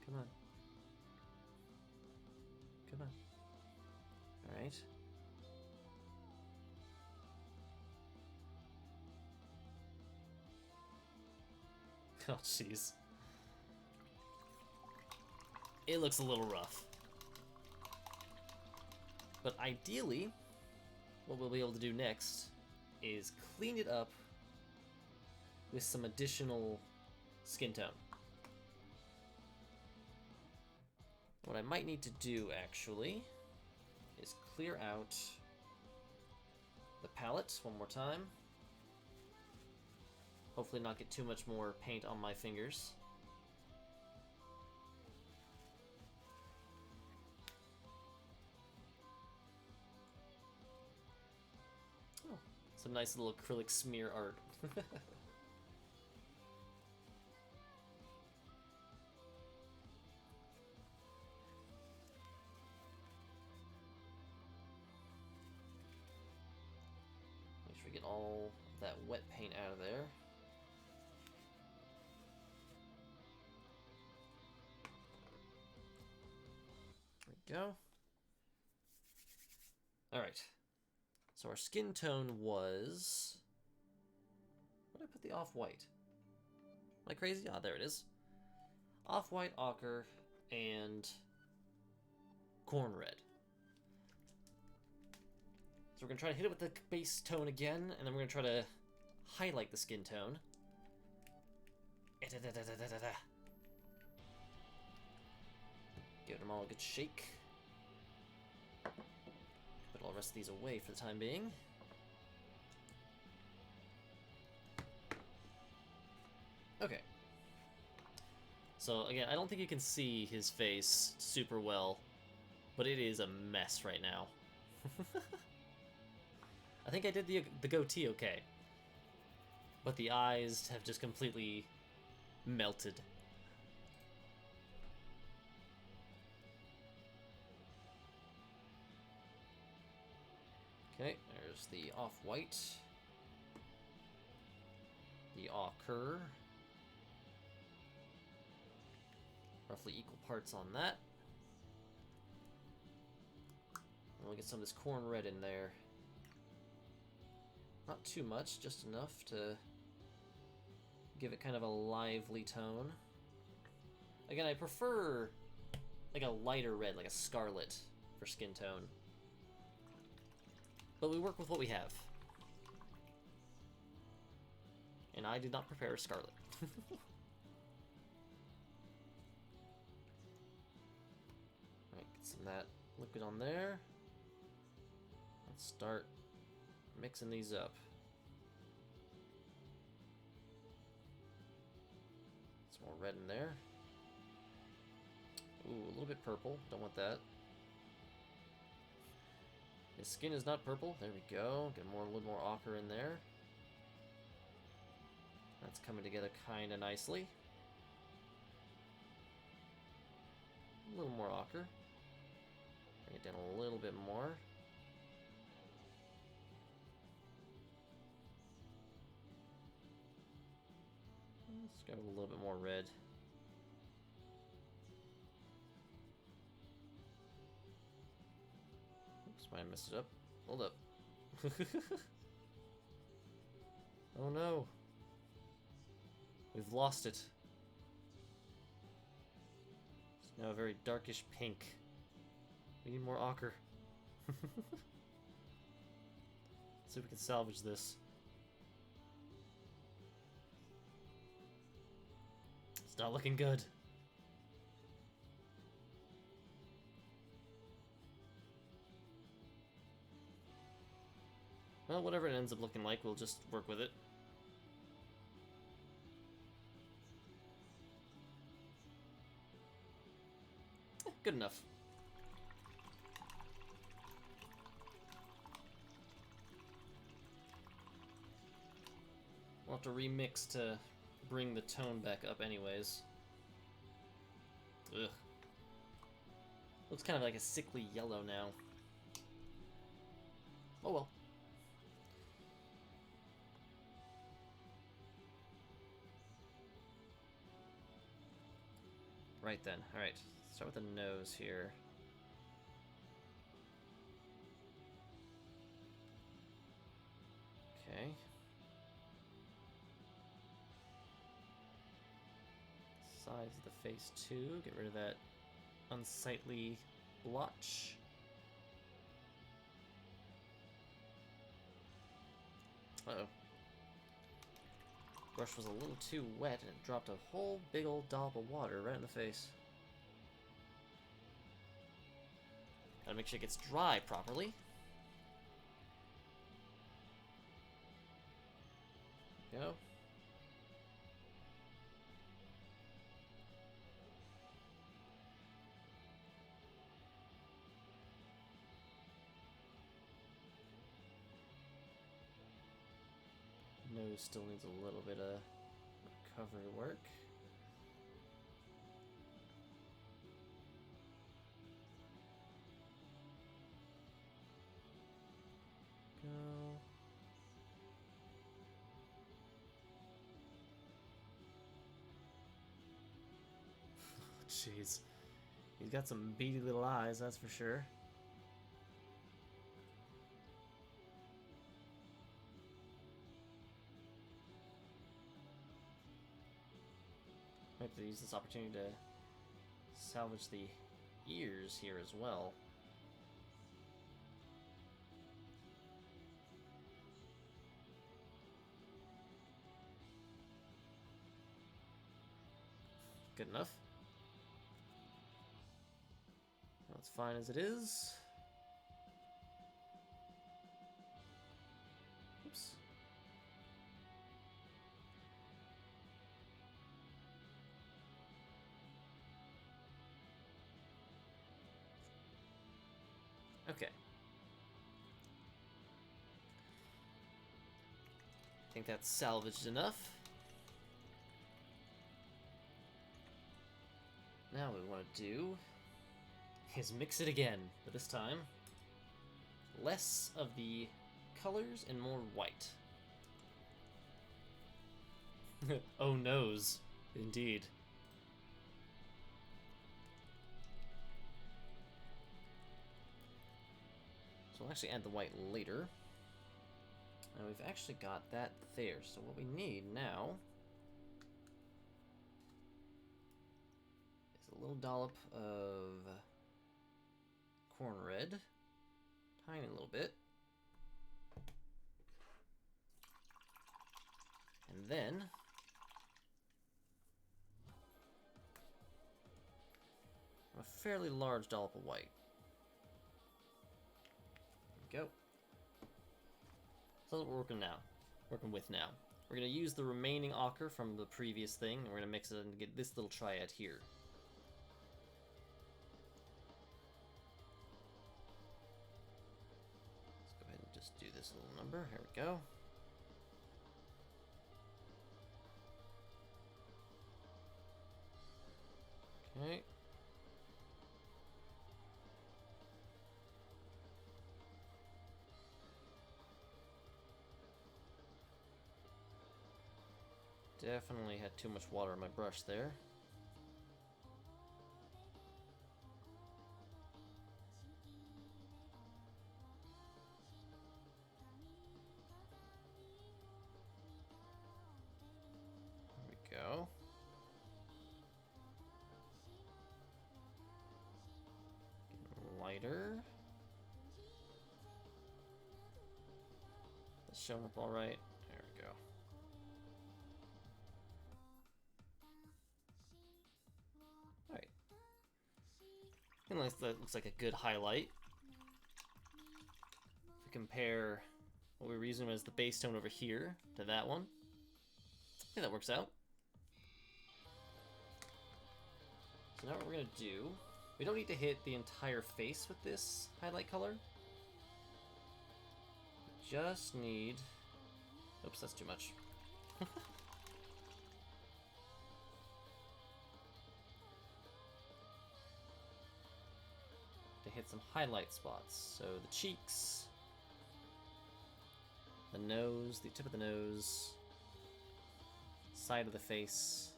Come on. Come on. Alright. Oh, jeez. It looks a little rough. But ideally, what we'll be able to do next is clean it up with some additional skin tone. What I might need to do, actually, is clear out the palette one more time. Hopefully not get too much more paint on my fingers. Oh, some nice little acrylic smear art. Make sure we get all that wet paint out of there. Go. Alright. So our skin tone was... Where did I put the off-white? Am I crazy? Ah, there it is. Off-white, ochre, and corn red. So we're gonna try to hit it with the base tone again, and then we're gonna try to highlight the skin tone. Give them all a good shake. Put all the rest of these away for the time being. Okay. So again, I don't think you can see his face super well, but it is a mess right now. I think I did the goatee okay, but the eyes have just completely melted. Okay, there's the off-white, the ochre, roughly equal parts on that. And we'll get some of this corn red in there. Not too much, just enough to give it kind of a lively tone. Again, I prefer like a lighter red, like a scarlet for skin tone. But we work with what we have. And I did not prepare a scarlet. Alright, get some of that liquid on there. Let's start mixing these up. Some more red in there. Ooh, a little bit purple. Don't want that. His skin is not purple. There we go. Get a little more ochre in there. That's coming together kind of nicely. A little more ochre. Bring it down a little bit more. Let's go with a little bit more red. Oops, might have messed it up. Hold up. Oh no. We've lost it. It's now a very darkish pink. We need more ochre. Let's see if we can salvage this. It's not looking good. Well, whatever it ends up looking like, we'll just work with it. Good enough. We'll have to remix to bring the tone back up anyways. Ugh. Looks kind of like a sickly yellow now. Oh well. Right then, alright. Start with the nose here. Okay. Sides of the face too. Get rid of that unsightly blotch. Uh-oh. Brush was a little too wet and it dropped a whole big old dollop of water right in the face. Gotta make sure it gets dry properly. Go. Nose still needs a little bit of recovery work. Go. Jeez. He's got some beady little eyes, that's for sure. I have to use this opportunity to salvage the ears here as well. Good enough. That's fine as it is. Oops. Okay. I think that's salvaged enough. Now what we want to do is mix it again, but this time less of the colors and more white. Oh noes, indeed. So we'll actually add the white later. And we've actually got that there, so what we need now is a little dollop of corn red, tiny little bit, and then a fairly large dollop of white. There we go. So that's what we're working with now. We're gonna use the remaining ochre from the previous thing, and we're gonna mix it and get this little triad here. Let's go ahead and just do this little number. Here we go. Okay. Definitely had too much water on my brush there. There we go. Getting lighter. That's showing up all right. There we go. And that looks like a good highlight. If we compare what we were using as the base tone over here to that one, I think that works out. So now what we're gonna do, we don't need to hit the entire face with this highlight color. We just need, oops, that's too much. To hit some highlight spots. So the cheeks, the nose, the tip of the nose, side of the face.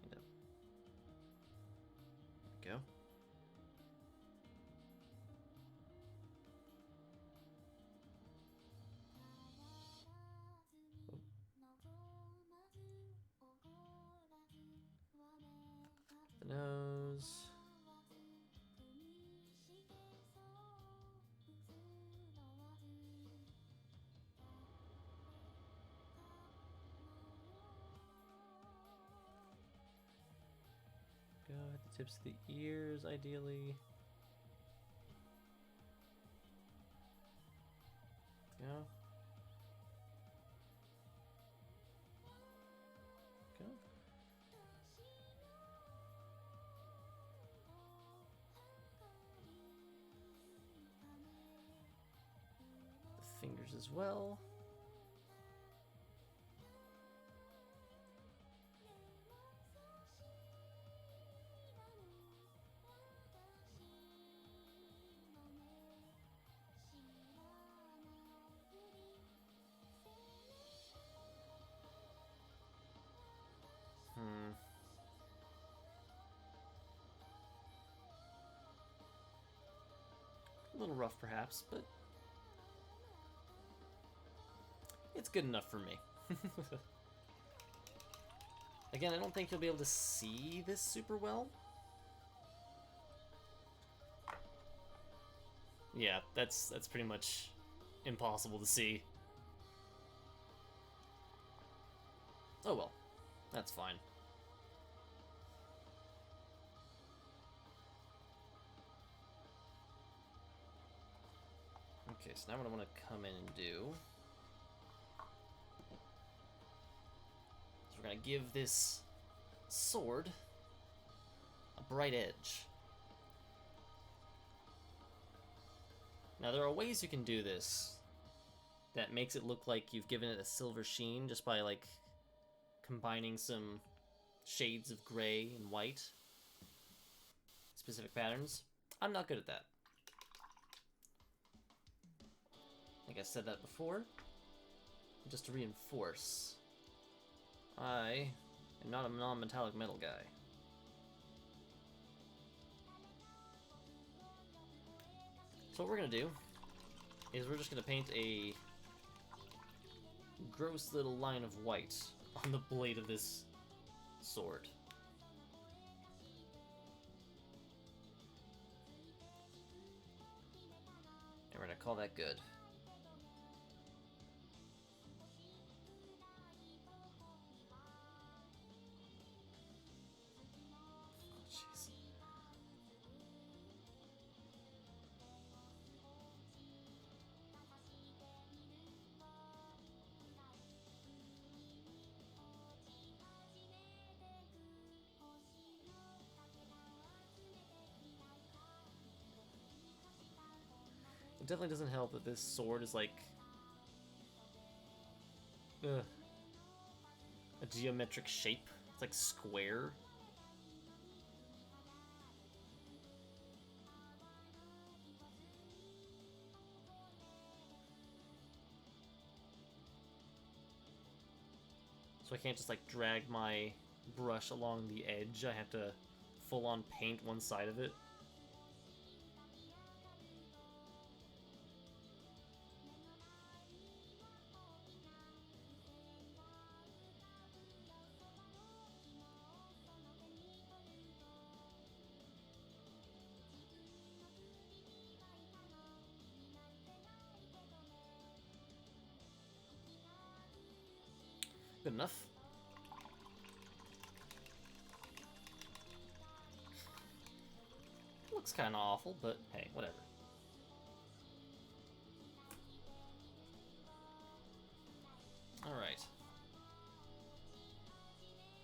There we go. The nose. Go at the tips of the ears, ideally. Go. Go. The fingers as well. A little rough, perhaps, but it's good enough for me. Again, I don't think you'll be able to see this super well. Yeah, that's pretty much impossible to see. Oh well. That's fine. Okay, so now what I want to come in and do is we're going to give this sword a bright edge. Now there are ways you can do this that makes it look like you've given it a silver sheen just by like combining some shades of gray and white, specific patterns. I'm not good at that. I think I said that before. Just to reinforce, I am not a non-metallic metal guy. So what we're gonna do is we're just gonna paint a gross little line of white on the blade of this sword. And we're gonna call that good. Jeez. It definitely doesn't help that this sword is like a geometric shape. It's like square. So I can't just like drag my brush along the edge. I have to full on paint one side of it. Good enough. Looks kind of awful, but hey, whatever. All right.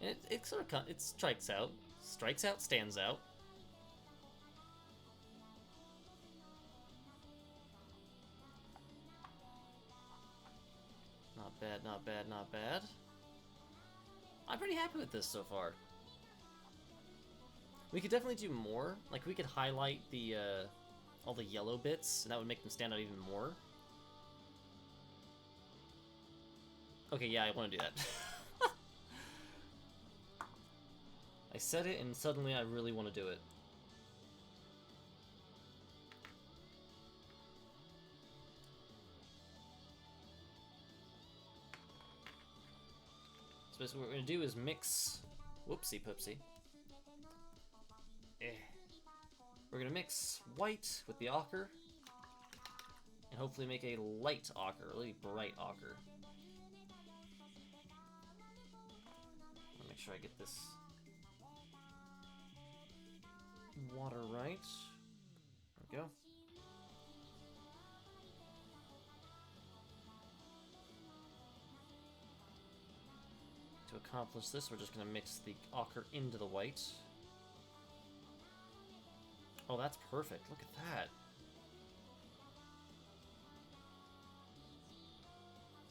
And it sort of it strikes out, stands out. Not bad, not bad, not bad. I'm pretty happy with this so far. We could definitely do more. Like, we could highlight the, all the yellow bits, and that would make them stand out even more. Okay, yeah, I want to do that. I said it, and suddenly I really want to do it. So basically what we're going to do is mix... Whoopsie poopsie. We're going to mix white with the ochre, and hopefully make a light ochre, a really bright ochre. I'll make sure I get this water right. There we go. To accomplish this, we're just going to mix the ochre into the white. Oh, that's perfect. Look at that.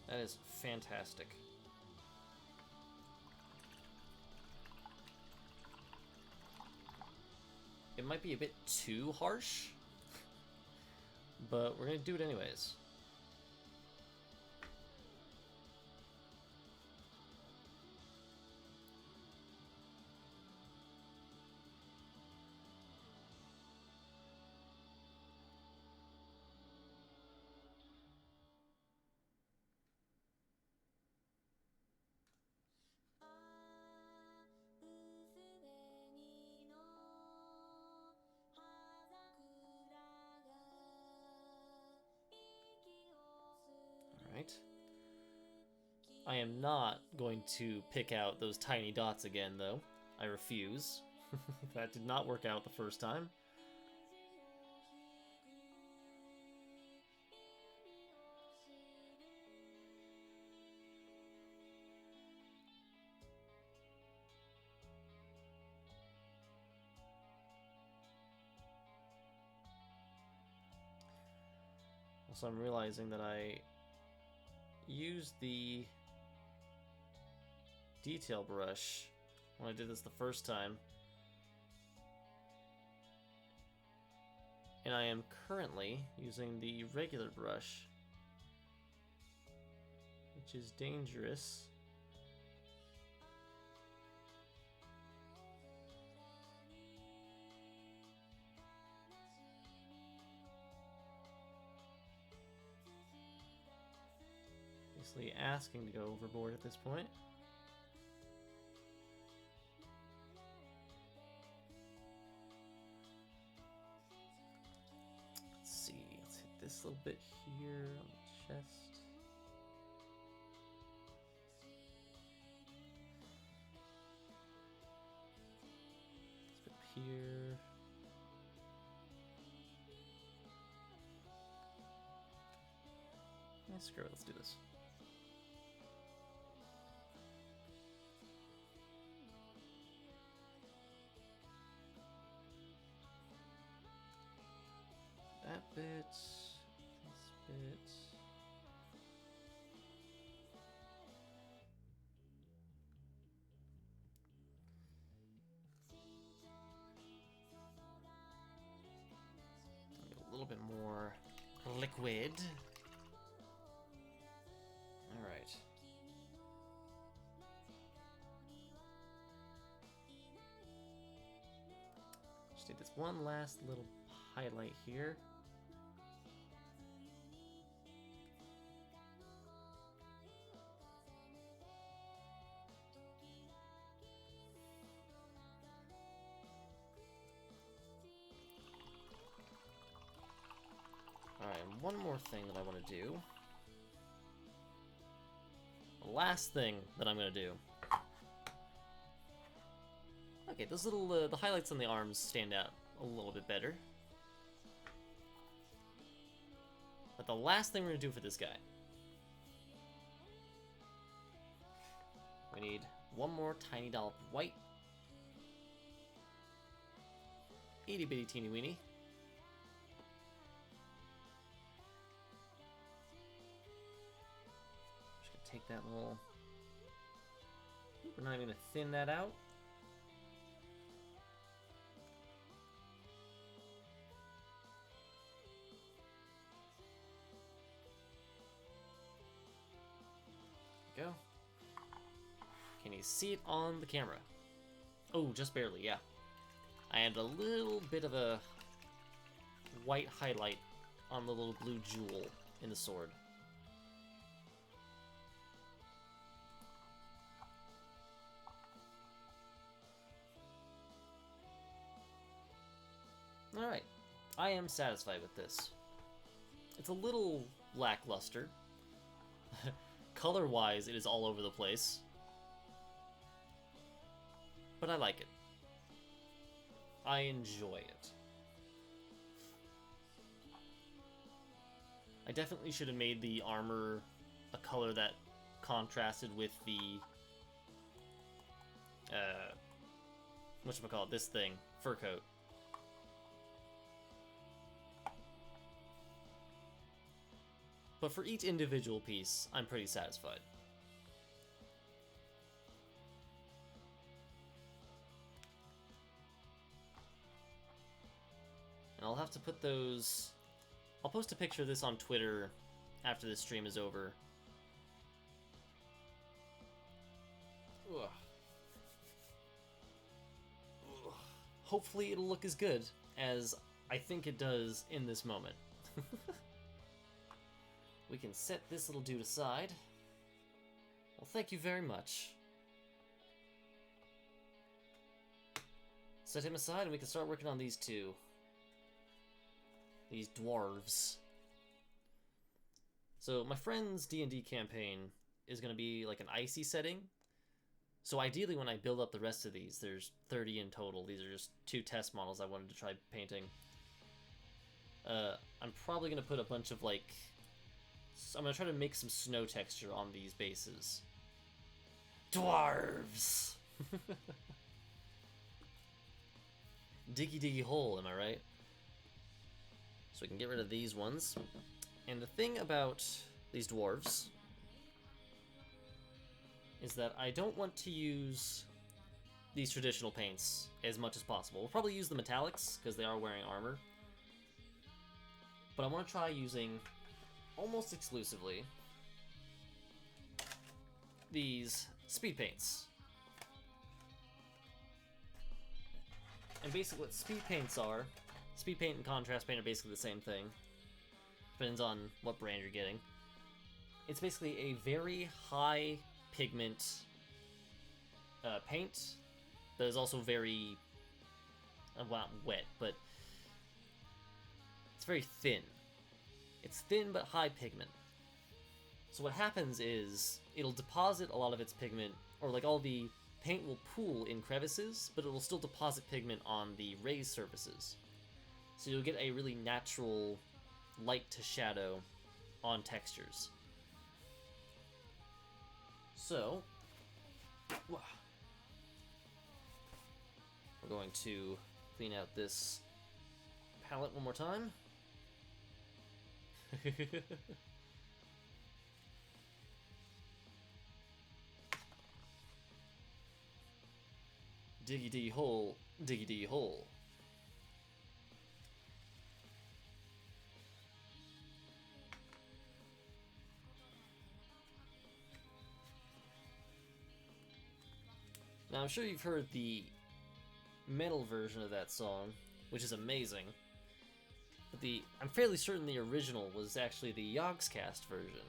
That is fantastic. It might be a bit too harsh, but we're going to do it anyways. I am not going to pick out those tiny dots again, though. I refuse. That did not work out the first time. Also, I'm realizing that I used the detail brush when I did this the first time. And I am currently using the regular brush, which is dangerous. Basically asking to go overboard at this point. Let's hit this little bit here on the chest. This bit here. Yeah, screw it, let's do this. That bit, this bit. A little bit more liquid. All right. Just need this one last little highlight here. Alright, and one more thing that I want to do. The last thing that I'm going to do. Okay, those little, the highlights on the arms stand out a little bit better. But the last thing we're going to do for this guy. We need one more tiny dollop of white. Itty bitty teeny weeny. Take that little... We're not even going to thin that out. Go. Can you see it on the camera? Oh, just barely, yeah. I added a little bit of a white highlight on the little blue jewel in the sword. Alright, I am satisfied with this. It's a little lackluster. Color-wise, it is all over the place. But I like it. I enjoy it. I definitely should have made the armor a color that contrasted with the... whatchamacallit, this thing, fur coat. But for each individual piece, I'm pretty satisfied. And I'll have to put those... I'll post a picture of this on Twitter after this stream is over. Ugh. Ugh. Hopefully it'll look as good as I think it does in this moment. We can set this little dude aside. Well, thank you very much. Set him aside and we can start working on these two. These dwarves. So, my friend's D&D campaign is going to be like an icy setting. So ideally when I build up the rest of these, there's 30 in total. These are just 2 test models I wanted to try painting. I'm probably going to put a bunch of like... I'm going to try to make some snow texture on these bases. Dwarves! Diggy diggy hole, am I right? So we can get rid of these ones. And the thing about these dwarves is that I don't want to use these traditional paints as much as possible. We'll probably use the metallics, because they are wearing armor. But I want to try using, almost exclusively, these speed paints. And basically what speed paints are, speed paint and contrast paint are basically the same thing. Depends on what brand you're getting. It's basically a very high pigment paint that is also very, well, not wet, but it's very thin. It's thin but high pigment. So what happens is it'll deposit a lot of its pigment, or like all the paint will pool in crevices, but it will still deposit pigment on the raised surfaces. So you'll get a really natural light to shadow on textures. So, we're going to clean out this palette one more time. Diggy diggy hole, diggy diggy hole. Now I'm sure you've heard the metal version of that song, which is amazing. But I'm fairly certain the original was actually the Yogscast version.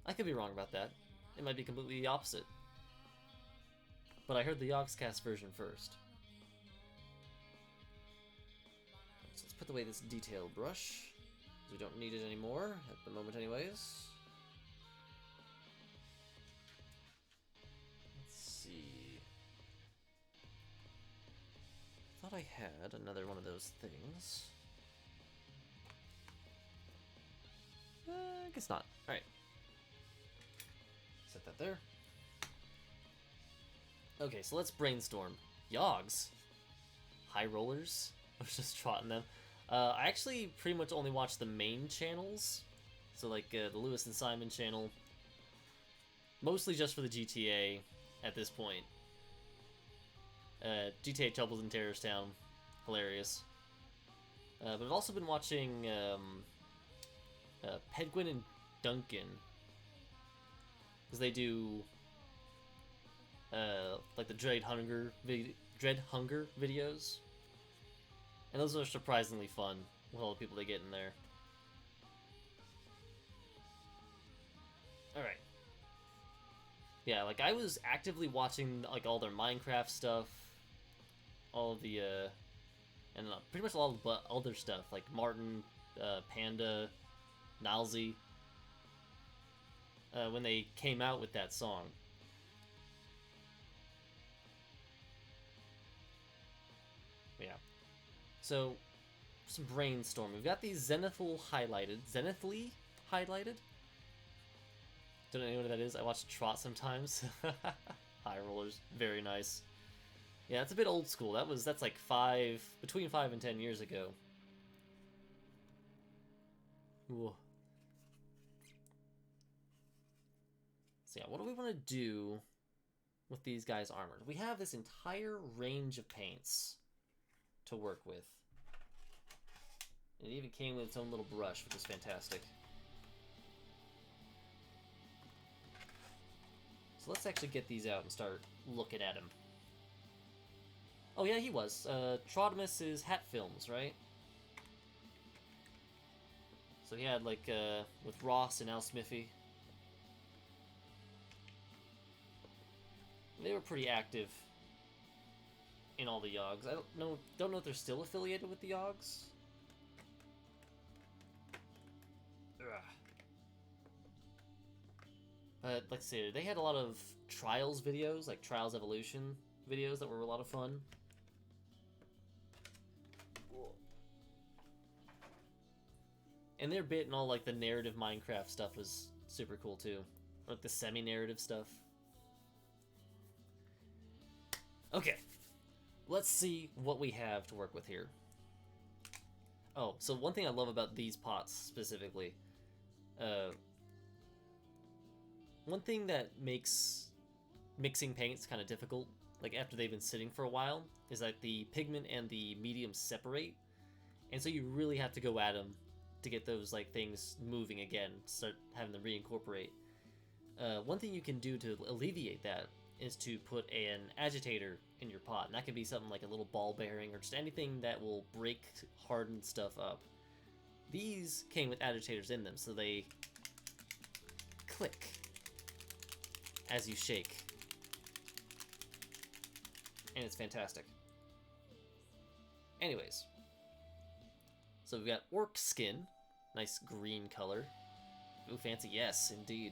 I could be wrong about that. It might be completely the opposite. But I heard the Yogscast version first. So let's put away this detail brush, because we don't need it anymore, at the moment anyways. Let's see. I thought I had another one of those things. I guess not. Alright. Set that there. Okay, so let's brainstorm. Yogs? High rollers? I was just trotting them. I actually pretty much only watch the main channels. So like the Lewis and Simon channel. Mostly just for the GTA at this point. GTA Troubles in Terrorstown. Hilarious. But I've also been watching Pedguin and Duncan. Because they do like the Dread Hunger videos. And those are surprisingly fun with all the people they get in there. Alright. Yeah, like I was actively watching like all their Minecraft stuff, all of the and pretty much all the other stuff like Martin, Panda, Nalzy, when they came out with that song. Yeah. So, some brainstorm. We've got these zenithly highlighted. Don't know what that is. I watch Trot sometimes. High rollers, very nice. Yeah, it's a bit old school. That's like between 5 and 10 years ago. Ooh. So yeah, what do we want to do with these guys' armor? We have this entire range of paints to work with. It even came with its own little brush, which is fantastic. So let's actually get these out and start looking at him. Oh yeah, he was. Trotimus is Hat Films, right? So he had like, with Ross and Al Smithy. They were pretty active in all the Yogs. I don't know if they're still affiliated with the Yogs. Ugh. But like I said, they had a lot of Trials videos, like Trials Evolution videos that were a lot of fun. And their bit and all like the narrative Minecraft stuff was super cool too. Like the semi-narrative stuff. Okay. Let's see what we have to work with here. Oh, so one thing I love about these pots specifically, one thing that makes mixing paints kind of difficult, like after they've been sitting for a while, is that the pigment and the medium separate, and so you really have to go at them to get those like things moving again, start having them reincorporate. One thing you can do to alleviate that is to put an agitator in your pot, and that can be something like a little ball bearing or just anything that will break hardened stuff up. These came with agitators in them, so they click as you shake, and it's fantastic. Anyways, so we've got orc skin, nice green color. Ooh, fancy, yes, indeed.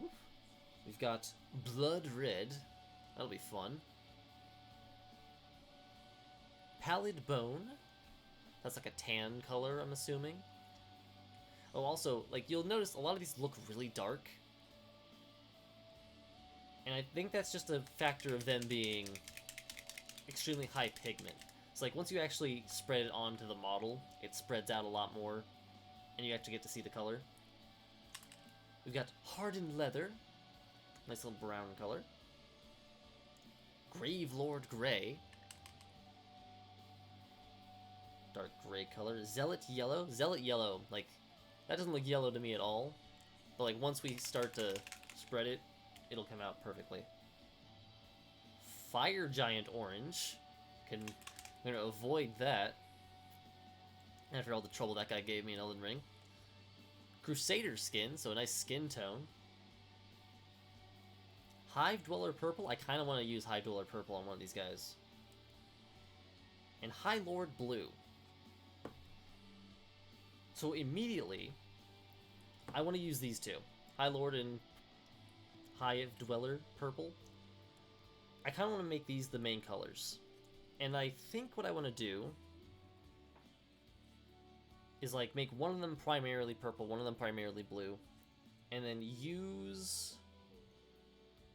Oof. We've got blood red, that'll be fun. Pallid bone, that's like a tan color, I'm assuming. Oh, also, like, you'll notice a lot of these look really dark. And I think that's just a factor of them being extremely high pigment. So, like, once you actually spread it onto the model, it spreads out a lot more, and you actually get to see the color. We've got hardened leather, nice little brown color. Grave Lord Gray, dark gray color. Zealot yellow, like, that doesn't look yellow to me at all, but like once we start to spread it, it'll come out perfectly. Fire Giant orange, I'm gonna avoid that after all the trouble that guy gave me in Elden Ring. Crusader Skin, so a nice skin tone. Hive Dweller purple, I kind of want to use Hive Dweller purple on one of these guys. And High Lord blue. So immediately, I want to use these two. High Lord and Hive Dweller purple. I kind of want to make these the main colors. And I think what I want to do is like make one of them primarily purple, one of them primarily blue, and then use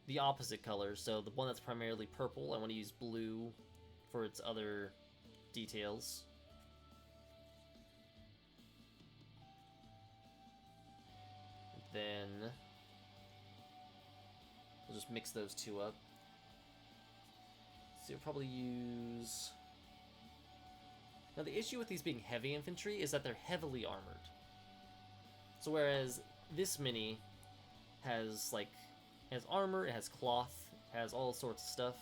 the opposite colors. So the one that's primarily purple, I want to use blue for its other details. Then we'll just mix those two up. So you'll probably use... Now the issue with these being heavy infantry is that they're heavily armored. So whereas this mini has like armor, it has cloth, it has all sorts of stuff.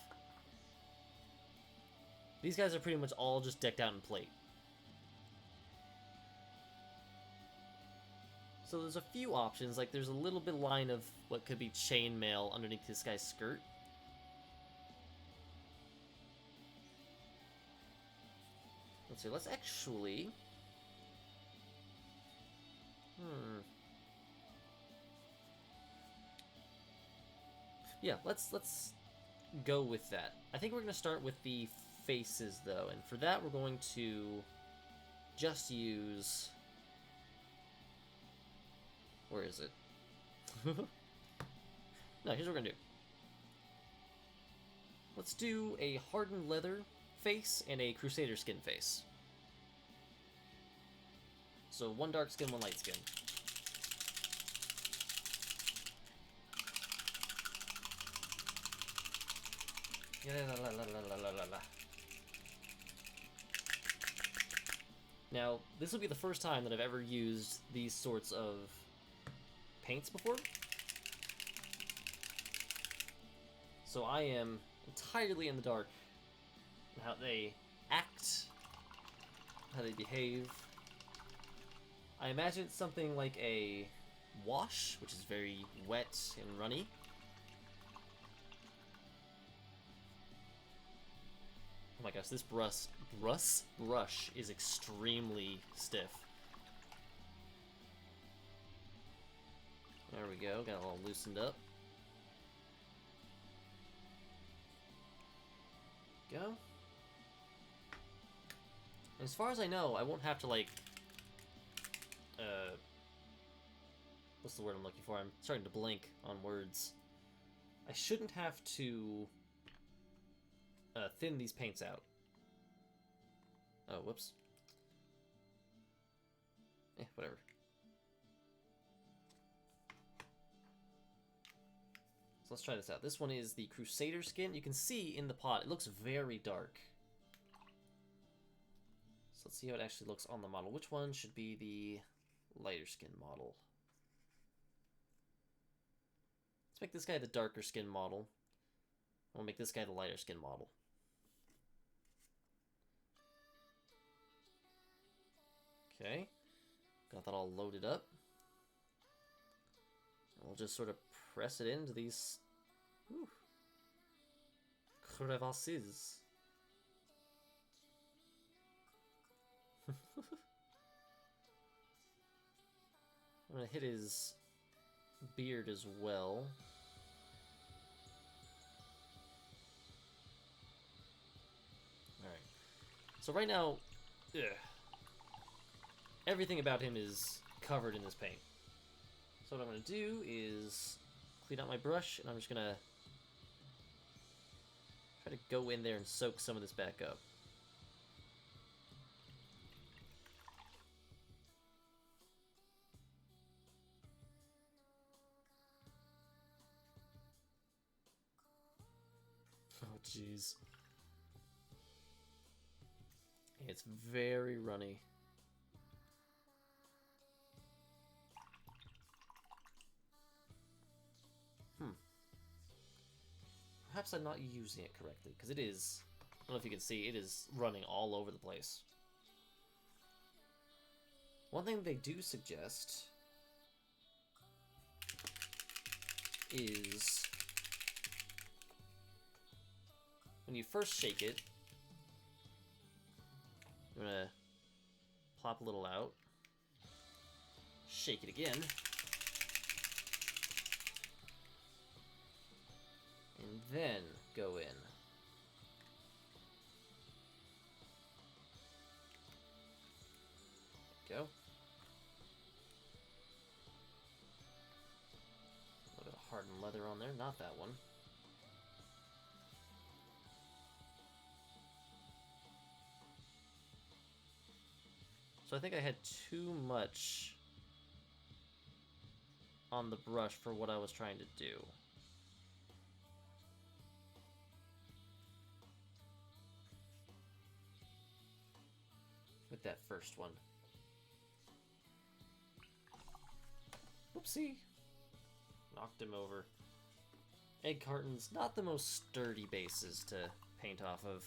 These guys are pretty much all just decked out in plate. So there's a few options, like there's a little bit line of what could be chainmail underneath this guy's skirt. Let's see, let's actually... Yeah, let's go with that. I think we're going to start with the faces, though, and for that we're going to just use... Where is it? No, here's what we're going to do. Let's do a hardened leather face and a Crusader Skin face. So one dark skin, one light skin. Now, this will be the first time that I've ever used these sorts of paints before. So I am entirely in the dark on how they act, how they behave. I imagine it's something like a wash, which is very wet and runny. Oh my gosh, this brush is extremely stiff. There we go, got it all loosened up. Go. And as far as I know, I won't have to, like, what's the word I'm looking for? I'm starting to blink on words. I shouldn't have to thin these paints out. Oh, whoops. Whatever. So let's try this out. This one is the Crusader Skin. You can see in the pot, it looks very dark. So let's see how it actually looks on the model. Which one should be the lighter skin model? Let's make this guy the darker skin model. We'll make this guy the lighter skin model. Okay. Got that all loaded up. We'll just sort of press it into these crevasses. I'm gonna hit his beard as well. Alright. So right now, everything about him is covered in this paint. So what I'm going to do is clean out my brush, and I'm just going to try to go in there and soak some of this back up. Oh, jeez. It's very runny. Perhaps I'm not using it correctly, because it is, I don't know if you can see, it is running all over the place. One thing they do suggest is when you first shake it, I'm gonna plop a little out, shake it again, and then go in. There we go. A little bit of hardened leather on there, not that one. So I think I had too much on the brush for what I was trying to do. With that first one. Whoopsie. Knocked him over. Egg cartons, not the most sturdy bases to paint off of.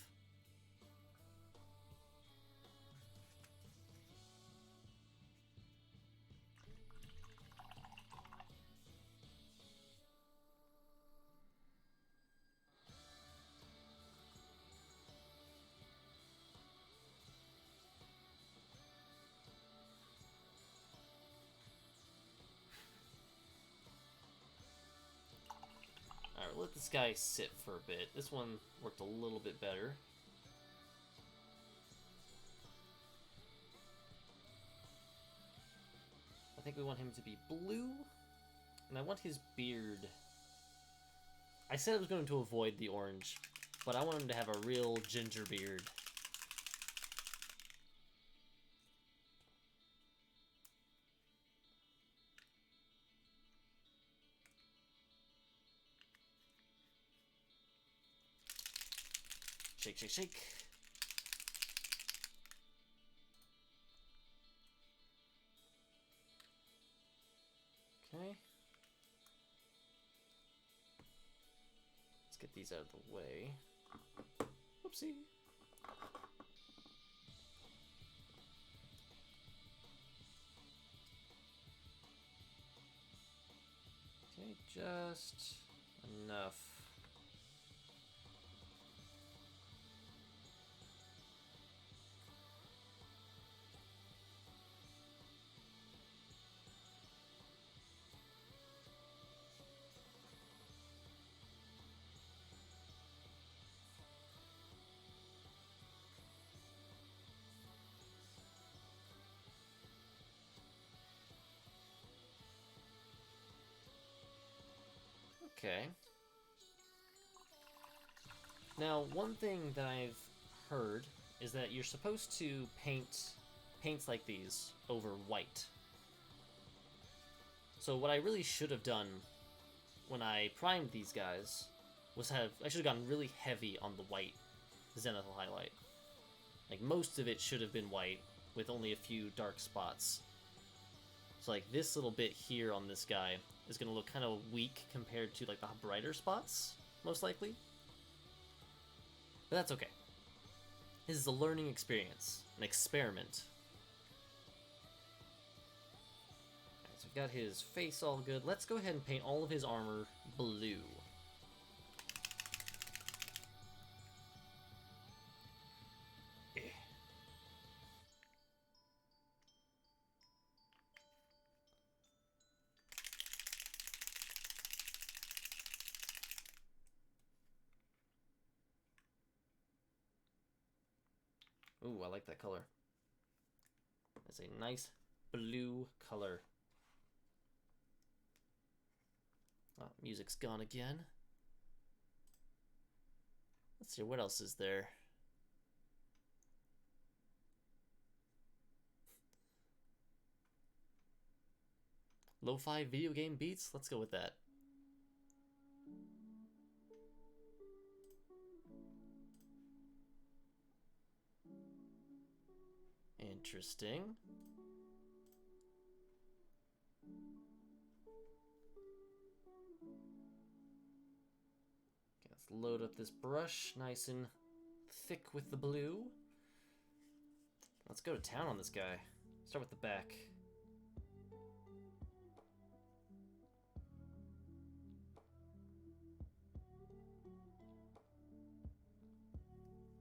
Alright, let this guy sit for a bit. This one worked a little bit better. I think we want him to be blue, and I want his beard. I said I was going to avoid the orange, but I want him to have a real ginger beard. Shake, shake, shake. Okay. Let's get these out of the way. Whoopsie. Okay, just enough. Okay. Now, one thing that I've heard is that you're supposed to paint paints like these over white. So what I really should have done when I primed these guys was I should have gone really heavy on the white zenithal highlight. Like, most of it should have been white, with only a few dark spots. So, like, this little bit here on this guy is going to look kind of weak compared to, like, the brighter spots, most likely. But that's okay. This is a learning experience, an experiment. Alright, so we've got his face all good. Let's go ahead and paint all of his armor blue. Ooh, I like that color. That's a nice blue color. Oh, music's gone again. Let's see, what else is there? Lo-fi video game beats? Let's go with that. Interesting. Okay, let's load up this brush nice and thick with the blue. Let's go to town on this guy. Start with the back.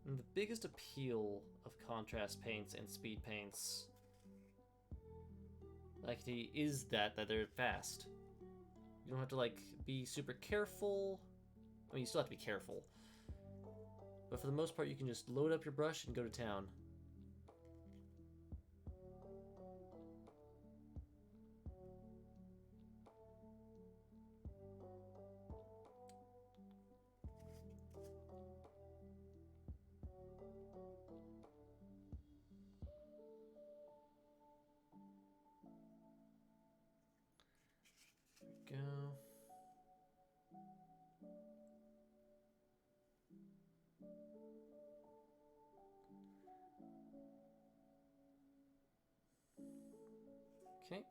And the biggest appeal of contrast paints and speed paints is that they're fast. You don't have to like be super careful. I mean, you still have to be careful, but for the most part you can just load up your brush and go to town. Go. Okay.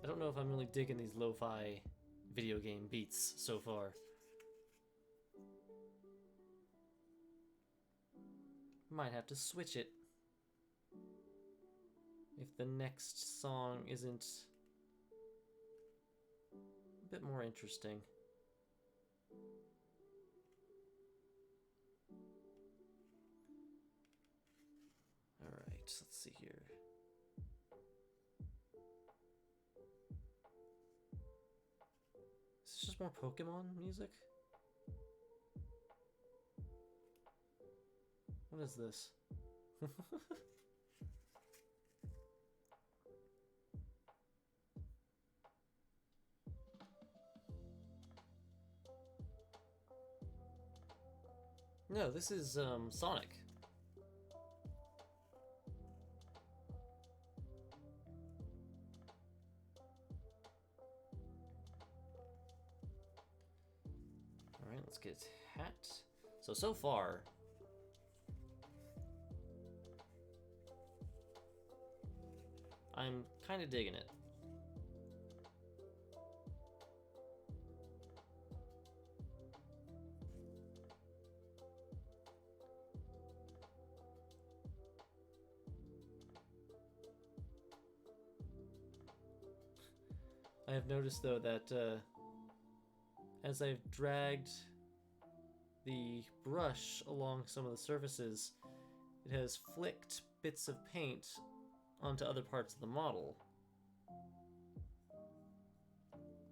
I don't know if I'm really digging these lo-fi video game beats so far. Might have to switch it if the next song isn't a bit more interesting. Alright, let's see here. Is this just more Pokemon music? What is this? No, this is Sonic. Alright, let's get his hat. So far, I'm kind of digging it. I have noticed though that as I've dragged the brush along some of the surfaces, it has flicked bits of paint onto other parts of the model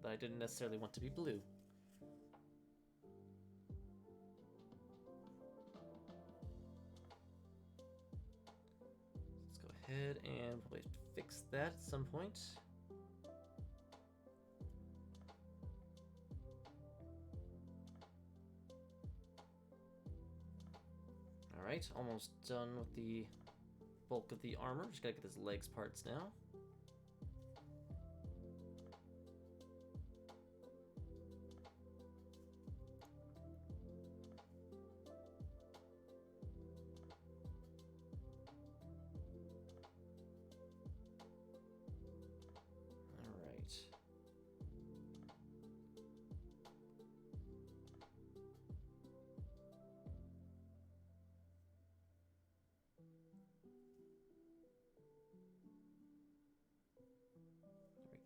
that I didn't necessarily want to be blue. Let's go ahead and probably fix that at some point. Alright, almost done with the bulk of the armor. Just gotta get his legs parts now. Alright.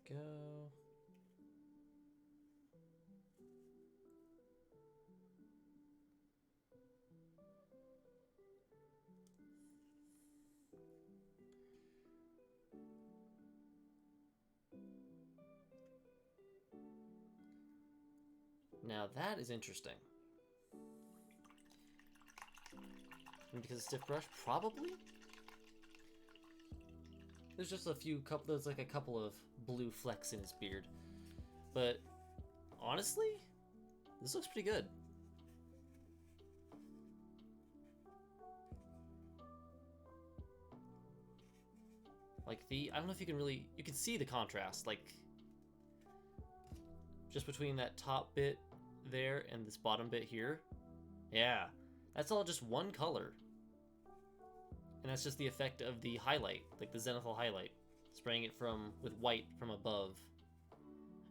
There we go. Now that is interesting. Because it's stiff brush, probably? There's just there's like a couple of blue flecks in his beard. But honestly, this looks pretty good. Like I don't know if you can see the contrast, like just between that top bit there and this bottom bit here. Yeah, that's all just one color. And that's just the effect of the highlight, like the zenithal highlight, spraying it with white from above.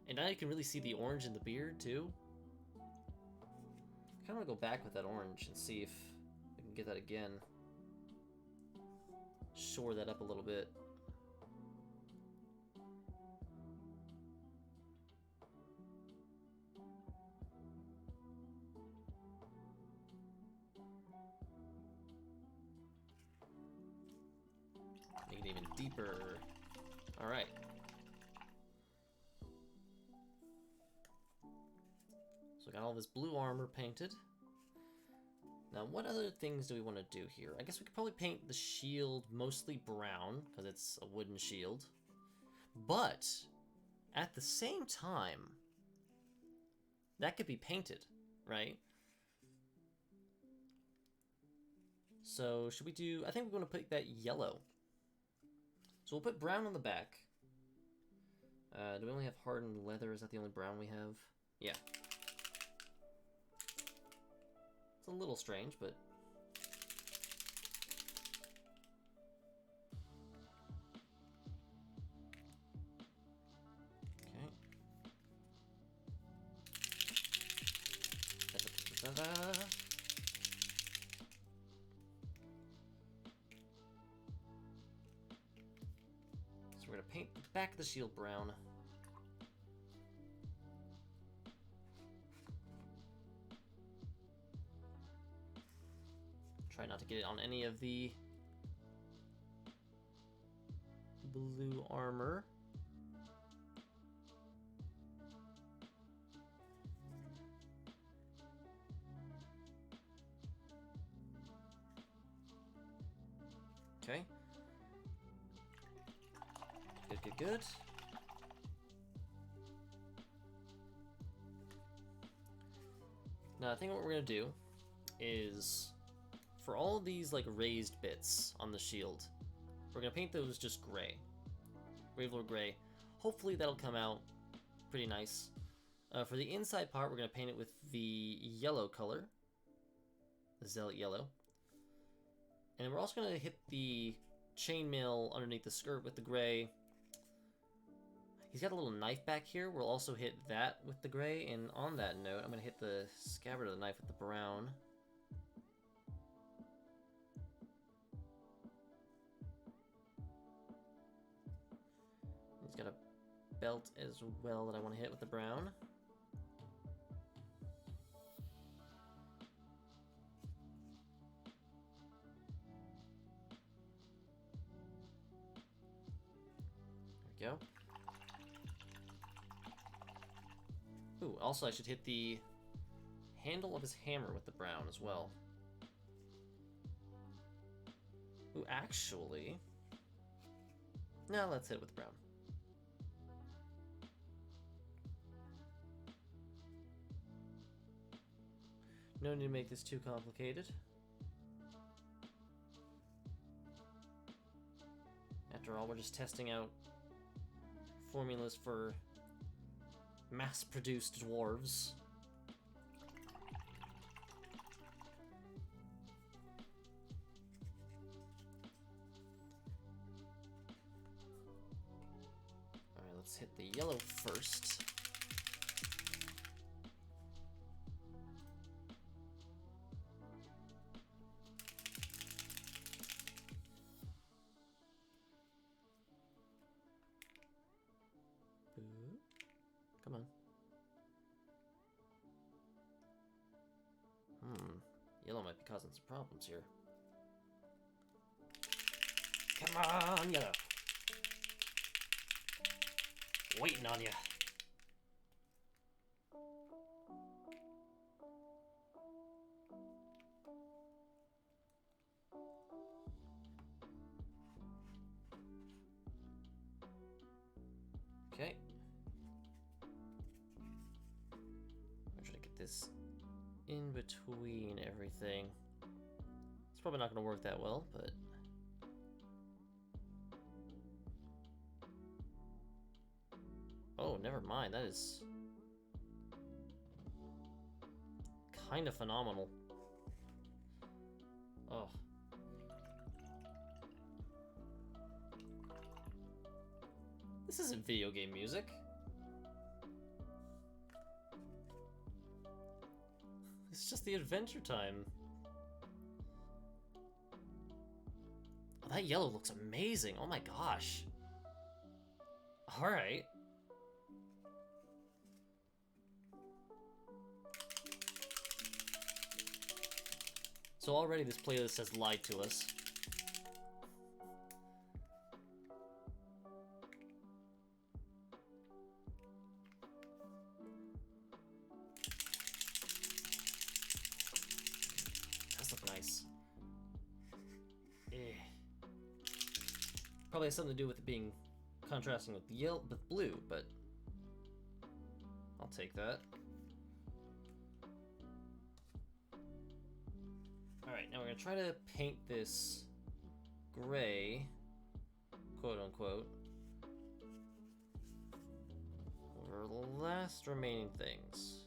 And now you can really see the orange in the beard too. I kind of want to go back with that orange and see if I can get that again. Shore that up a little bit. Make it even deeper. All right. So I got all this blue armor painted. Now, what other things do we want to do here? I guess we could probably paint the shield mostly brown, because it's a wooden shield. But, at the same time, that could be painted, right? So, should we do... I think we're going to put that yellow. So we'll put brown on the back. Do we only have hardened leather? Is that the only brown we have? Yeah. It's a little strange, but... Okay. Da-da-da-da-da. So we're going to paint the back of the shield brown. Try not to get it on any of the blue armor. Okay. Good, good, good. Now, I think what we're gonna do is, for all these like raised bits on the shield, we're gonna paint those just gray, Ravelor gray. Hopefully that'll come out pretty nice. For the inside part, we're gonna paint it with the yellow color, the Zealot yellow, and we're also gonna hit the chainmail underneath the skirt with the gray. He's got a little knife back here. We'll also hit that with the gray, and on that note, I'm gonna hit the scabbard of the knife with the brown. He's got a belt as well that I want to hit with the brown. go. Ooh, also I should hit the handle of his hammer with the brown as well. Ooh, actually... No, let's hit it with brown. No need to make this too complicated. After all, we're just testing out formulas for mass-produced dwarves. Alright, let's hit the yellow first. Come on. Yellow might be causing some problems here. Come on, yellow. Waiting on you. Okay. I'm trying to get this in between everything. It's probably not going to work that well, but... Oh, never mind. That is... kind of phenomenal. Oh. This isn't video game music. It's just the Adventure Time. Oh, that yellow looks amazing. Oh my gosh. Alright. So already this playlist has lied to us. Nice. Probably has something to do with it being contrasting with yellow, with blue, but I'll take that. All right, now we're gonna try to paint this gray, quote unquote, over the last remaining things.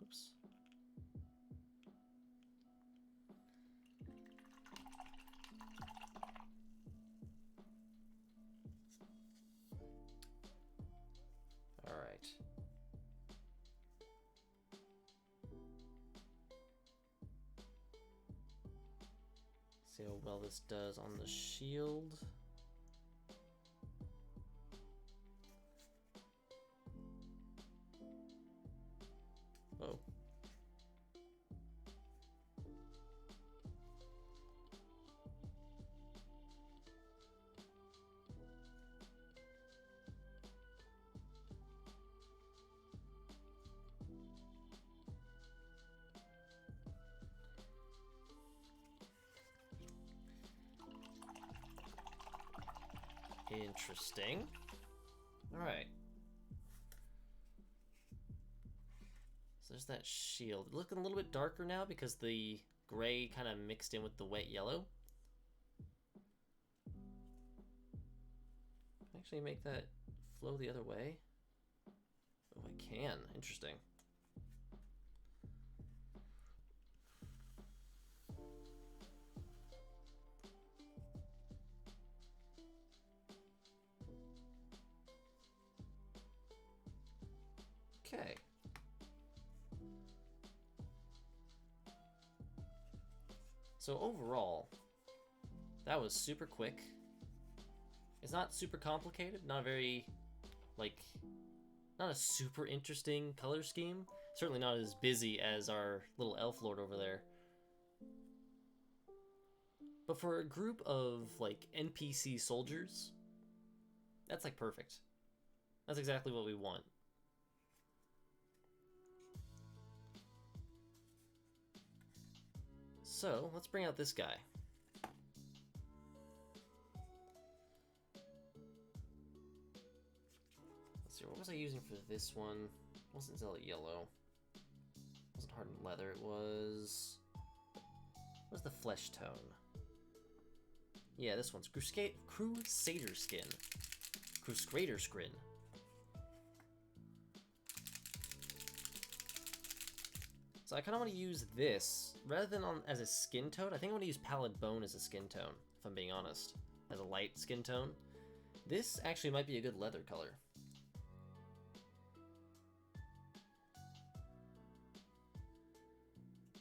Oops. All right. See how well this does on the shield. Oh. Interesting. All right. So there's that shield. Looking a little bit darker now because the gray kind of mixed in with the wet yellow. actually make that flow the other way? Oh, I can. Interesting. Okay. So overall, that was super quick. It's not super complicated, not very, like, not a super interesting color scheme. Certainly not as busy as our little elf lord over there. But for a group of, like, NPC soldiers, that's, like, perfect. That's exactly what we want. So, let's bring out this guy. Let's see, what was I using for this one? It wasn't Zealot Yellow. It wasn't Hardened Leather, it was... What was the flesh tone? Yeah, this one's Crusader Skin. Crusader Skin. So I kind of want to use this, rather than as a skin tone, I think I want to use Pallid Bone as a skin tone, if I'm being honest. As a light skin tone. This actually might be a good leather color.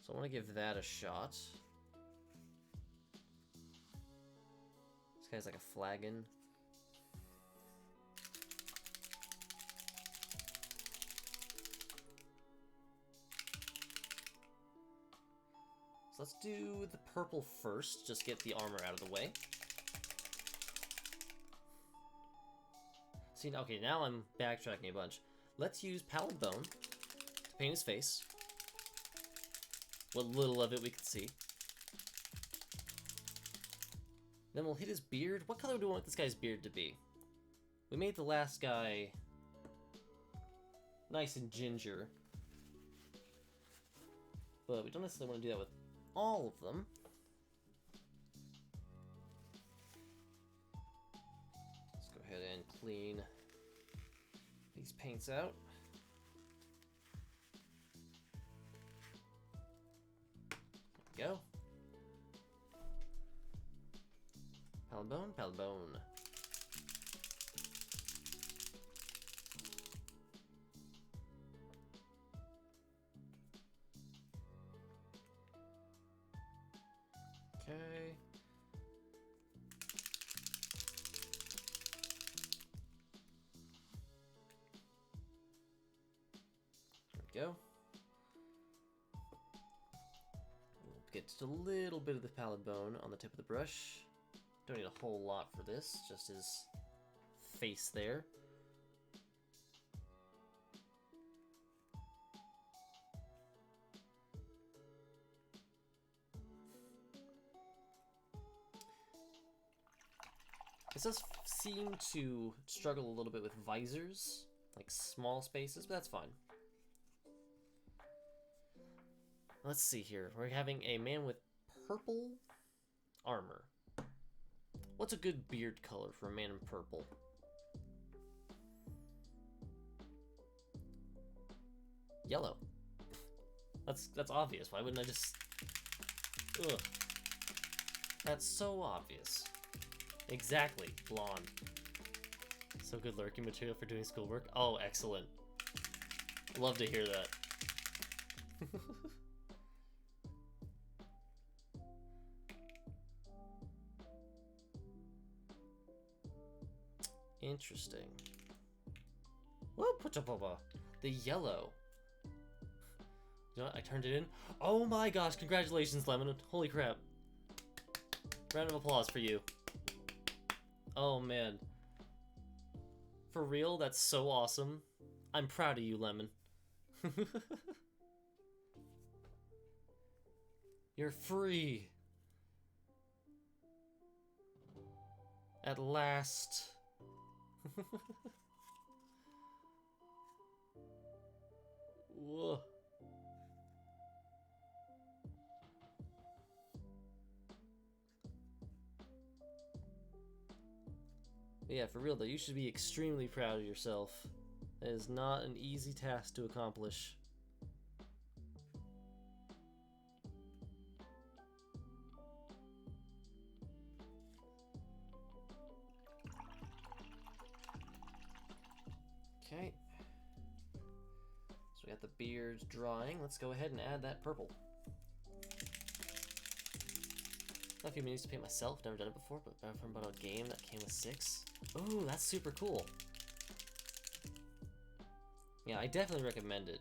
So I want to give that a shot. This guy's like a flagon. So let's do the purple first, just get the armor out of the way. See, okay, now I'm backtracking a bunch. Let's use Pallid Bone to paint his face. What little of it we can see. Then we'll hit his beard. What color do we want this guy's beard to be? We made the last guy nice and ginger. But we don't necessarily want to do that with all of them. Let's go ahead and clean these paints out. There we go. Pallid Bone, Pallid Bone. Okay. There we go. We'll get just a little bit of the Pallid Bone on the tip of the brush. Don't need a whole lot for this, just his face there. This does seem to struggle a little bit with visors, like small spaces, but that's fine. Let's see here. We're having a man with purple armor. What's a good beard color for a man in purple? Yellow. That's obvious. Why wouldn't I just... Ugh. That's so obvious. Exactly. Blonde. So good lurking material for doing schoolwork. Oh, excellent. Love to hear that. Interesting. Whoop, the yellow. You know what? I turned it in. Oh my gosh, congratulations, Lemon. Holy crap. Round of applause for you. Oh man. For real, that's so awesome. I'm proud of you, Lemon. You're free. At last. Whoa. But yeah, for real though, you should be extremely proud of yourself. It is not an easy task to accomplish. Okay. So we got the beards drying. Let's go ahead and add that purple. Got a few minis to paint myself. Never done it before, but from about a game that came with 6. Ooh, that's super cool. Yeah, I definitely recommend it.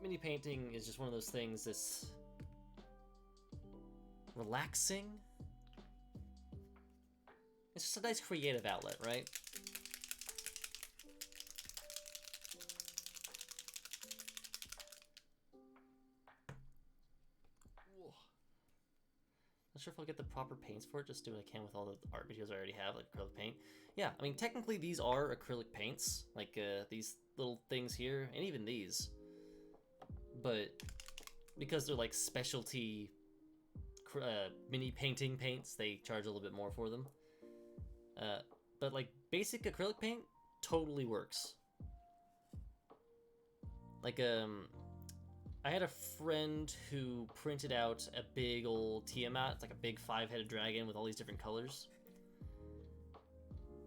Mini painting is just one of those things that's relaxing. It's just a nice creative outlet, right? Not sure if I'll get the proper paints for it, just do what I can with all the art videos I already have, like acrylic paint. Yeah, I mean, technically these are acrylic paints, like these little things here, and even these. But because they're like specialty mini painting paints, they charge a little bit more for them. But like basic acrylic paint totally works. Like I had a friend who printed out a big old Tiamat. It's like a big 5-headed dragon with all these different colors.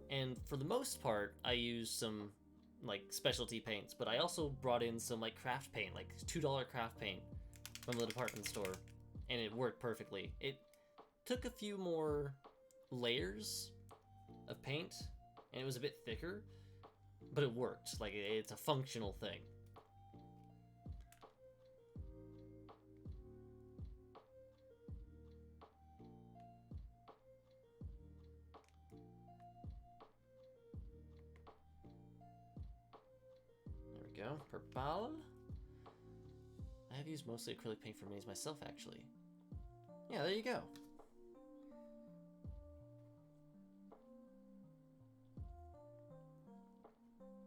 And for the most part, I used some like specialty paints, but I also brought in some like craft paint, like $2 craft paint from the department store, and it worked perfectly. It took a few more layers of paint, and it was a bit thicker, but it worked. Like, it's a functional thing. Go. Purple. I have used mostly acrylic paint for minis myself, actually. Yeah, there you go.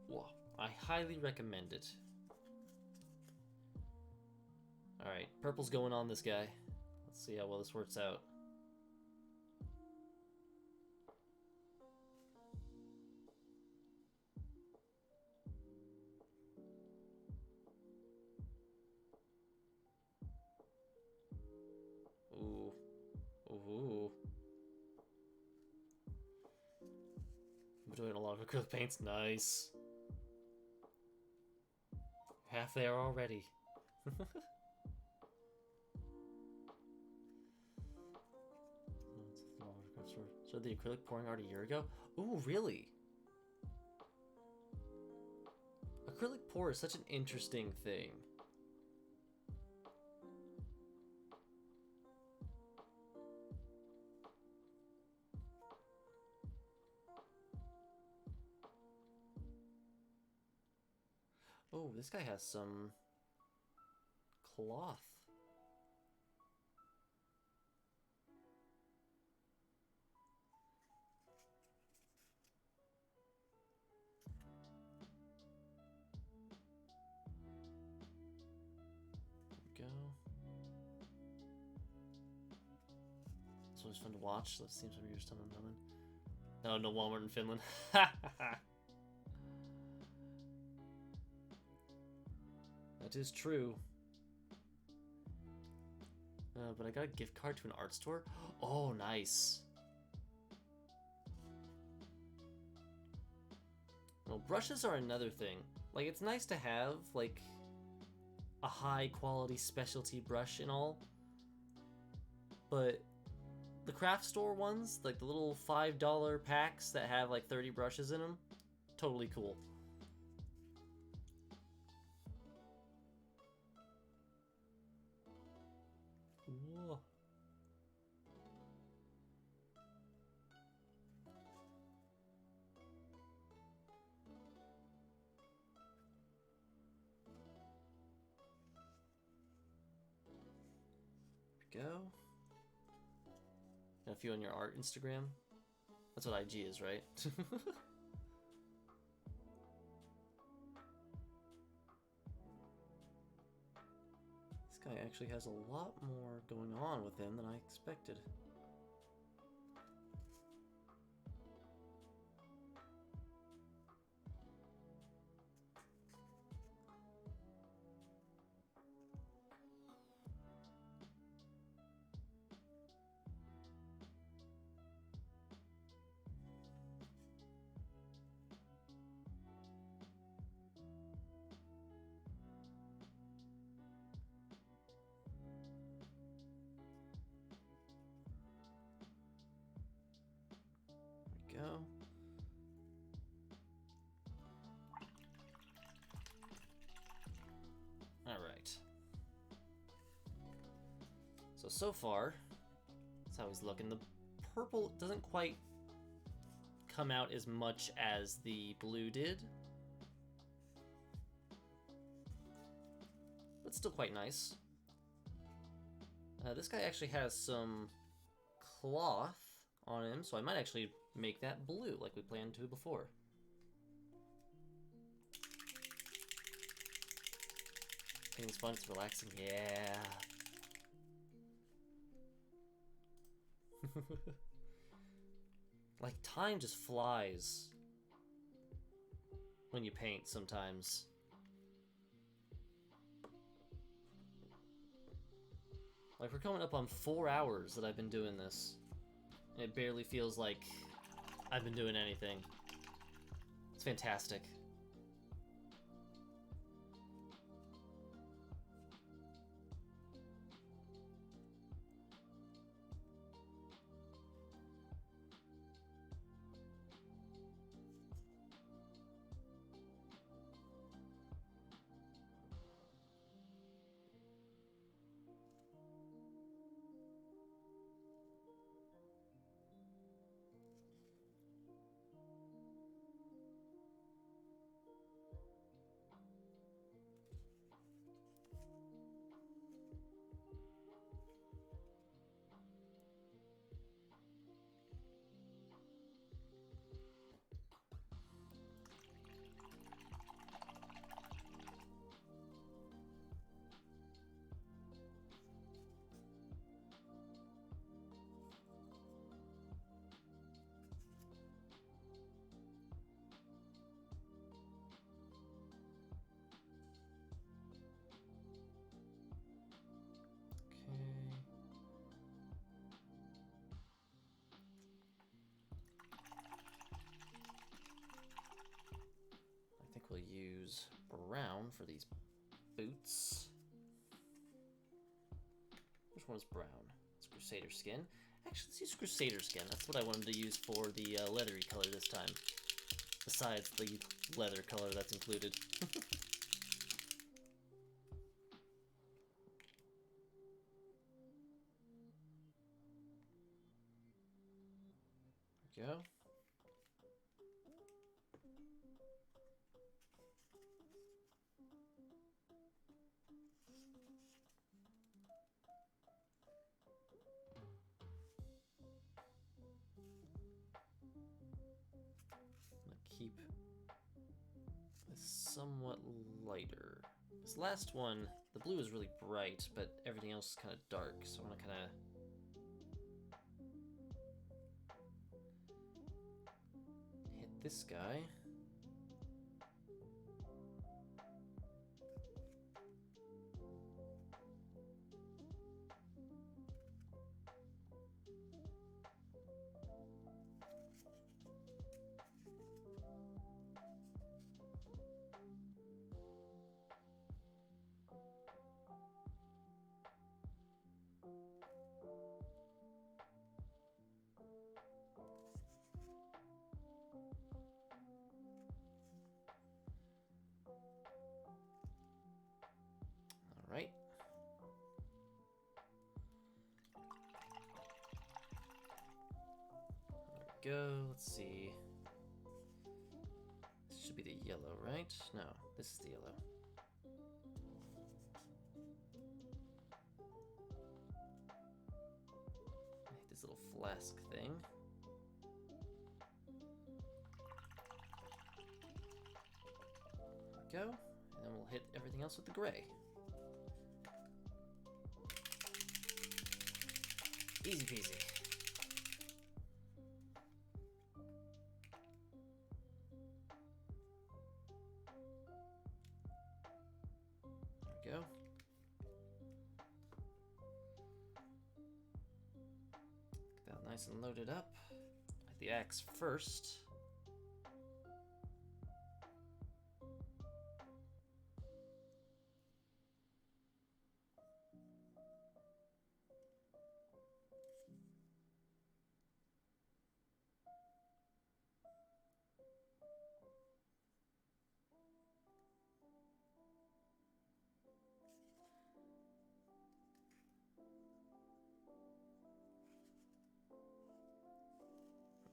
Whoa. I highly recommend it. Alright, purple's going on this guy. Let's see how well this works out. Ooh. Ooh. I'm doing a lot of acrylic paints. Nice. Half there already. So the acrylic pouring art a year ago? Ooh, really? Acrylic pour is such an interesting thing. Oh, this guy has some cloth. There we go. It's always fun to watch. Let's see some of your stuff in Finland. No, no Walmart in Finland. That is true. But I got a gift card to an art store. Oh, nice. Well, brushes are another thing. Like, it's nice to have, like, a high-quality specialty brush and all. But the craft store ones, like the little $5 packs that have, like, 30 brushes in them, totally cool. Whoa. There we go. And a few on your art Instagram. That's what IG is, right? This guy actually has a lot more going on with him than I expected. So far, that's how he's looking. The purple doesn't quite come out as much as the blue did, but still quite nice. This guy actually has some cloth on him, so I might actually make that blue like we planned to before. I think it's fun, it's relaxing, yeah. Like, time just flies when you paint sometimes. Like, we're coming up on 4 hours that I've been doing this, and it barely feels like I've been doing anything. It's fantastic. I think we'll use brown for these boots. Which one's brown? It's Crusader Skin. Actually, let's use Crusader Skin. That's what I wanted to use for the leathery color this time. Besides the leather color that's included. There we go. Keep this somewhat lighter. This last one, the blue is really bright, but everything else is kind of dark, so I want to kind of hit this guy. Right. There we go. Let's see. This should be the yellow, right? No, this is the yellow. Hit this little flask thing. There we go. And then we'll hit everything else with the gray. Easy peasy. There we go. Get that nice and loaded up. Hit the axe first.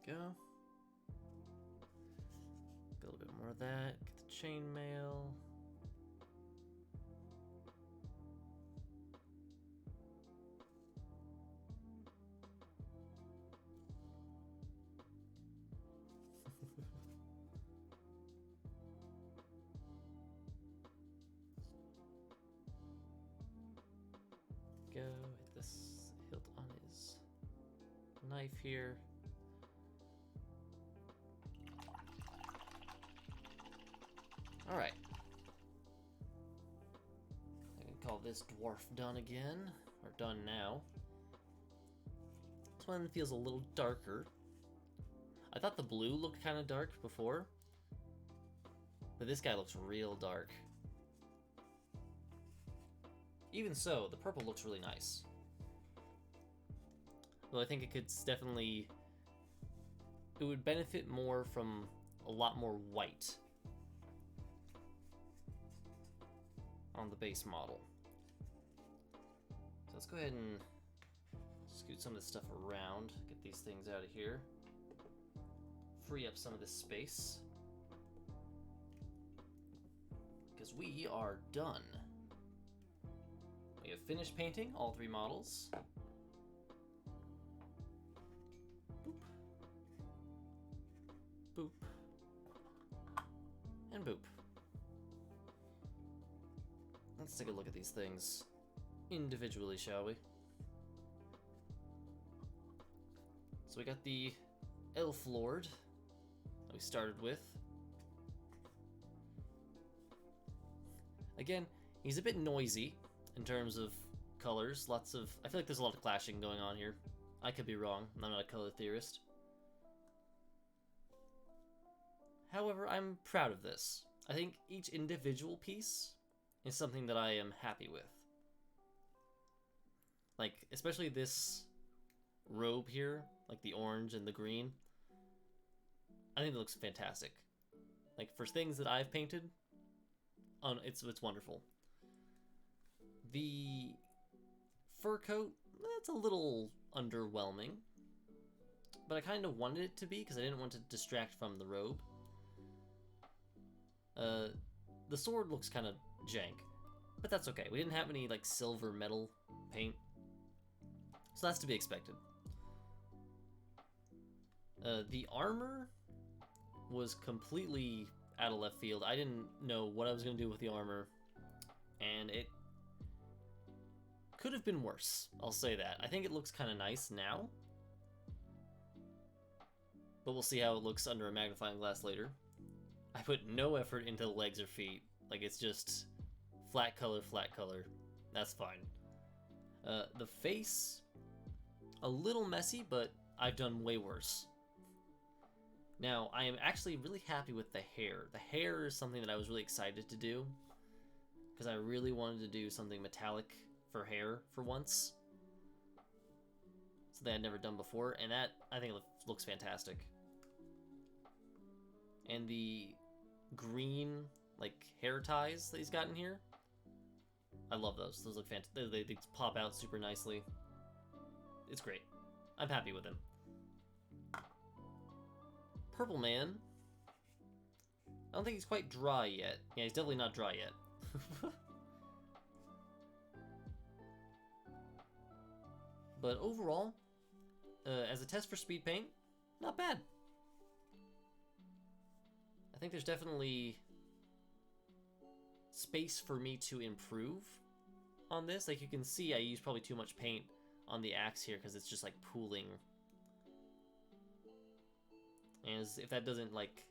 Go. Get a little bit more of that. Get the chainmail. Go hit this hilt on his knife here. All right. I can call this dwarf done again, or done now. This one feels a little darker. I thought the blue looked kind of dark before, but this guy looks real dark. Even so, the purple looks really nice. Though I think it could definitely... It would benefit more from a lot more white on the base model. So let's go ahead and scoot some of this stuff around, get these things out of here, free up some of this space, because we are done. We have finished painting all 3 models. Boop. Boop. And boop. Let's take a look at these things individually, shall we? So we got the Elf Lord that we started with. Again, he's a bit noisy in terms of colors. I feel like there's a lot of clashing going on here. I could be wrong. I'm not a color theorist. However, I'm proud of this. I think each individual piece is something that I am happy with. Like, especially this robe here, like the orange and the green. I think it looks fantastic. Like, for things that I've painted, it's wonderful. The fur coat, that's a little underwhelming, but I kind of wanted it to be because I didn't want to distract from the robe. The sword looks kind of jank, but that's okay. We didn't have any like silver metal paint, so that's to be expected. The armor was completely out of left field. I didn't know what I was going to do with the armor, and it could have been worse. I'll say that. I think it looks kind of nice now, but we'll see how it looks under a magnifying glass later. I put no effort into the legs or feet. Like, it's just flat color, flat color. That's fine. The face, a little messy, but I've done way worse. Now, I am actually really happy with the hair. The hair is something that I was really excited to do, because I really wanted to do something metallic for hair for once. Something I'd never done before, and that, I think, looks fantastic. And the green, like, hair ties that he's got in here, I love those. Those look fantastic. They pop out super nicely. It's great. I'm happy with him. Purple Man. I don't think he's quite dry yet. Yeah, he's definitely not dry yet. But overall, as a test for speed paint, not bad. I think there's definitely space for me to improve on this. Like, you can see I used probably too much paint on the axe here because it's just like pooling. And if that doesn't like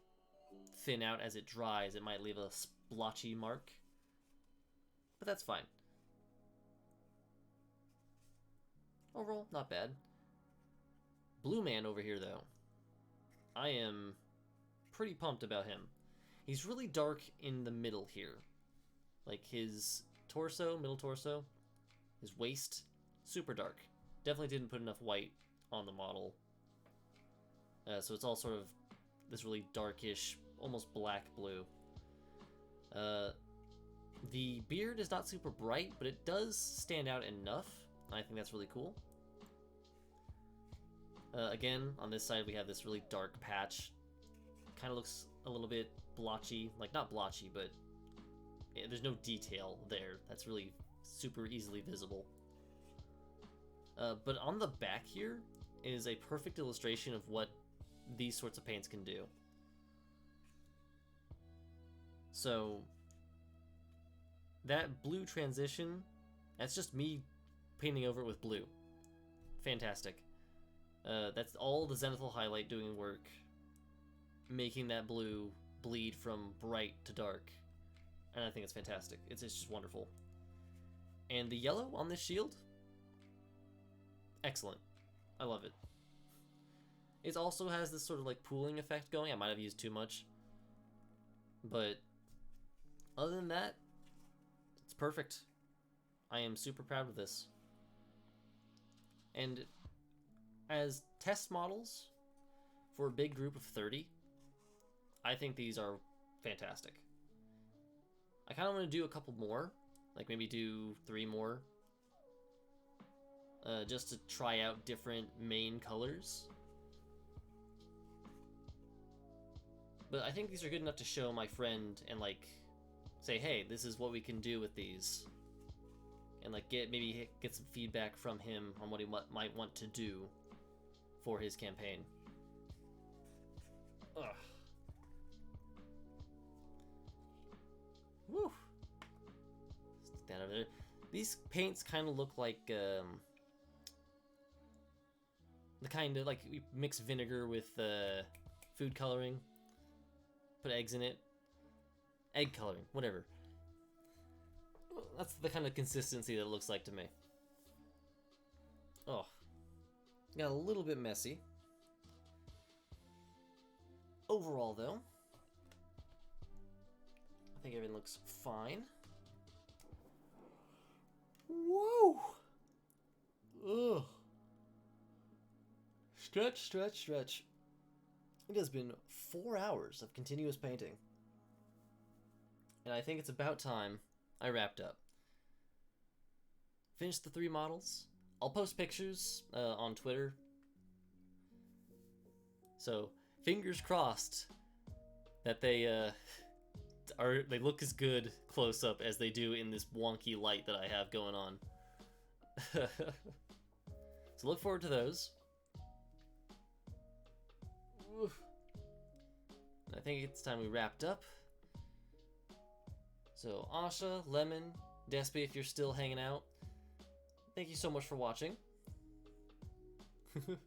thin out as it dries, it might leave a splotchy mark. But that's fine. Overall, not bad. Blue Man over here, though. I am pretty pumped about him. He's really dark in the middle here. Like his torso, middle torso, his waist, super dark. Definitely didn't put enough white on the model. So it's all sort of this really darkish, almost black blue. The beard is not super bright, but it does stand out enough. I think that's really cool. Again, on this side we have this really dark patch. Kind of looks a little bit blotchy, like not blotchy, but there's no detail there. That's really super easily visible. But on the back here is a perfect illustration of what these sorts of paints can do. So that blue transition, that's just me painting over it with blue. Fantastic. That's all the zenithal highlight doing work, making that blue bleed from bright to dark, and I think it's fantastic. It's just wonderful. And the yellow on this shield, excellent. I love it. It also has this sort of like pooling effect going. I might have used too much, but other than that, it's perfect. I am super proud of this. And as test models for a big group of 30, I think these are fantastic. I kind of want to do a couple more, like maybe do 3 more, just to try out different main colors. But I think these are good enough to show my friend and like say, hey, this is what we can do with these, and like maybe get some feedback from him on what he might want to do for his campaign. Ugh. Woo. Stick that over there. These paints kind of look like the kind of like we mix vinegar with food coloring, put eggs in it, egg coloring, whatever. That's the kind of consistency that it looks like to me. Oh, got a little bit messy. Overall, though, I think everything looks fine. Whoa! Ugh. Stretch, stretch, stretch. It has been 4 hours of continuous painting, and I think it's about time I wrapped up. Finished the 3 models. I'll post pictures on Twitter. So fingers crossed that they look as good close up as they do in this wonky light that I have going on. So look forward to those. I think it's time we wrapped up. So Asha, Lemon, Despy, if you're still hanging out, thank you so much for watching. Thanks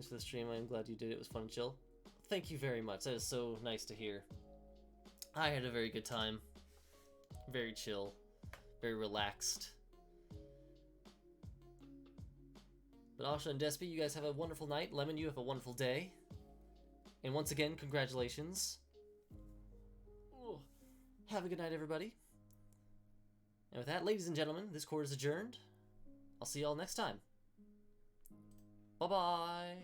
for the stream. I'm glad you did it. It was fun and chill. Thank you very much. That is so nice to hear. I had a very good time. Very chill. Very relaxed. But Asha and Despy, you guys have a wonderful night. Lemon, you have a wonderful day. And once again, congratulations. Oh, have a good night, everybody. And with that, ladies and gentlemen, this court is adjourned. I'll see y'all next time. Bye-bye.